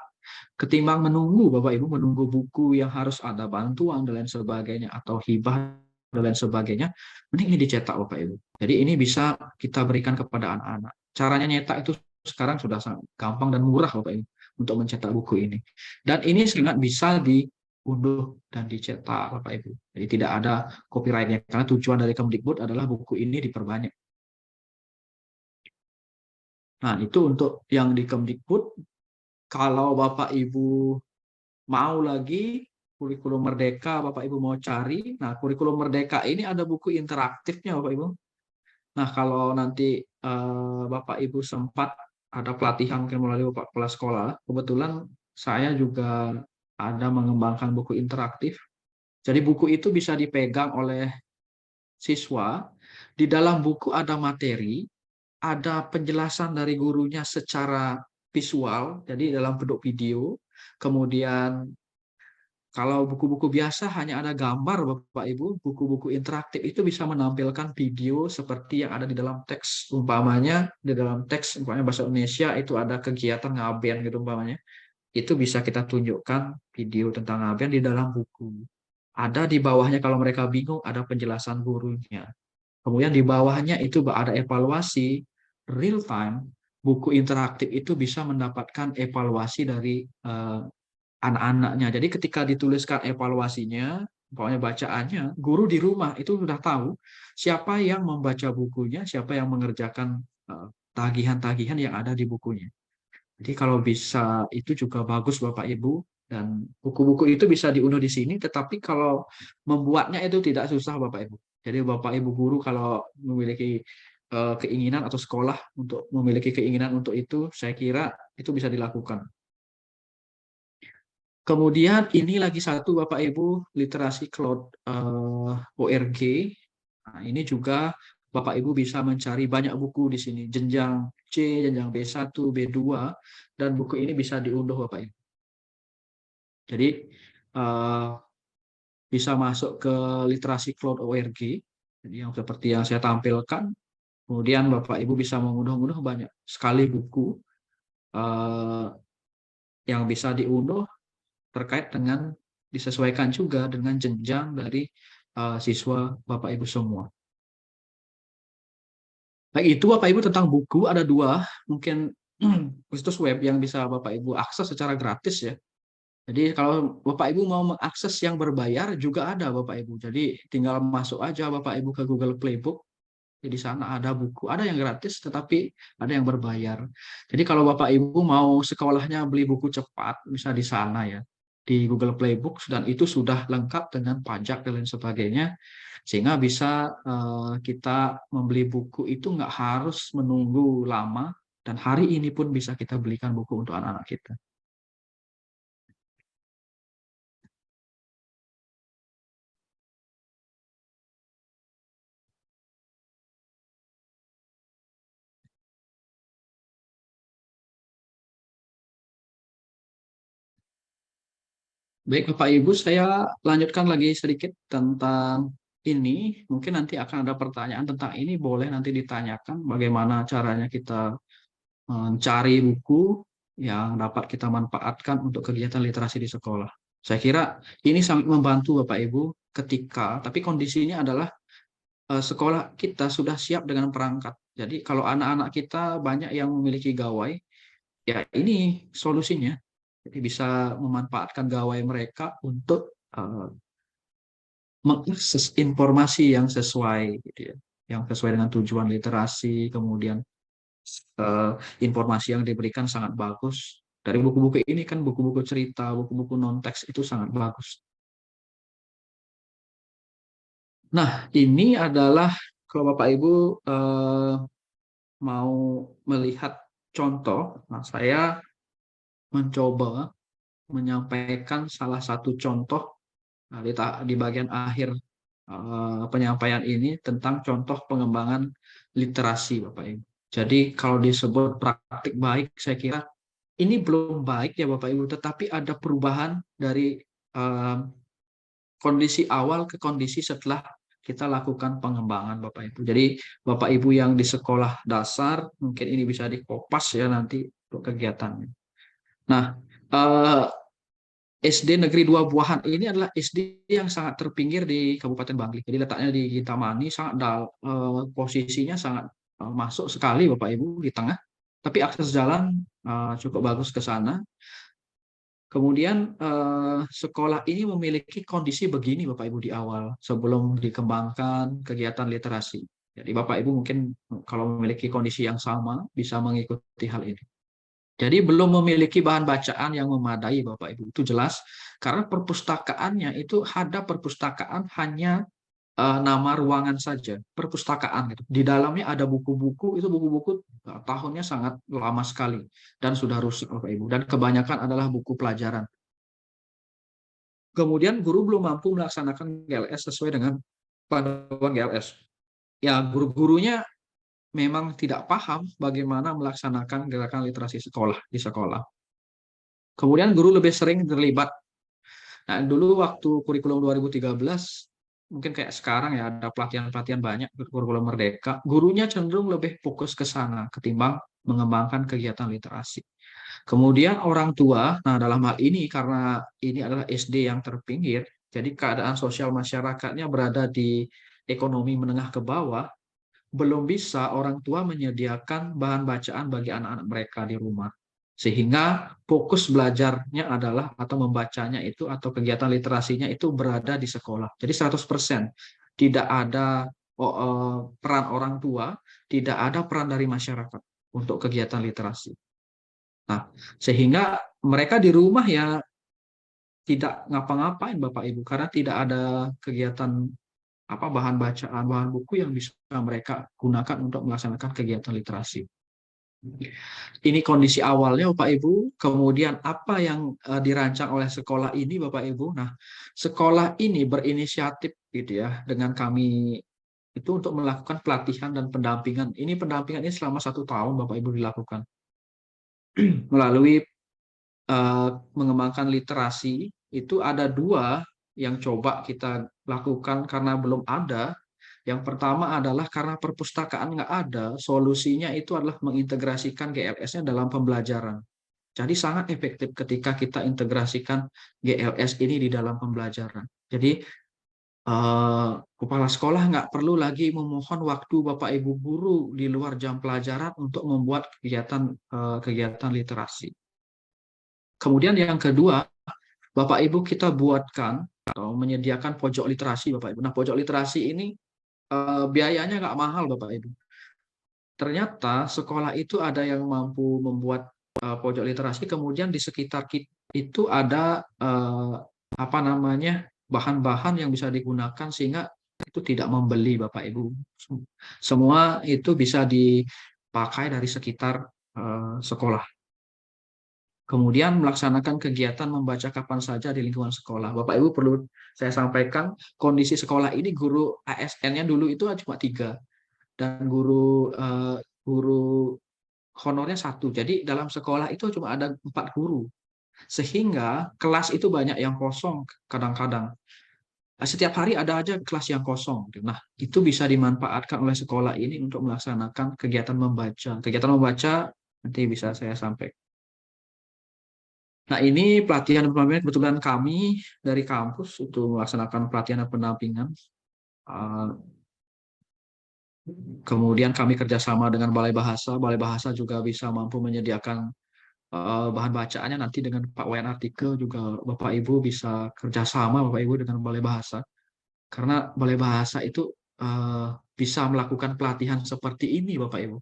ketimbang menunggu Bapak Ibu menunggu buku yang harus ada bantuan dan lain sebagainya atau hibah dan lain sebagainya, mending ini dicetak Bapak Ibu. Jadi ini bisa kita berikan kepada anak-anak. Caranya nyetak itu sekarang sudah sangat gampang dan murah Bapak Ibu untuk mencetak buku ini. Dan ini sangat bisa diunduh dan dicetak Bapak Ibu. Jadi tidak ada copyright-nya karena tujuan dari Kemdikbud adalah buku ini diperbanyak. Nah, itu untuk yang di Kemdikbud. Kalau Bapak Ibu mau lagi kurikulum Merdeka, Bapak Ibu mau cari. Nah, kurikulum Merdeka ini ada buku interaktifnya, Bapak Ibu. Nah, kalau nanti Bapak Ibu sempat ada pelatihan mungkin melalui kepala sekolah, kebetulan saya juga ada mengembangkan buku interaktif. Jadi buku itu bisa dipegang oleh siswa. Di dalam buku ada materi, ada penjelasan dari gurunya secara visual, jadi dalam bentuk video. Kemudian kalau buku-buku biasa hanya ada gambar, Bapak Ibu, buku-buku interaktif itu bisa menampilkan video seperti yang ada di dalam teks. Umpamanya di dalam teks, umpamanya bahasa Indonesia itu ada kegiatan ngaben gitu umpamanya. Itu bisa kita tunjukkan video tentang ngaben di dalam buku. Ada di bawahnya kalau mereka bingung ada penjelasan gurunya. Kemudian di bawahnya itu ada evaluasi real time. Buku interaktif itu bisa mendapatkan evaluasi dari anak-anaknya. Jadi ketika dituliskan evaluasinya, pokoknya bacaannya, guru di rumah itu sudah tahu siapa yang membaca bukunya, siapa yang mengerjakan tagihan-tagihan yang ada di bukunya. Jadi kalau bisa itu juga bagus Bapak Ibu, dan buku-buku itu bisa diunduh di sini, tetapi kalau membuatnya itu tidak susah Bapak Ibu. Jadi Bapak Ibu guru kalau memiliki keinginan atau sekolah untuk memiliki keinginan untuk itu, saya kira itu bisa dilakukan. Kemudian ini lagi satu Bapak Ibu, literasi cloud ORG. Nah, ini juga Bapak Ibu bisa mencari banyak buku di sini, jenjang C, jenjang B1, B2, dan buku ini bisa diunduh Bapak Ibu. Jadi bisa masuk ke literasi cloud ORG, jadi yang seperti yang saya tampilkan. Kemudian Bapak Ibu bisa mengunduh-unduh banyak sekali buku yang bisa diunduh terkait dengan disesuaikan juga dengan jenjang dari siswa Bapak Ibu semua. Baik, itu Bapak Ibu tentang buku ada dua mungkin situs web yang bisa Bapak Ibu akses secara gratis ya. Jadi kalau Bapak Ibu mau mengakses yang berbayar juga ada Bapak Ibu. Jadi tinggal masuk aja Bapak Ibu ke Google Playbook. Jadi di sana ada buku, ada yang gratis tetapi ada yang berbayar. Jadi kalau Bapak Ibu mau sekolahnya beli buku cepat bisa di sana ya. Di Google Playbook dan itu sudah lengkap dengan pajak dan lain sebagainya. Sehingga bisa kita membeli buku itu nggak harus menunggu lama dan hari ini pun bisa kita belikan buku untuk anak-anak kita. Baik Bapak Ibu, saya lanjutkan lagi sedikit tentang ini. Mungkin nanti akan ada pertanyaan tentang ini, boleh nanti ditanyakan bagaimana caranya kita mencari buku yang dapat kita manfaatkan untuk kegiatan literasi di sekolah. Saya kira ini sangat membantu Bapak Ibu tapi kondisinya adalah sekolah kita sudah siap dengan perangkat. Jadi kalau anak-anak kita banyak yang memiliki gawai, ya ini solusinya. Jadi bisa memanfaatkan gawai mereka untuk mengakses informasi yang sesuai, gitu ya, yang sesuai dengan tujuan literasi. Kemudian informasi yang diberikan sangat bagus. Dari buku-buku ini kan buku-buku cerita, buku-buku non-teks itu sangat bagus. Nah, ini adalah kalau Bapak Ibu mau melihat contoh, nah saya mencoba menyampaikan salah satu contoh di bagian akhir penyampaian ini tentang contoh pengembangan literasi, Bapak Ibu. Jadi kalau disebut praktik baik, saya kira ini belum baik ya Bapak Ibu, tetapi ada perubahan dari kondisi awal ke kondisi setelah kita lakukan pengembangan Bapak Ibu. Jadi Bapak Ibu yang di sekolah dasar, mungkin ini bisa dikopas ya nanti untuk kegiatannya. Nah, SD Negeri 2 Buahan ini adalah SD yang sangat terpinggir di Kabupaten Bangli. Jadi letaknya di Kintamani, posisinya sangat masuk sekali Bapak Ibu di tengah. Tapi akses jalan cukup bagus ke sana. Kemudian sekolah ini memiliki kondisi begini Bapak Ibu di awal sebelum dikembangkan kegiatan literasi. Jadi Bapak Ibu mungkin kalau memiliki kondisi yang sama bisa mengikuti hal ini. Jadi belum memiliki bahan bacaan yang memadai Bapak Ibu, itu jelas. Karena perpustakaannya itu ada perpustakaan hanya nama ruangan saja, perpustakaan gitu. Di dalamnya ada buku-buku, itu buku-buku tahunnya sangat lama sekali dan sudah rusak Bapak Ibu. Dan kebanyakan adalah buku pelajaran. Kemudian guru belum mampu melaksanakan GLS sesuai dengan panduan GLS. Ya guru-gurunya memang tidak paham bagaimana melaksanakan gerakan literasi di sekolah. Kemudian guru lebih sering terlibat. Nah, dulu waktu kurikulum 2013, mungkin kayak sekarang ya ada pelatihan-pelatihan banyak kurikulum merdeka, gurunya cenderung lebih fokus ke sana ketimbang mengembangkan kegiatan literasi. Kemudian orang tua, nah dalam hal ini karena ini adalah SD yang terpinggir, jadi keadaan sosial masyarakatnya berada di ekonomi menengah ke bawah, belum bisa orang tua menyediakan bahan bacaan bagi anak-anak mereka di rumah. Sehingga fokus belajarnya adalah atau membacanya itu atau kegiatan literasinya itu berada di sekolah. Jadi 100% tidak ada peran orang tua, tidak ada peran dari masyarakat untuk kegiatan literasi. Nah, sehingga mereka di rumah ya tidak ngapa-ngapain Bapak Ibu karena tidak ada kegiatan bahan bacaan, bahan buku yang bisa mereka gunakan untuk melaksanakan kegiatan literasi. Ini kondisi awalnya Bapak Ibu, kemudian apa yang dirancang oleh sekolah ini Bapak Ibu. Nah, sekolah ini berinisiatif gitu ya dengan kami itu untuk melakukan pelatihan dan pendampingan. Ini pendampingan ini selama 1 tahun Bapak Ibu dilakukan melalui mengembangkan literasi. Itu ada 2 yang coba kita lakukan karena belum ada. Yang pertama adalah karena perpustakaan nggak ada, solusinya itu adalah mengintegrasikan GLS-nya dalam pembelajaran. Jadi sangat efektif ketika kita integrasikan GLS ini di dalam pembelajaran. Jadi kepala sekolah nggak perlu lagi memohon waktu Bapak Ibu guru di luar jam pelajaran untuk membuat kegiatan literasi. Kemudian yang kedua, Bapak Ibu kita buatkan atau menyediakan pojok literasi Bapak Ibu. Nah, pojok literasi ini biayanya nggak mahal Bapak Ibu. Ternyata sekolah itu ada yang mampu membuat pojok literasi, kemudian di sekitar itu ada bahan-bahan yang bisa digunakan sehingga itu tidak membeli Bapak Ibu. Semua itu bisa dipakai dari sekitar sekolah. Kemudian melaksanakan kegiatan membaca kapan saja di lingkungan sekolah. Bapak Ibu perlu saya sampaikan, kondisi sekolah ini guru ASN-nya dulu itu cuma 3 dan guru honornya 1. Jadi dalam sekolah itu cuma ada 4 guru. Sehingga kelas itu banyak yang kosong kadang-kadang. Setiap hari ada aja kelas yang kosong. Nah, itu bisa dimanfaatkan oleh sekolah ini untuk melaksanakan kegiatan membaca. Kegiatan membaca nanti bisa saya sampaikan. Nah, ini pelatihan dan pendampingan kebetulan kami dari kampus untuk melaksanakan pelatihan dan pendampingan. Kemudian kami kerjasama dengan Balai Bahasa. Balai Bahasa juga bisa mampu menyediakan bahan bacaannya nanti dengan Pak Wayan Artikel juga Bapak Ibu bisa kerjasama Bapak Ibu dengan Balai Bahasa. Karena Balai Bahasa itu bisa melakukan pelatihan seperti ini Bapak Ibu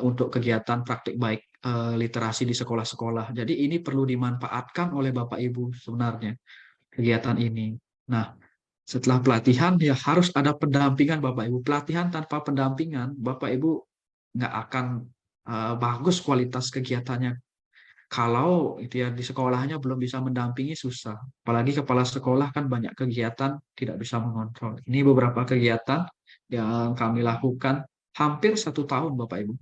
untuk kegiatan praktik baik literasi di sekolah-sekolah. Jadi ini perlu dimanfaatkan oleh Bapak Ibu sebenarnya kegiatan ini. Nah, setelah pelatihan ya harus ada pendampingan Bapak Ibu. Pelatihan tanpa pendampingan Bapak Ibu nggak akan bagus kualitas kegiatannya. Kalau itu ya di sekolahnya belum bisa mendampingi susah. Apalagi kepala sekolah kan banyak kegiatan tidak bisa mengontrol. Ini beberapa kegiatan yang kami lakukan hampir 1 tahun Bapak Ibu.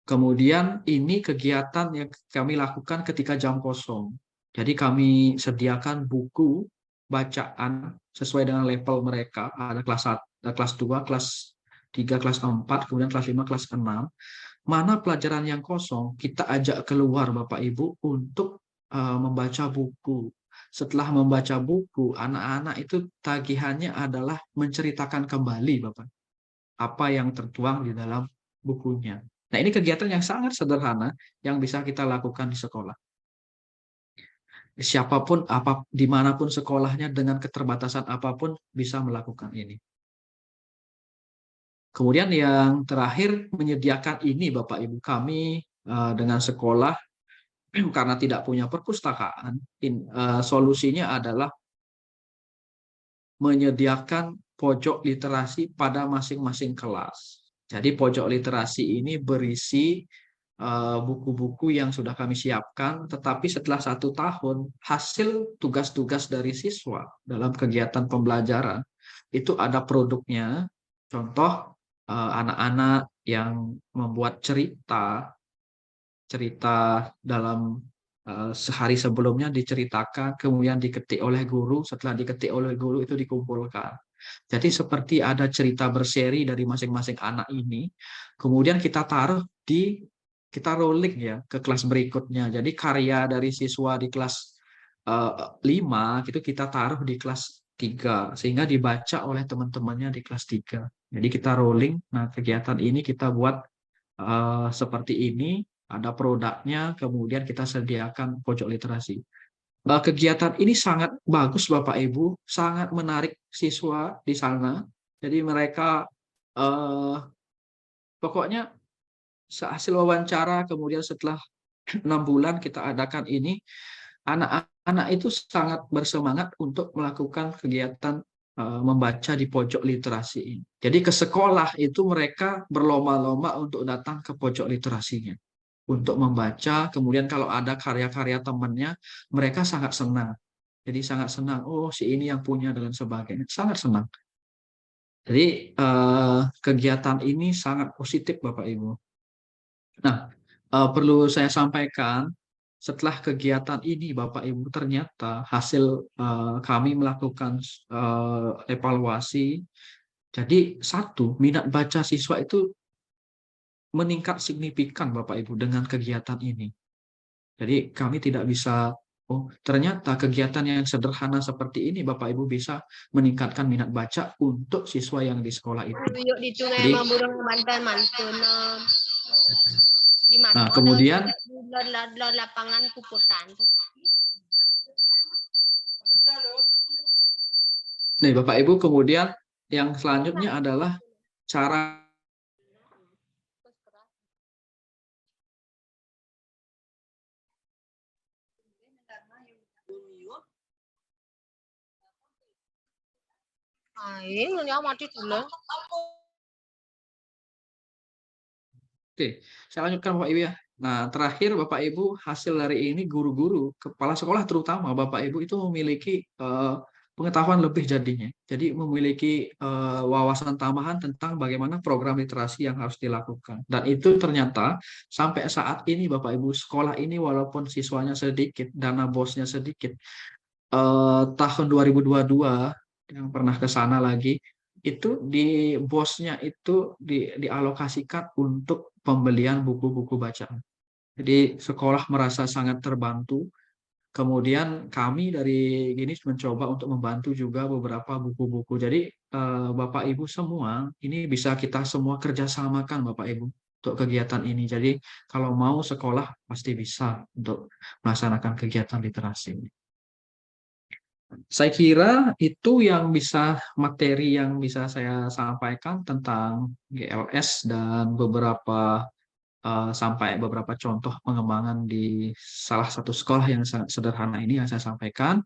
Kemudian ini kegiatan yang kami lakukan ketika jam kosong. Jadi kami sediakan buku bacaan sesuai dengan level mereka. Ada kelas 1, kelas 2, kelas 3, kelas 4, kemudian kelas 5, kelas 6. Mana pelajaran yang kosong, kita ajak keluar Bapak Ibu untuk membaca buku. Setelah membaca buku, anak-anak itu tagihannya adalah menceritakan kembali Bapak apa yang tertuang di dalam bukunya. Nah, ini kegiatan yang sangat sederhana yang bisa kita lakukan di sekolah. Siapapun, dimanapun sekolahnya dengan keterbatasan apapun bisa melakukan ini. Kemudian yang terakhir menyediakan ini Bapak Ibu kami dengan sekolah karena tidak punya perpustakaan, solusinya adalah menyediakan pojok literasi pada masing-masing kelas. Jadi pojok literasi ini berisi buku-buku yang sudah kami siapkan, tetapi setelah 1 tahun hasil tugas-tugas dari siswa dalam kegiatan pembelajaran itu ada produknya. Contoh anak-anak yang membuat cerita dalam sehari sebelumnya diceritakan, kemudian diketik oleh guru, setelah diketik oleh guru itu dikumpulkan. Jadi seperti ada cerita berseri dari masing-masing anak ini, kemudian kita rolling ya ke kelas berikutnya. Jadi karya dari siswa di kelas 5 itu kita taruh di kelas 3 sehingga dibaca oleh teman-temannya di kelas 3. Jadi kita rolling. Nah, kegiatan ini kita buat seperti ini, ada produknya, kemudian kita sediakan pojok literasi. Kegiatan ini sangat bagus Bapak Ibu, sangat menarik siswa di sana. Jadi mereka pokoknya hasil wawancara, kemudian setelah 6 bulan kita adakan ini, anak-anak itu sangat bersemangat untuk melakukan kegiatan membaca di pojok literasi ini. Jadi ke sekolah itu mereka berlomba-lomba untuk datang ke pojok literasinya untuk membaca. Kemudian kalau ada karya-karya temannya, mereka sangat senang. Jadi sangat senang. Oh, si ini yang punya dan sebagainya. Sangat senang. Jadi kegiatan ini sangat positif Bapak Ibu. Nah, perlu saya sampaikan, setelah kegiatan ini Bapak Ibu ternyata hasil kami melakukan evaluasi. Jadi minat baca siswa itu meningkat signifikan Bapak Ibu dengan kegiatan ini. Jadi kami tidak bisa, ternyata kegiatan yang sederhana seperti ini Bapak Ibu bisa meningkatkan minat baca untuk siswa yang di sekolah itu. Jadi, nah, kemudian lapangan puputan. nih Bapak Ibu, kemudian yang selanjutnya adalah cara mati dulu. Oke, saya lanjutkan Bapak Ibu ya. Nah, terakhir Bapak Ibu, hasil dari ini guru-guru, kepala sekolah terutama Bapak Ibu itu memiliki pengetahuan lebih jadinya. Jadi memiliki wawasan tambahan tentang bagaimana program literasi yang harus dilakukan. Dan itu ternyata sampai saat ini Bapak Ibu, sekolah ini walaupun siswanya sedikit, dana bosnya sedikit, tahun 2022 yang pernah ke sana lagi, itu di bosnya itu dialokasikan untuk pembelian buku-buku bacaan. Jadi sekolah merasa sangat terbantu. Kemudian kami dari GINIS mencoba untuk membantu juga beberapa buku-buku. Jadi Bapak Ibu semua ini bisa kita semua kerjasamakan Bapak Ibu untuk kegiatan ini. Jadi kalau mau sekolah pasti bisa untuk melaksanakan kegiatan literasi ini. Saya kira itu yang materi yang bisa saya sampaikan tentang GLS dan sampai beberapa contoh pengembangan di salah satu sekolah yang sangat sederhana ini yang saya sampaikan.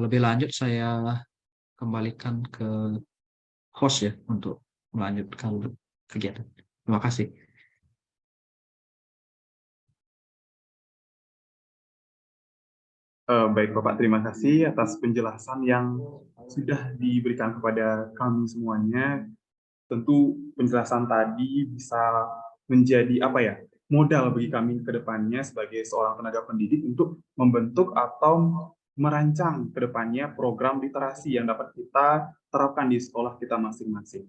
Lebih lanjut saya kembalikan ke host ya untuk melanjutkan kegiatan. Terima kasih. Baik Bapak, terima kasih atas penjelasan yang sudah diberikan kepada kami semuanya. Tentu penjelasan tadi bisa menjadi modal bagi kami ke depannya sebagai seorang tenaga pendidik untuk membentuk atau merancang ke depannya program literasi yang dapat kita terapkan di sekolah kita masing-masing.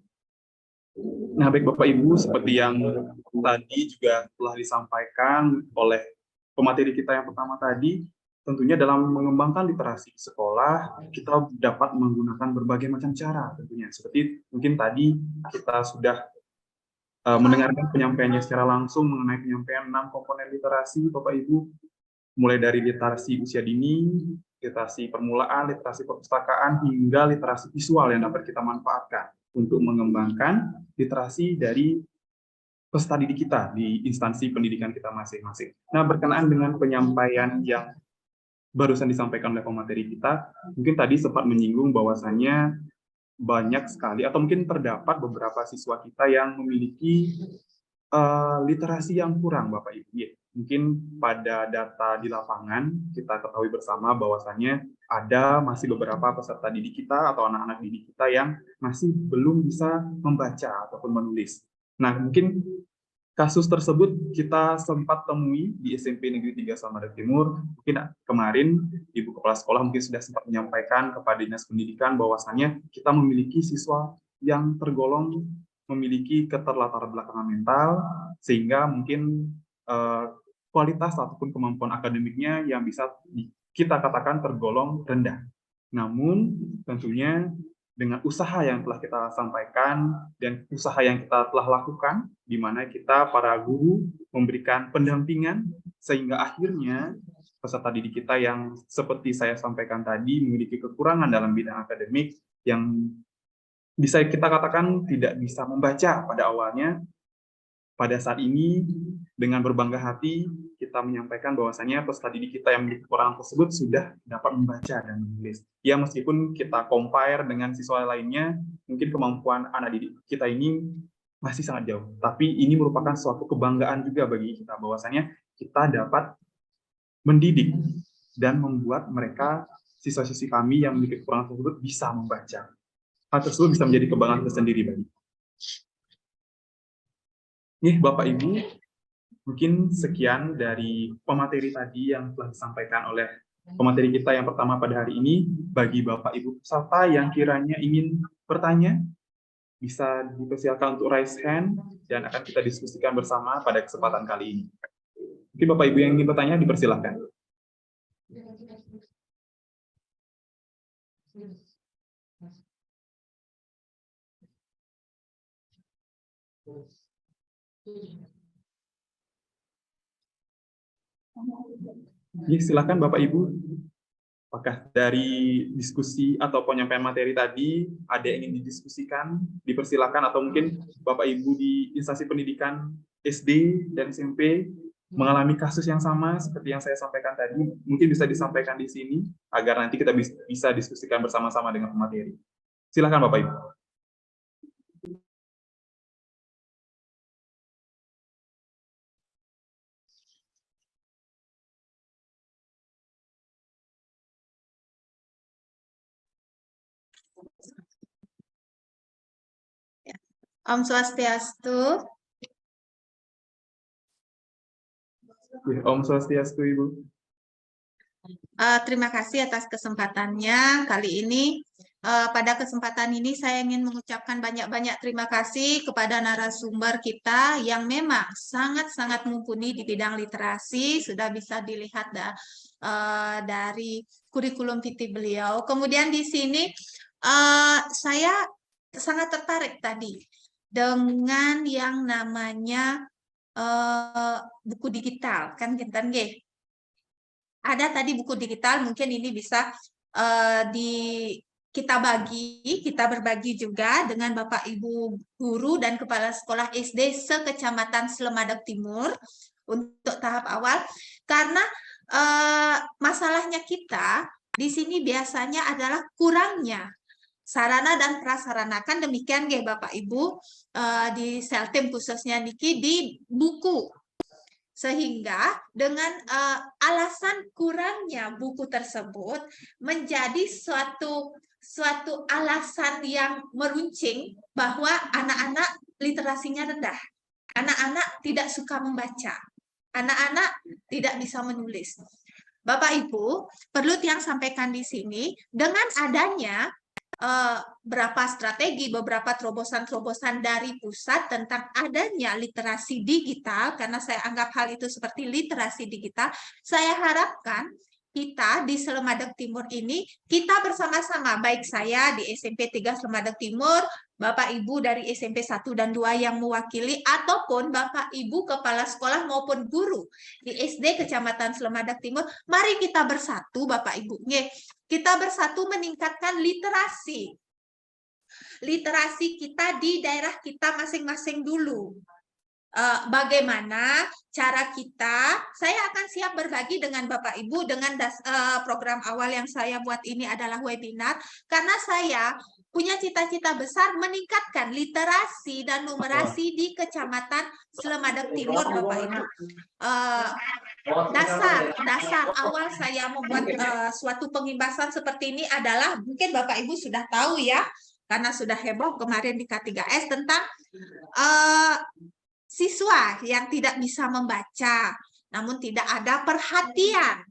Nah, baik Bapak Ibu, seperti yang tadi juga telah disampaikan oleh pemateri kita yang pertama tadi, tentunya dalam mengembangkan literasi di sekolah, kita dapat menggunakan berbagai macam cara tentunya. Seperti mungkin tadi kita sudah mendengarkan penyampaiannya secara langsung mengenai penyampaian 6 komponen literasi, Bapak Ibu, mulai dari literasi usia dini, literasi permulaan, literasi perpustakaan, hingga literasi visual yang dapat kita manfaatkan untuk mengembangkan literasi dari peserta didik kita di instansi pendidikan kita masing-masing. Nah, berkenaan dengan penyampaian yang barusan disampaikan oleh pemateri kita, mungkin tadi sempat menyinggung bahwasannya banyak sekali atau mungkin terdapat beberapa siswa kita yang memiliki literasi yang kurang, Bapak Ibu. Ya, mungkin pada data di lapangan kita ketahui bersama bahwasannya ada masih beberapa peserta didik kita atau anak-anak didik kita yang masih belum bisa membaca ataupun menulis. Nah, mungkin kasus tersebut kita sempat temui di SMP Negeri 3 Samarinda Timur. Mungkin kemarin Ibu Kepala Sekolah mungkin sudah sempat menyampaikan kepada Dinas Pendidikan bahwasannya kita memiliki siswa yang tergolong memiliki keterlatar-belakangan mental, sehingga mungkin kualitas ataupun kemampuan akademiknya yang bisa kita katakan tergolong rendah. Namun tentunya dengan usaha yang telah kita sampaikan dan usaha yang kita telah lakukan, di mana kita para guru memberikan pendampingan sehingga akhirnya peserta didik kita yang seperti saya sampaikan tadi memiliki kekurangan dalam bidang akademik yang bisa kita katakan tidak bisa membaca pada awalnya, pada saat ini dengan berbangga hati kita menyampaikan bahwasanya peserta didik kita yang memiliki kekurangan tersebut sudah dapat membaca dan menulis. Ya, meskipun kita compare dengan siswa lainnya, mungkin kemampuan anak didik kita ini masih sangat jauh. Tapi ini merupakan suatu kebanggaan juga bagi kita bahwasanya kita dapat mendidik dan membuat mereka, siswa-siswi kami yang memiliki kekurangan tersebut bisa membaca. Hal tersebut bisa menjadi kebanggaan tersendiri bagi. Nih, Bapak Ibu, mungkin sekian dari pemateri tadi yang telah disampaikan oleh pemateri kita yang pertama pada hari ini. Bagi Bapak Ibu peserta yang kiranya ingin bertanya, bisa dipersilakan untuk raise hand dan akan kita diskusikan bersama pada kesempatan kali ini. Mungkin Bapak Ibu yang ingin bertanya dipersilakan. Ya, silakan Bapak Ibu. Apakah dari diskusi atau penyampaian materi tadi ada yang ingin didiskusikan, dipersilakan, atau mungkin Bapak Ibu di instansi pendidikan SD dan SMP mengalami kasus yang sama seperti yang saya sampaikan tadi, mungkin bisa disampaikan di sini agar nanti kita bisa diskusikan bersama-sama dengan pemateri. Silakan Bapak Ibu. Ya. Om Swastiastu. Om Swastiastu, Ibu. Terima kasih atas kesempatannya. Kali ini, pada kesempatan ini saya ingin mengucapkan banyak-banyak terima kasih kepada narasumber kita yang memang sangat-sangat mumpuni di bidang literasi. Sudah bisa dilihat dari kurikulum vitae beliau. Kemudian di sini saya sangat tertarik tadi dengan yang namanya buku digital, kan nggih? Ada tadi buku digital, mungkin ini bisa kita berbagi juga dengan Bapak Ibu guru dan kepala sekolah SD se-Kecamatan Slemadeg Timur untuk tahap awal, karena masalahnya kita di sini biasanya adalah kurangnya sarana dan prasarana, kan demikian nggih Bapak Ibu, di Seltim khususnya niki di buku. Sehingga dengan alasan kurangnya buku tersebut menjadi suatu alasan yang meruncing bahwa anak-anak literasinya rendah, anak-anak tidak suka membaca, anak-anak tidak bisa menulis. Bapak Ibu, perlu yang sampaikan di sini, dengan adanya beberapa strategi, beberapa terobosan-terobosan dari pusat tentang adanya literasi digital, karena saya anggap hal itu seperti literasi digital, saya harapkan kita di Slemadeg Timur ini, kita bersama-sama, baik saya di SMP 3 Slemadeg Timur, Bapak Ibu dari SMP 1 dan 2 yang mewakili, ataupun Bapak Ibu kepala sekolah maupun guru di SD Kecamatan Slemadeg Timur, mari kita bersatu Bapak Ibu. Kita bersatu meningkatkan literasi. Literasi kita di daerah kita masing-masing dulu. Bagaimana cara kita, saya akan siap berbagi dengan Bapak Ibu dengan program awal yang saya buat ini adalah webinar, karena saya punya cita-cita besar meningkatkan literasi dan numerasi di Kecamatan Slemadeg Timur, Bapak Ibu. Dasar awal saya membuat suatu pengimbasan seperti ini adalah, mungkin Bapak Ibu sudah tahu ya, karena sudah heboh kemarin di K3S tentang siswa yang tidak bisa membaca, namun tidak ada perhatian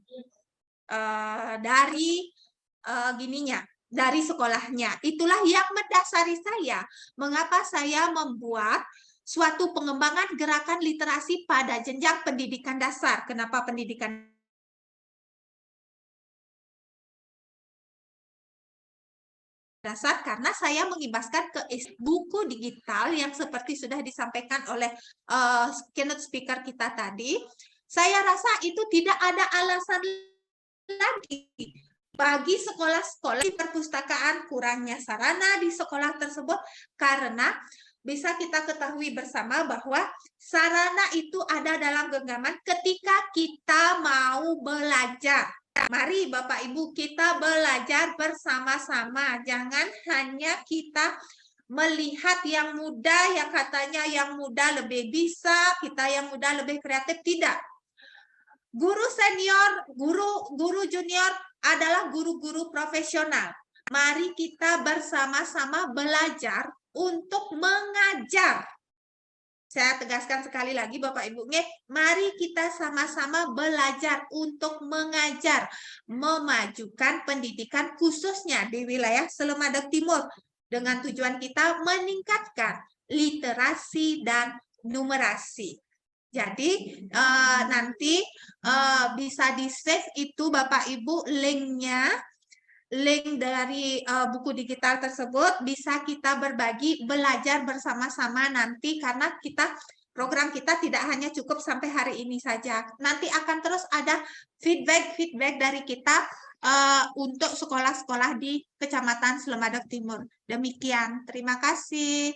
dari sekolahnya. Itulah yang mendasari saya, mengapa saya membuat suatu pengembangan gerakan literasi pada jenjang pendidikan dasar. Kenapa pendidikan dasar? Karena saya mengimbaskan ke buku digital yang seperti sudah disampaikan oleh keynote speaker kita tadi. Saya rasa itu tidak ada alasan lagi bagi sekolah-sekolah di perpustakaan kurangnya sarana di sekolah tersebut, karena bisa kita ketahui bersama bahwa sarana itu ada dalam genggaman ketika kita mau belajar. Mari Bapak Ibu kita belajar bersama-sama, jangan hanya kita melihat yang muda, yang katanya yang muda lebih bisa, kita yang muda lebih kreatif. Tidak. Guru senior, guru junior adalah guru-guru profesional. Mari kita bersama-sama belajar untuk mengajar. Saya tegaskan sekali lagi Bapak Ibu, mari kita sama-sama belajar untuk mengajar, memajukan pendidikan khususnya di wilayah Slemadeg Timur dengan tujuan kita meningkatkan literasi dan numerasi. Jadi nanti bisa di-save itu Bapak Ibu linknya. Link dari buku digital tersebut bisa kita berbagi, belajar bersama-sama nanti, karena program kita tidak hanya cukup sampai hari ini saja. Nanti akan terus ada feedback dari kita untuk sekolah-sekolah di Kecamatan Slemadeg Timur. Demikian, terima kasih.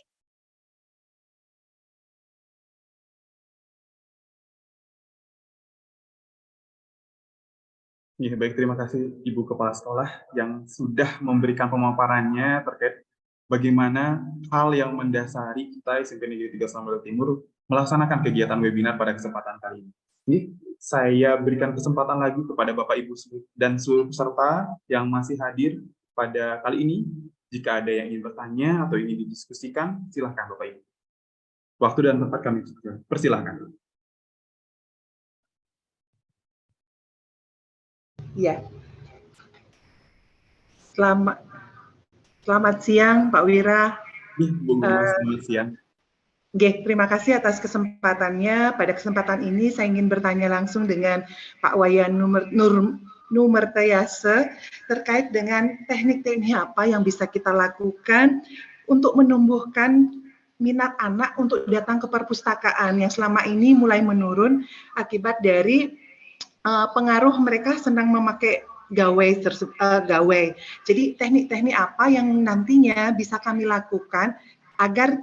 Ya, baik, terima kasih Ibu Kepala Sekolah yang sudah memberikan pemaparannya terkait bagaimana hal yang mendasari kita SMP Negeri 3 Slemadeg Timur melaksanakan kegiatan webinar pada kesempatan kali ini. Ini saya berikan kesempatan lagi kepada Bapak Ibu dan seluruh peserta yang masih hadir pada kali ini. Jika ada yang ingin bertanya atau ingin didiskusikan, silahkan Bapak Ibu. Waktu dan tempat kami persilahkan. Ya, selamat siang Pak Wira. Bu Gumas, selamat siang. Terima kasih atas kesempatannya. Pada kesempatan ini saya ingin bertanya langsung dengan Pak Wayan Numertayase terkait dengan teknik-teknik apa yang bisa kita lakukan untuk menumbuhkan minat anak untuk datang ke perpustakaan yang selama ini mulai menurun akibat dari pengaruh mereka senang memakai gawai. Jadi teknik-teknik apa yang nantinya bisa kami lakukan agar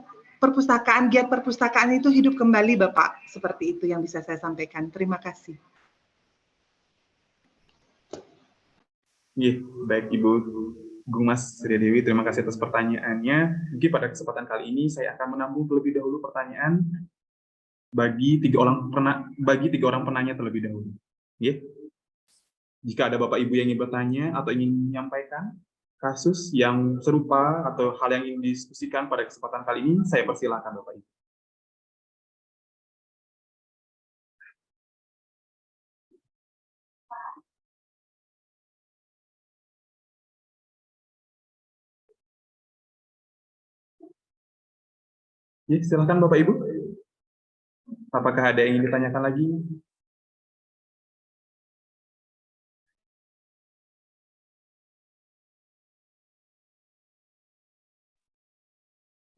giat perpustakaan itu hidup kembali, Bapak? Seperti itu yang bisa saya sampaikan. Terima kasih. Baik Ibu Gumas Surya Dewi, terima kasih atas pertanyaannya. Mungkin pada kesempatan kali ini saya akan menambung terlebih dahulu pertanyaan bagi tiga orang penanya terlebih dahulu. Jika ada Bapak Ibu yang ingin bertanya atau ingin menyampaikan kasus yang serupa atau hal yang ingin didiskusikan pada kesempatan kali ini, saya persilahkan Bapak Ibu. Silakan Bapak Ibu. Apakah ada yang ingin ditanyakan lagi?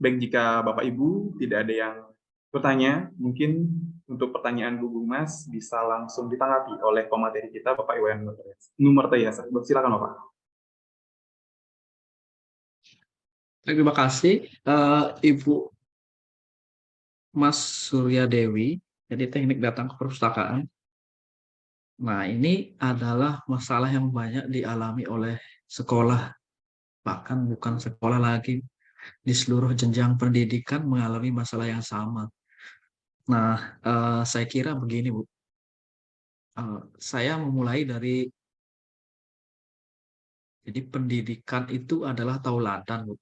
Baik, jika Bapak Ibu tidak ada yang bertanya, mungkin untuk pertanyaan Bu Gumas bisa langsung ditanggapi oleh pemateri kita, Bapak Iwan Numertayase. Silakan Bapak. Terima kasih, Ibu Mas Surya Dewi. Jadi teknik datang ke perpustakaan. Nah, ini adalah masalah yang banyak dialami oleh sekolah, bahkan bukan sekolah lagi, di seluruh jenjang pendidikan mengalami masalah yang sama. Nah, saya kira begini, Bu. Saya memulai dari, jadi pendidikan itu adalah tauladan, Bu.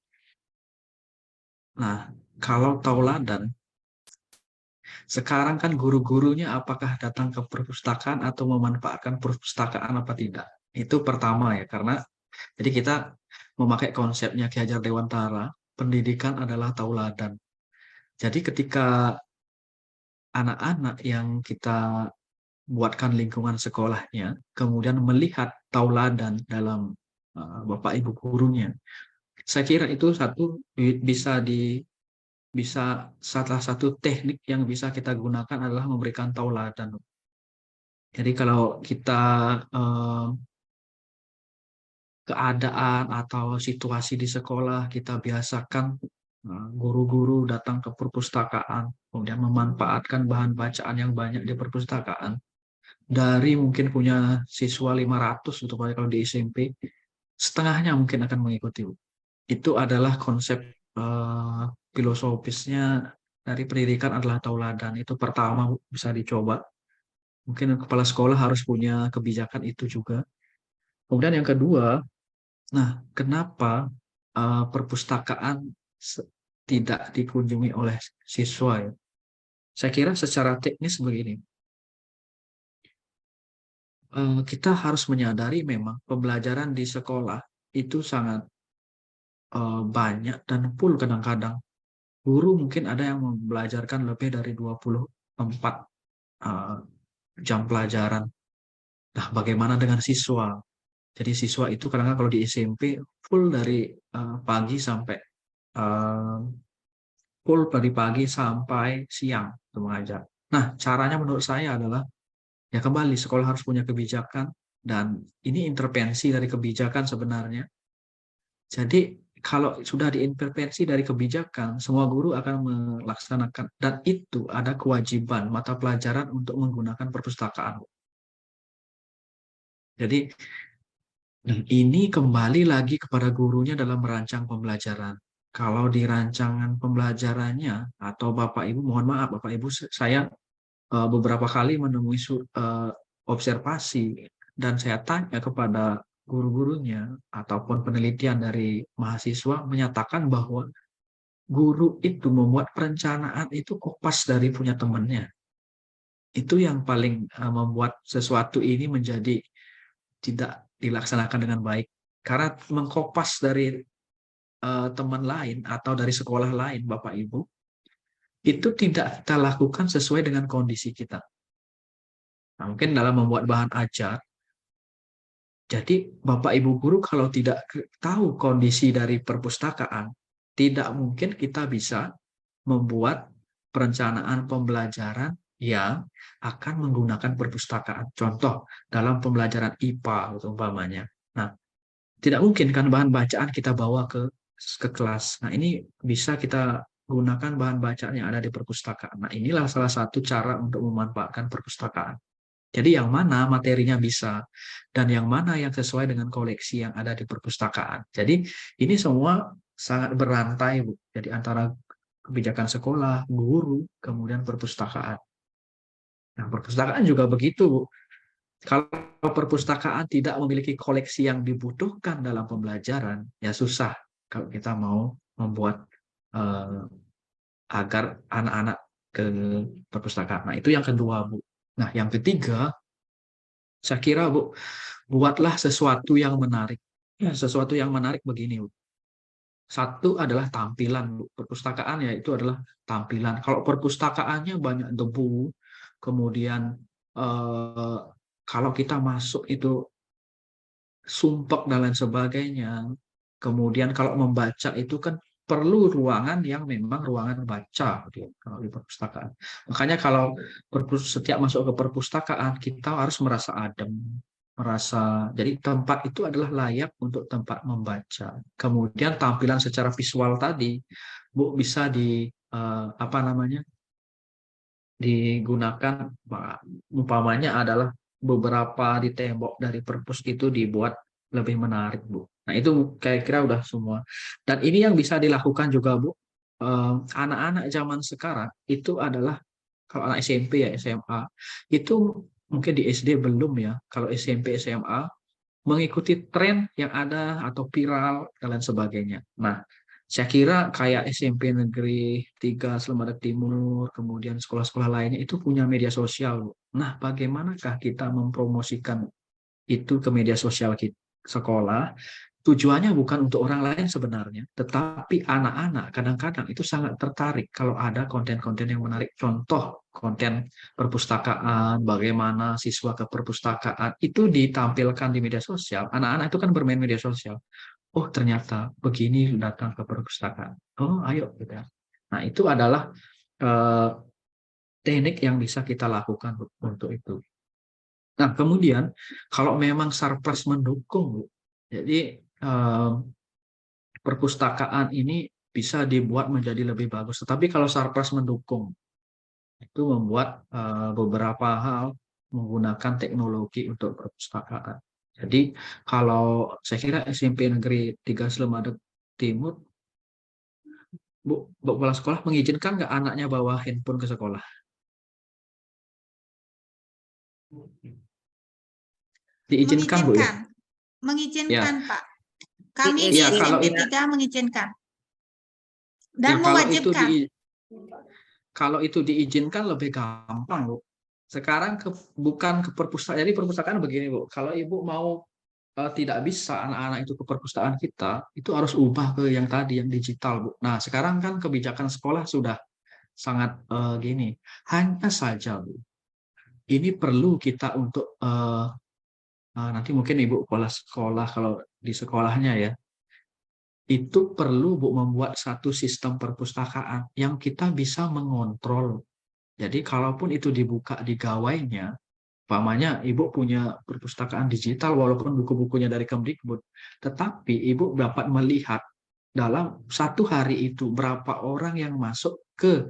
Nah, kalau tauladan, sekarang kan guru-gurunya apakah datang ke perpustakaan atau memanfaatkan perpustakaan apa tidak? Itu pertama ya, karena jadi kita memakai konsepnya Ki Hajar Dewantara, pendidikan adalah tauladan. Jadi ketika anak-anak yang kita buatkan lingkungan sekolahnya, kemudian melihat tauladan dalam Bapak Ibu gurunya, saya kira itu bisa salah satu teknik yang bisa kita gunakan adalah memberikan tauladan. Jadi kalau kita keadaan atau situasi di sekolah, kita biasakan guru-guru datang ke perpustakaan, kemudian memanfaatkan bahan bacaan yang banyak di perpustakaan. Dari mungkin punya siswa 500 untuk kalau di SMP, setengahnya mungkin akan mengikuti. Itu adalah konsep filosofisnya dari pendidikan adalah tauladan. Itu pertama bisa dicoba. Mungkin kepala sekolah harus punya kebijakan itu juga. Kemudian yang kedua, nah kenapa perpustakaan tidak dikunjungi oleh siswa? Ya? Saya kira secara teknis begini. Kita harus menyadari memang pembelajaran di sekolah itu sangat banyak dan full kadang-kadang. Guru mungkin ada yang membelajarkan lebih dari 24 jam pelajaran. Nah, bagaimana dengan siswa? Jadi siswa itu kadang-kadang kalau di SMP full dari pagi sampai siang untuk mengajar. Nah, caranya menurut saya adalah ya kembali sekolah harus punya kebijakan dan ini intervensi dari kebijakan sebenarnya. Jadi kalau sudah diintervensi dari kebijakan, semua guru akan melaksanakan dan itu ada kewajiban mata pelajaran untuk menggunakan perpustakaan. Jadi ini kembali lagi kepada gurunya dalam merancang pembelajaran. Kalau di rancangan pembelajarannya atau Bapak Ibu, mohon maaf Bapak Ibu, saya beberapa kali menemui observasi dan saya tanya kepada guru-gurunya ataupun penelitian dari mahasiswa menyatakan bahwa guru itu membuat perencanaan itu kopas dari punya temannya. Itu yang paling membuat sesuatu ini menjadi tidak dilaksanakan dengan baik. Karena mengkopas dari teman lain atau dari sekolah lain, Bapak Ibu, itu tidak kita lakukan sesuai dengan kondisi kita. Nah, mungkin dalam membuat bahan ajar, jadi Bapak Ibu guru kalau tidak tahu kondisi dari perpustakaan, tidak mungkin kita bisa membuat perencanaan pembelajaran yang akan menggunakan perpustakaan. Contoh, dalam pembelajaran IPA umpamanya. Nah, tidak mungkin kan bahan bacaan kita bawa ke kelas. Nah, ini bisa kita gunakan bahan bacaan yang ada di perpustakaan. Nah, inilah salah satu cara untuk memanfaatkan perpustakaan. Jadi yang mana materinya bisa dan yang mana yang sesuai dengan koleksi yang ada di perpustakaan. Jadi ini semua sangat berantai, Bu. Jadi antara kebijakan sekolah, guru, kemudian perpustakaan. Nah, perpustakaan juga begitu, Bu. Kalau perpustakaan tidak memiliki koleksi yang dibutuhkan dalam pembelajaran, ya susah kalau kita mau membuat agar anak-anak ke perpustakaan. Nah, itu yang kedua, Bu. Nah, yang ketiga, saya kira, Bu, buatlah sesuatu yang menarik. Ya, sesuatu yang menarik begini, Bu. Satu adalah tampilan, Bu. Perpustakaan ya itu adalah tampilan. Kalau perpustakaannya banyak debu, kemudian kalau kita masuk itu sumpek dan lain sebagainya, kemudian kalau membaca itu kan perlu ruangan yang memang ruangan baca gitu, kalau di perpustakaan. Makanya kalau setiap masuk ke perpustakaan kita harus merasa adem, jadi tempat itu adalah layak untuk tempat membaca. Kemudian tampilan secara visual tadi, Bu, bisa digunakan, umpamanya adalah beberapa di tembok dari perpus itu dibuat lebih menarik, Bu. Nah, itu kira-kira udah semua. Dan ini yang bisa dilakukan juga, Bu. Anak-anak zaman sekarang itu adalah, kalau anak SMP ya, SMA, itu mungkin di SD belum ya. Kalau SMP, SMA, mengikuti tren yang ada atau viral dan lain sebagainya. Nah, saya kira kayak SMP Negeri 3 Selamat Timur, kemudian sekolah-sekolah lainnya itu punya media sosial, Bu. Nah, bagaimanakah kita mempromosikan itu ke media sosial kita, sekolah? Tujuannya bukan untuk orang lain sebenarnya, tetapi anak-anak kadang-kadang itu sangat tertarik kalau ada konten-konten yang menarik. Contoh, konten perpustakaan, bagaimana siswa ke perpustakaan, itu ditampilkan di media sosial. Anak-anak itu kan bermain media sosial. Oh, ternyata begini datang ke perpustakaan. Oh, ayo gitu. Nah, itu adalah teknik yang bisa kita lakukan untuk itu. Nah, kemudian kalau memang Sarpras mendukung, Bu, jadi perpustakaan ini bisa dibuat menjadi lebih bagus. Tetapi kalau Sarpras mendukung, itu membuat beberapa hal menggunakan teknologi untuk perpustakaan. Jadi kalau saya kira SMP Negeri 3 Selamat Timur, Bu, kepala sekolah mengizinkan nggak anaknya bawa handphone ke sekolah? Diizinkan, Bu, ya? Mengizinkan, Ya. Pak. Kami Ya, di kalau SMP 3 mengizinkan. Dan ya, mewajibkan. Kalau itu diizinkan lebih gampang, Bu. Sekarang bukan ke perpustakaan. Jadi perpustakaan begini, Bu. Kalau Ibu mau tidak bisa anak-anak itu ke perpustakaan kita, itu harus ubah ke yang tadi, yang digital, Bu. Nah, sekarang kan kebijakan sekolah sudah sangat gini. Hanya saja, Bu, ini perlu kita untuk nanti mungkin Ibu kepala sekolah kalau di sekolahnya ya, itu perlu, Bu, membuat satu sistem perpustakaan yang kita bisa mengontrol. Jadi kalaupun itu dibuka di gawainya, umpamanya Ibu punya perpustakaan digital walaupun buku-bukunya dari Kemdikbud, tetapi Ibu dapat melihat dalam satu hari itu berapa orang yang masuk ke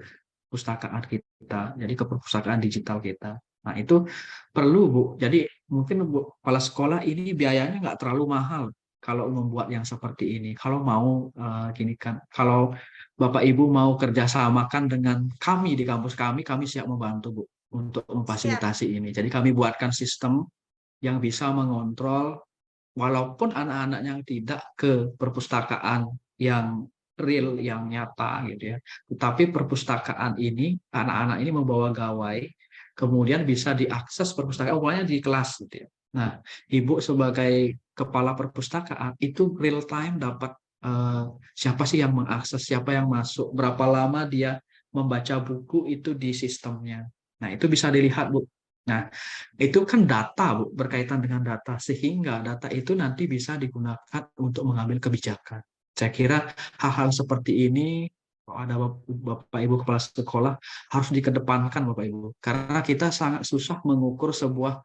perpustakaan kita, jadi ke perpustakaan digital kita. Nah, itu perlu, Bu. Jadi mungkin, Bu, kepala sekolah ini biayanya nggak terlalu mahal kalau membuat yang seperti ini. Kalau mau gini kan, kalau Bapak Ibu mau kerjasamakan dengan kami di kampus kami siap membantu, Bu, untuk memfasilitasi ini. Jadi kami buatkan sistem yang bisa mengontrol walaupun anak-anak yang tidak ke perpustakaan yang real, yang nyata gitu ya, tetapi perpustakaan ini, anak-anak ini membawa gawai, kemudian bisa diakses perpustakaan, umpamanya di kelas gitu ya. Nah, Ibu sebagai kepala perpustakaan itu real time dapat siapa sih yang mengakses, siapa yang masuk, berapa lama dia membaca buku itu di sistemnya. Nah, itu bisa dilihat, Bu. Nah, itu kan data, Bu, berkaitan dengan data, sehingga data itu nanti bisa digunakan untuk mengambil kebijakan. Saya kira hal-hal seperti ini, kalau ada Bapak Ibu kepala sekolah, harus dikedepankan, Bapak Ibu. Karena kita sangat susah mengukur sebuah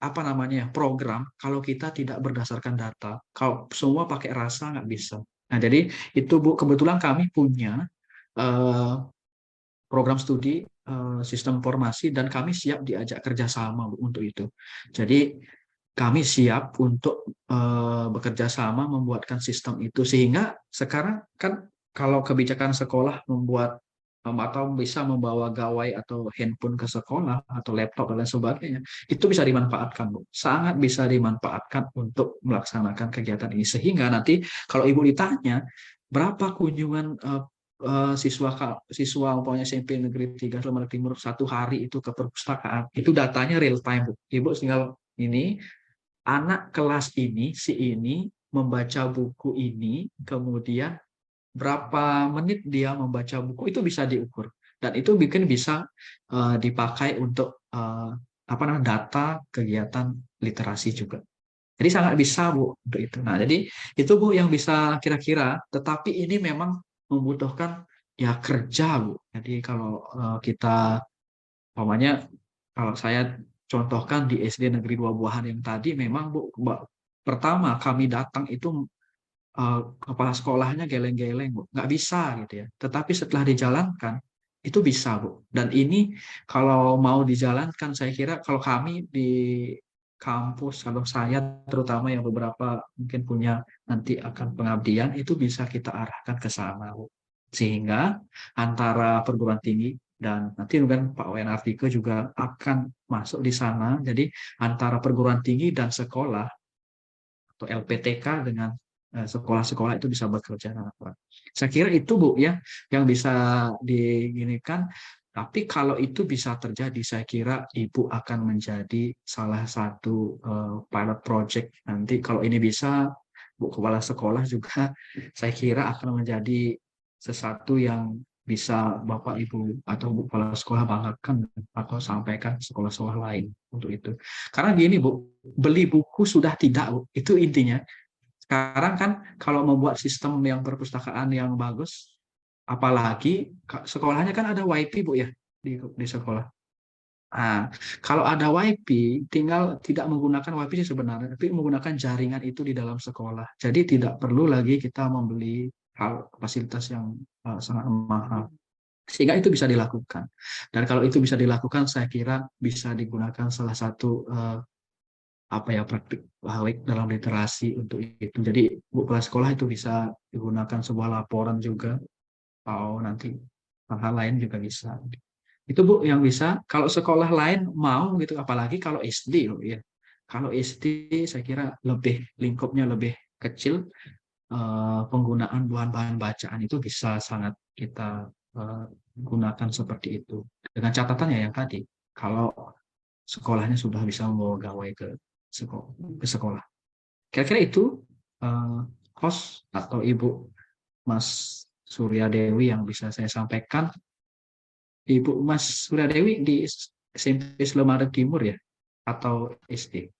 apa namanya program kalau kita tidak berdasarkan data. Kalau semua pakai rasa nggak bisa. Nah, jadi itu, Bu, kebetulan kami punya program studi sistem informasi dan kami siap diajak kerjasama, Bu, untuk itu. Jadi kami siap untuk bekerja sama membuatkan sistem itu, sehingga sekarang kan kalau kebijakan sekolah membuat atau bisa membawa gawai atau handphone ke sekolah atau laptop dan lain sebagainya, itu bisa dimanfaatkan, Bu. Sangat bisa dimanfaatkan untuk melaksanakan kegiatan ini, sehingga nanti kalau Ibu ditanya berapa kunjungan siswa umpamanya SMP Negeri 3 Sleman Timur satu hari itu ke perpustakaan, itu datanya real time, Bu. Ibu tinggal ini anak kelas ini si ini membaca buku ini, kemudian berapa menit dia membaca buku, itu bisa diukur dan itu bikin bisa dipakai untuk apa namanya data kegiatan literasi juga. Jadi sangat bisa, Bu, untuk itu. Nah, jadi itu, Bu, yang bisa kira-kira, tetapi ini memang membutuhkan ya kerja, Bu. Jadi kalau kita umpamanya kalau saya contohkan di SD Negeri 2 Buahan yang tadi, memang, Bu, pertama kami datang itu kepala sekolahnya geleng-geleng, Bu, nggak bisa gitu ya. Tetapi setelah dijalankan itu bisa, Bu. Dan ini kalau mau dijalankan, saya kira kalau kami di kampus, kalau saya terutama yang beberapa mungkin punya nanti akan pengabdian, itu bisa kita arahkan ke sana, Bu. Sehingga antara perguruan tinggi dan nanti mungkin Pak WN Artike juga akan masuk di sana. Jadi antara perguruan tinggi dan sekolah atau LPTK dengan sekolah-sekolah itu bisa bekerja. Saya kira itu, Bu, ya yang bisa diginikan. Tapi kalau itu bisa terjadi, saya kira Ibu akan menjadi salah satu pilot project nanti. Kalau ini bisa, Bu kepala sekolah juga saya kira akan menjadi sesuatu yang bisa Bapak Ibu atau Bu kepala sekolah banggakan atau sampaikan sekolah-sekolah lain untuk itu. Karena gini, Bu, beli buku sudah tidak, Bu. Itu intinya. Sekarang kan kalau membuat sistem yang perpustakaan yang bagus, apalagi sekolahnya kan ada WiFi, Bu, ya, di sekolah. Nah, kalau ada WiFi, tinggal tidak menggunakan WiFi sebenarnya, tapi menggunakan jaringan itu di dalam sekolah. Jadi tidak perlu lagi kita membeli fasilitas yang sangat mahal. Sehingga itu bisa dilakukan. Dan kalau itu bisa dilakukan, saya kira bisa digunakan salah satu praktik baik dalam literasi untuk itu. Jadi Bu kepala sekolah itu bisa digunakan sebuah laporan juga, atau nanti hal-hal lain juga bisa. Itu, Bu, yang bisa. Kalau sekolah lain mau gitu, apalagi kalau SD, ya. Kalau SD saya kira lebih lingkupnya lebih kecil, penggunaan bahan-bahan bacaan itu bisa sangat kita gunakan seperti itu. Dengan catatannya yang tadi, kalau sekolahnya sudah bisa membawa gawai ke sekolah. Kira-kira itu host atau Ibu Mas Surya Dewi yang bisa saya sampaikan. Ibu Mas Surya Dewi di SMP Slemadeg Timur, ya, atau SD?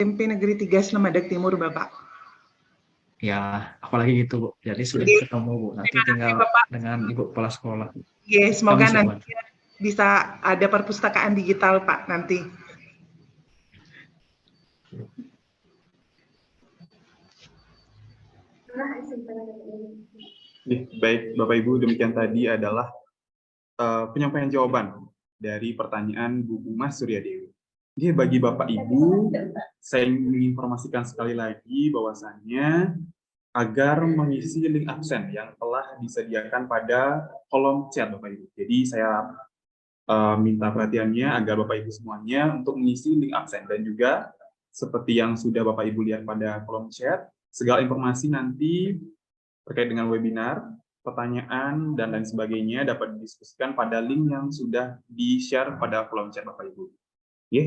SMP Negeri 3 Slemadeg Timur, Bapak. Ya, apalagi gitu, Bu. Jadi sudah ketemu, Bu. Nanti tinggal dengan Ibu kepala sekolah. Ya, semoga nanti bisa ada perpustakaan digital, Pak, nanti. Baik, Bapak Ibu, demikian tadi adalah penyampaian jawaban dari pertanyaan Bu Mas Surya Dewi. Jadi bagi Bapak Ibu, saya menginformasikan sekali lagi bahwasannya agar mengisi link absen yang telah disediakan pada kolom chat, Bapak Ibu. Jadi saya minta perhatiannya agar Bapak Ibu semuanya untuk mengisi link absen, dan juga seperti yang sudah Bapak Ibu lihat pada kolom chat, segala informasi nanti terkait dengan webinar, pertanyaan, dan lain sebagainya dapat didiskusikan pada link yang sudah di-share pada kolom chat Bapak Ibu. Oke,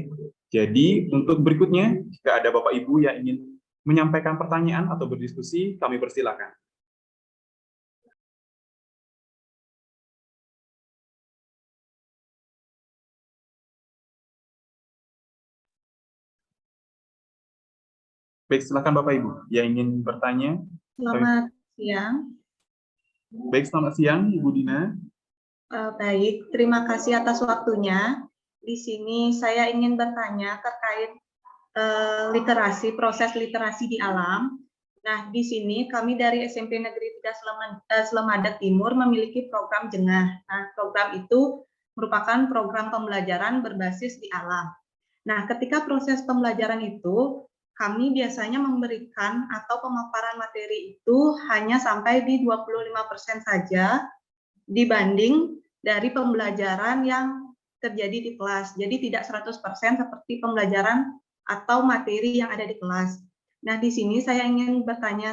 jadi untuk berikutnya, jika ada Bapak Ibu yang ingin menyampaikan pertanyaan atau berdiskusi, kami persilakan. Baik, silakan Bapak Ibu yang ingin bertanya. Selamat siang. Baik, selamat siang Ibu Dina. Baik, terima kasih atas waktunya. Di sini saya ingin bertanya terkait literasi, proses literasi di alam. Nah, di sini kami dari SMP Negeri 3 Selemadeg Timur memiliki program Jengah. Nah, program itu merupakan program pembelajaran berbasis di alam. Nah, ketika proses pembelajaran itu, kami biasanya memberikan atau pemaparan materi itu hanya sampai di 25% saja dibanding dari pembelajaran yang terjadi di kelas. Jadi tidak 100% seperti pembelajaran atau materi yang ada di kelas. Nah, di sini saya ingin bertanya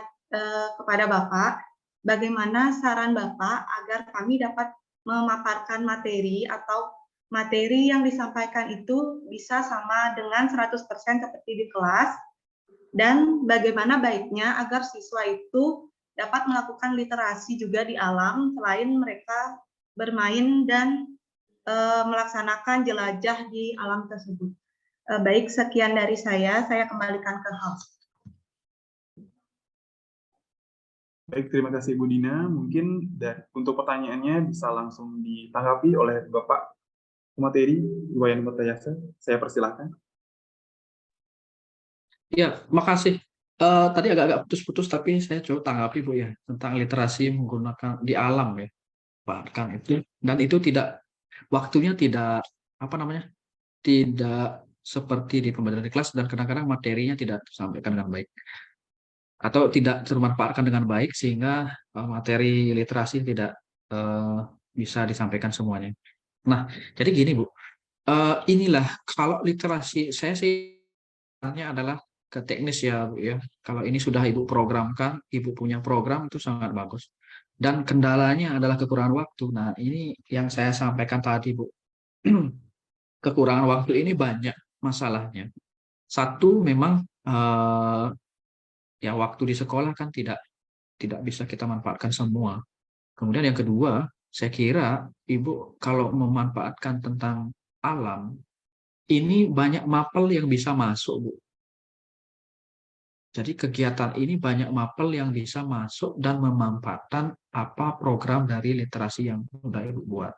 kepada Bapak, bagaimana saran Bapak agar kami dapat memaparkan materi atau materi yang disampaikan itu bisa sama dengan 100% seperti di kelas, dan bagaimana baiknya agar siswa itu dapat melakukan literasi juga di alam selain mereka bermain dan melaksanakan jelajah di alam tersebut. Baik, sekian dari saya kembalikan ke host. Baik, terima kasih Bu Dina. Mungkin untuk pertanyaannya bisa langsung ditanggapi oleh Bapak Pemateri, Iwayan Murtayasa. Saya persilahkan. Ya, makasih. Tadi agak-agak putus-putus, tapi saya coba tanggapi Bu ya tentang literasi menggunakan di alam ya, bahkan itu, dan itu tidak waktunya tidak tidak seperti di pembelajaran di kelas, dan kadang-kadang materinya tidak disampaikan dengan baik atau tidak termanfaatkan dengan baik sehingga materi literasi tidak bisa disampaikan semuanya. Nah, jadi gini Bu, inilah kalau literasi saya sih adalah ke teknis ya Bu ya. Kalau ini sudah Ibu programkan, Ibu punya program itu sangat bagus. Dan kendalanya adalah kekurangan waktu. Nah, ini yang saya sampaikan tadi Bu. Kekurangan waktu ini banyak masalahnya. Satu memang ya waktu di sekolah kan tidak bisa kita manfaatkan semua. Kemudian yang kedua, saya kira Ibu kalau memanfaatkan tentang alam, ini banyak mapel yang bisa masuk Bu. Jadi kegiatan ini banyak mapel yang bisa masuk dan memanfaatkan apa program dari literasi yang sudah Ibu buat.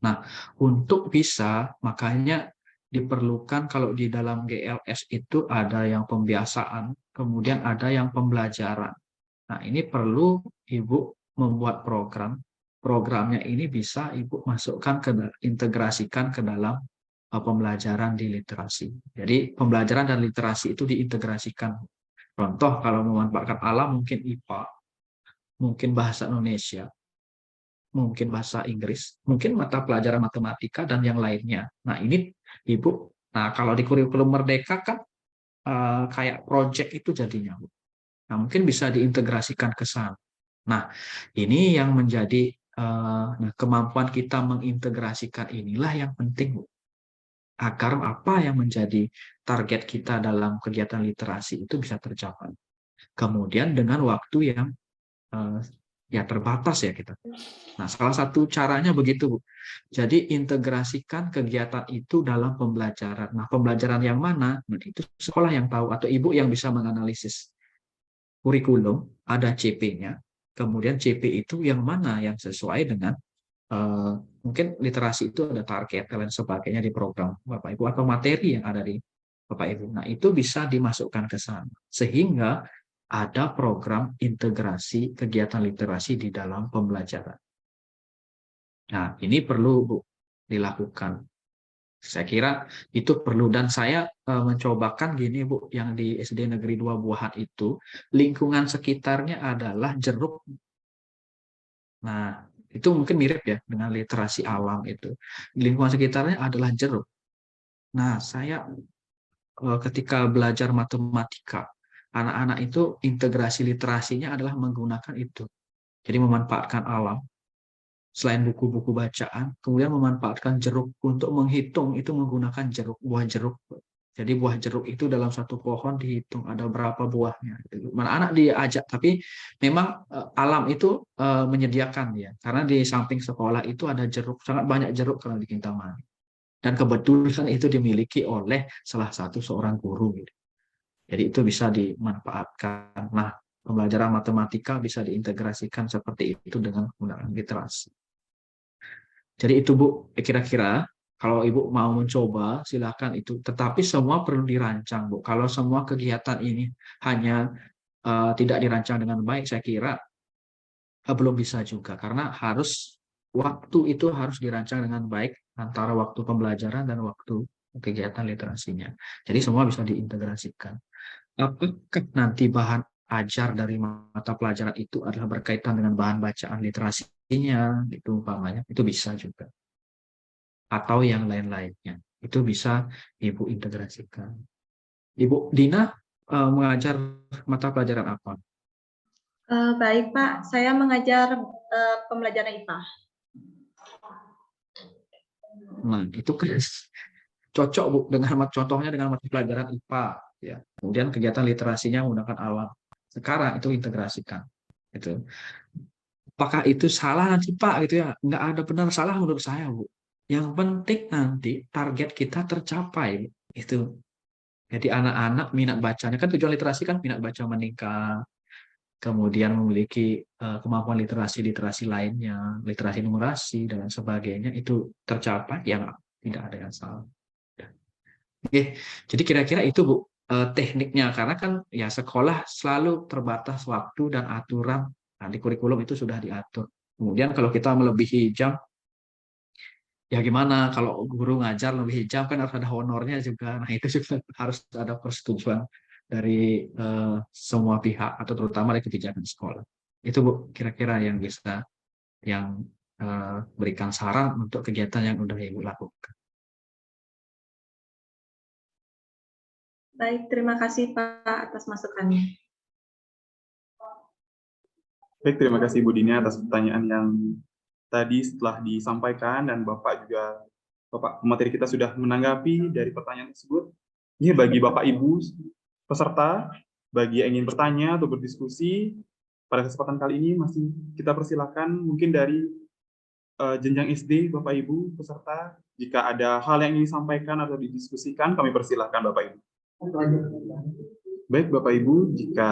Nah, untuk bisa, makanya diperlukan kalau di dalam GLS itu ada yang pembiasaan, kemudian ada yang pembelajaran. Nah, ini perlu Ibu membuat program. Programnya ini bisa Ibu masukkan integrasikan ke dalam pembelajaran di literasi. Jadi pembelajaran dan literasi itu diintegrasikan. Contoh kalau memanfaatkan alam mungkin IPA, mungkin bahasa Indonesia, mungkin bahasa Inggris, mungkin mata pelajaran matematika dan yang lainnya. Nah ini Ibu, nah kalau di kurikulum Merdeka kan kayak project itu jadinya Bu. Nah mungkin bisa diintegrasikan ke sana. Nah ini yang menjadi kemampuan kita mengintegrasikan inilah yang penting Bu. Agar apa yang menjadi target kita dalam kegiatan literasi itu bisa tercapai. Kemudian dengan waktu yang ya terbatas ya kita. Nah, salah satu caranya begitu, Bu. Jadi integrasikan kegiatan itu dalam pembelajaran. Nah, pembelajaran yang mana? Nah, itu sekolah yang tahu atau Ibu yang bisa menganalisis kurikulum, ada CP-nya. Kemudian CP itu yang mana yang sesuai dengan mungkin literasi itu ada target dan lain sebagainya di program Bapak Ibu atau materi yang ada di Bapak Ibu. Nah, itu bisa dimasukkan ke sana sehingga ada program integrasi kegiatan literasi di dalam pembelajaran. Nah, ini perlu Bu dilakukan. Saya kira itu perlu, dan saya mencobakan gini Bu, yang di SD Negeri 2 Buahan itu lingkungan sekitarnya adalah jeruk. Nah, itu mungkin mirip ya dengan literasi alam itu. Lingkungan sekitarnya adalah jeruk. Nah, saya ketika belajar matematika, anak-anak itu integrasi literasinya adalah menggunakan itu. Jadi memanfaatkan alam, selain buku-buku bacaan, kemudian memanfaatkan jeruk untuk menghitung itu menggunakan jeruk, buah jeruk. Jadi buah jeruk itu dalam satu pohon dihitung ada berapa buahnya. Mana anak diajak, tapi memang alam itu menyediakan ya, karena di samping sekolah itu ada jeruk, sangat banyak jeruk kalau di Kintamani. Dan kebetulan itu dimiliki oleh salah satu seorang guru. Gitu. Jadi itu bisa dimanfaatkan. Nah, pembelajaran matematika bisa diintegrasikan seperti itu dengan menggunakan literasi. Jadi itu Bu, kira-kira kalau Ibu mau mencoba silakan itu. Tetapi semua perlu dirancang Bu. Kalau semua kegiatan ini hanya tidak dirancang dengan baik, saya kira belum bisa juga. Karena waktu itu harus dirancang dengan baik antara waktu pembelajaran dan waktu kegiatan literasinya. Jadi semua bisa diintegrasikan. Apakah nanti bahan ajar dari mata pelajaran itu adalah berkaitan dengan bahan bacaan literasinya, itu umpamanya, itu bisa juga. Atau yang lain-lainnya, itu bisa Ibu integrasikan. Ibu Dina mengajar mata pelajaran apa? Baik Pak, saya mengajar pembelajaran IPA. Nah, itu kan cocok Bu dengan contohnya dengan mata pelajaran IPA ya. Kemudian kegiatan literasinya menggunakan alam. Sekarang itu integrasikan. Itu. Apakah itu salah nanti Pak gitu ya? Nggak ada benar salah menurut saya Bu. Yang penting nanti target kita tercapai itu. Jadi anak-anak minat bacanya kan tujuan literasi kan minat baca meningkat. Kemudian memiliki kemampuan literasi lainnya, literasi numerasi dan sebagainya itu tercapai yang tidak ada yang salah. Oke, jadi kira-kira itu Bu tekniknya karena kan ya sekolah selalu terbatas waktu dan aturan. Nah, di kurikulum itu sudah diatur. Kemudian kalau kita melebihi jam, ya gimana? Kalau guru ngajar lebih jam kan harus ada honornya juga. Nah itu juga harus ada persetujuan dari semua pihak atau terutama dari kebijakan sekolah. Itu Bu kira-kira yang bisa berikan saran untuk kegiatan yang udah Ibu lakukan. Baik, terima kasih Pak atas masukannya. Baik, terima kasih Bu Dina atas pertanyaan yang tadi setelah disampaikan dan Bapak pemateri kita sudah menanggapi dari pertanyaan tersebut. Ini bagi Bapak Ibu peserta, bagi yang ingin bertanya atau berdiskusi, pada kesempatan kali ini masih kita persilakan mungkin dari jenjang SD Bapak Ibu peserta, jika ada hal yang ingin disampaikan atau didiskusikan, kami persilakan Bapak Ibu. Baik Bapak Ibu, jika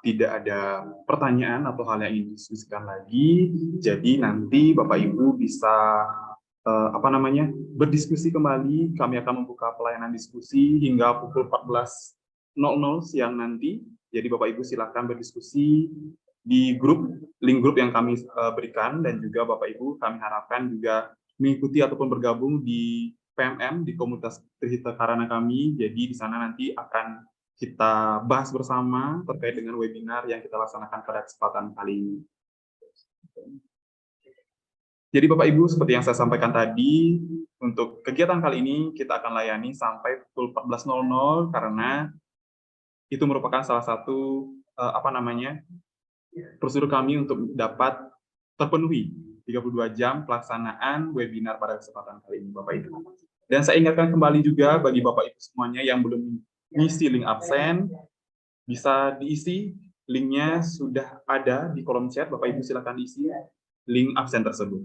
tidak ada pertanyaan atau hal yang ingin didiskusikan lagi, jadi nanti Bapak Ibu bisa berdiskusi kembali. Kami akan membuka pelayanan diskusi hingga pukul 14.00 siang nanti. Jadi Bapak Ibu silakan berdiskusi di link grup yang kami berikan, dan juga Bapak Ibu kami harapkan juga mengikuti ataupun bergabung di PMM, di komunitas Trihita Karana kami. Jadi di sana nanti akan kita bahas bersama terkait dengan webinar yang kita laksanakan pada kesempatan kali ini. Jadi Bapak Ibu, seperti yang saya sampaikan tadi, untuk kegiatan kali ini kita akan layani sampai pukul 14.00 karena itu merupakan salah satu prosedur kami untuk dapat terpenuhi 32 jam pelaksanaan webinar pada kesempatan kali ini Bapak Ibu. Dan saya ingatkan kembali juga bagi Bapak Ibu semuanya yang belum mengisi link absen, bisa diisi, linknya sudah ada di kolom chat, Bapak Ibu silakan isi link absen tersebut.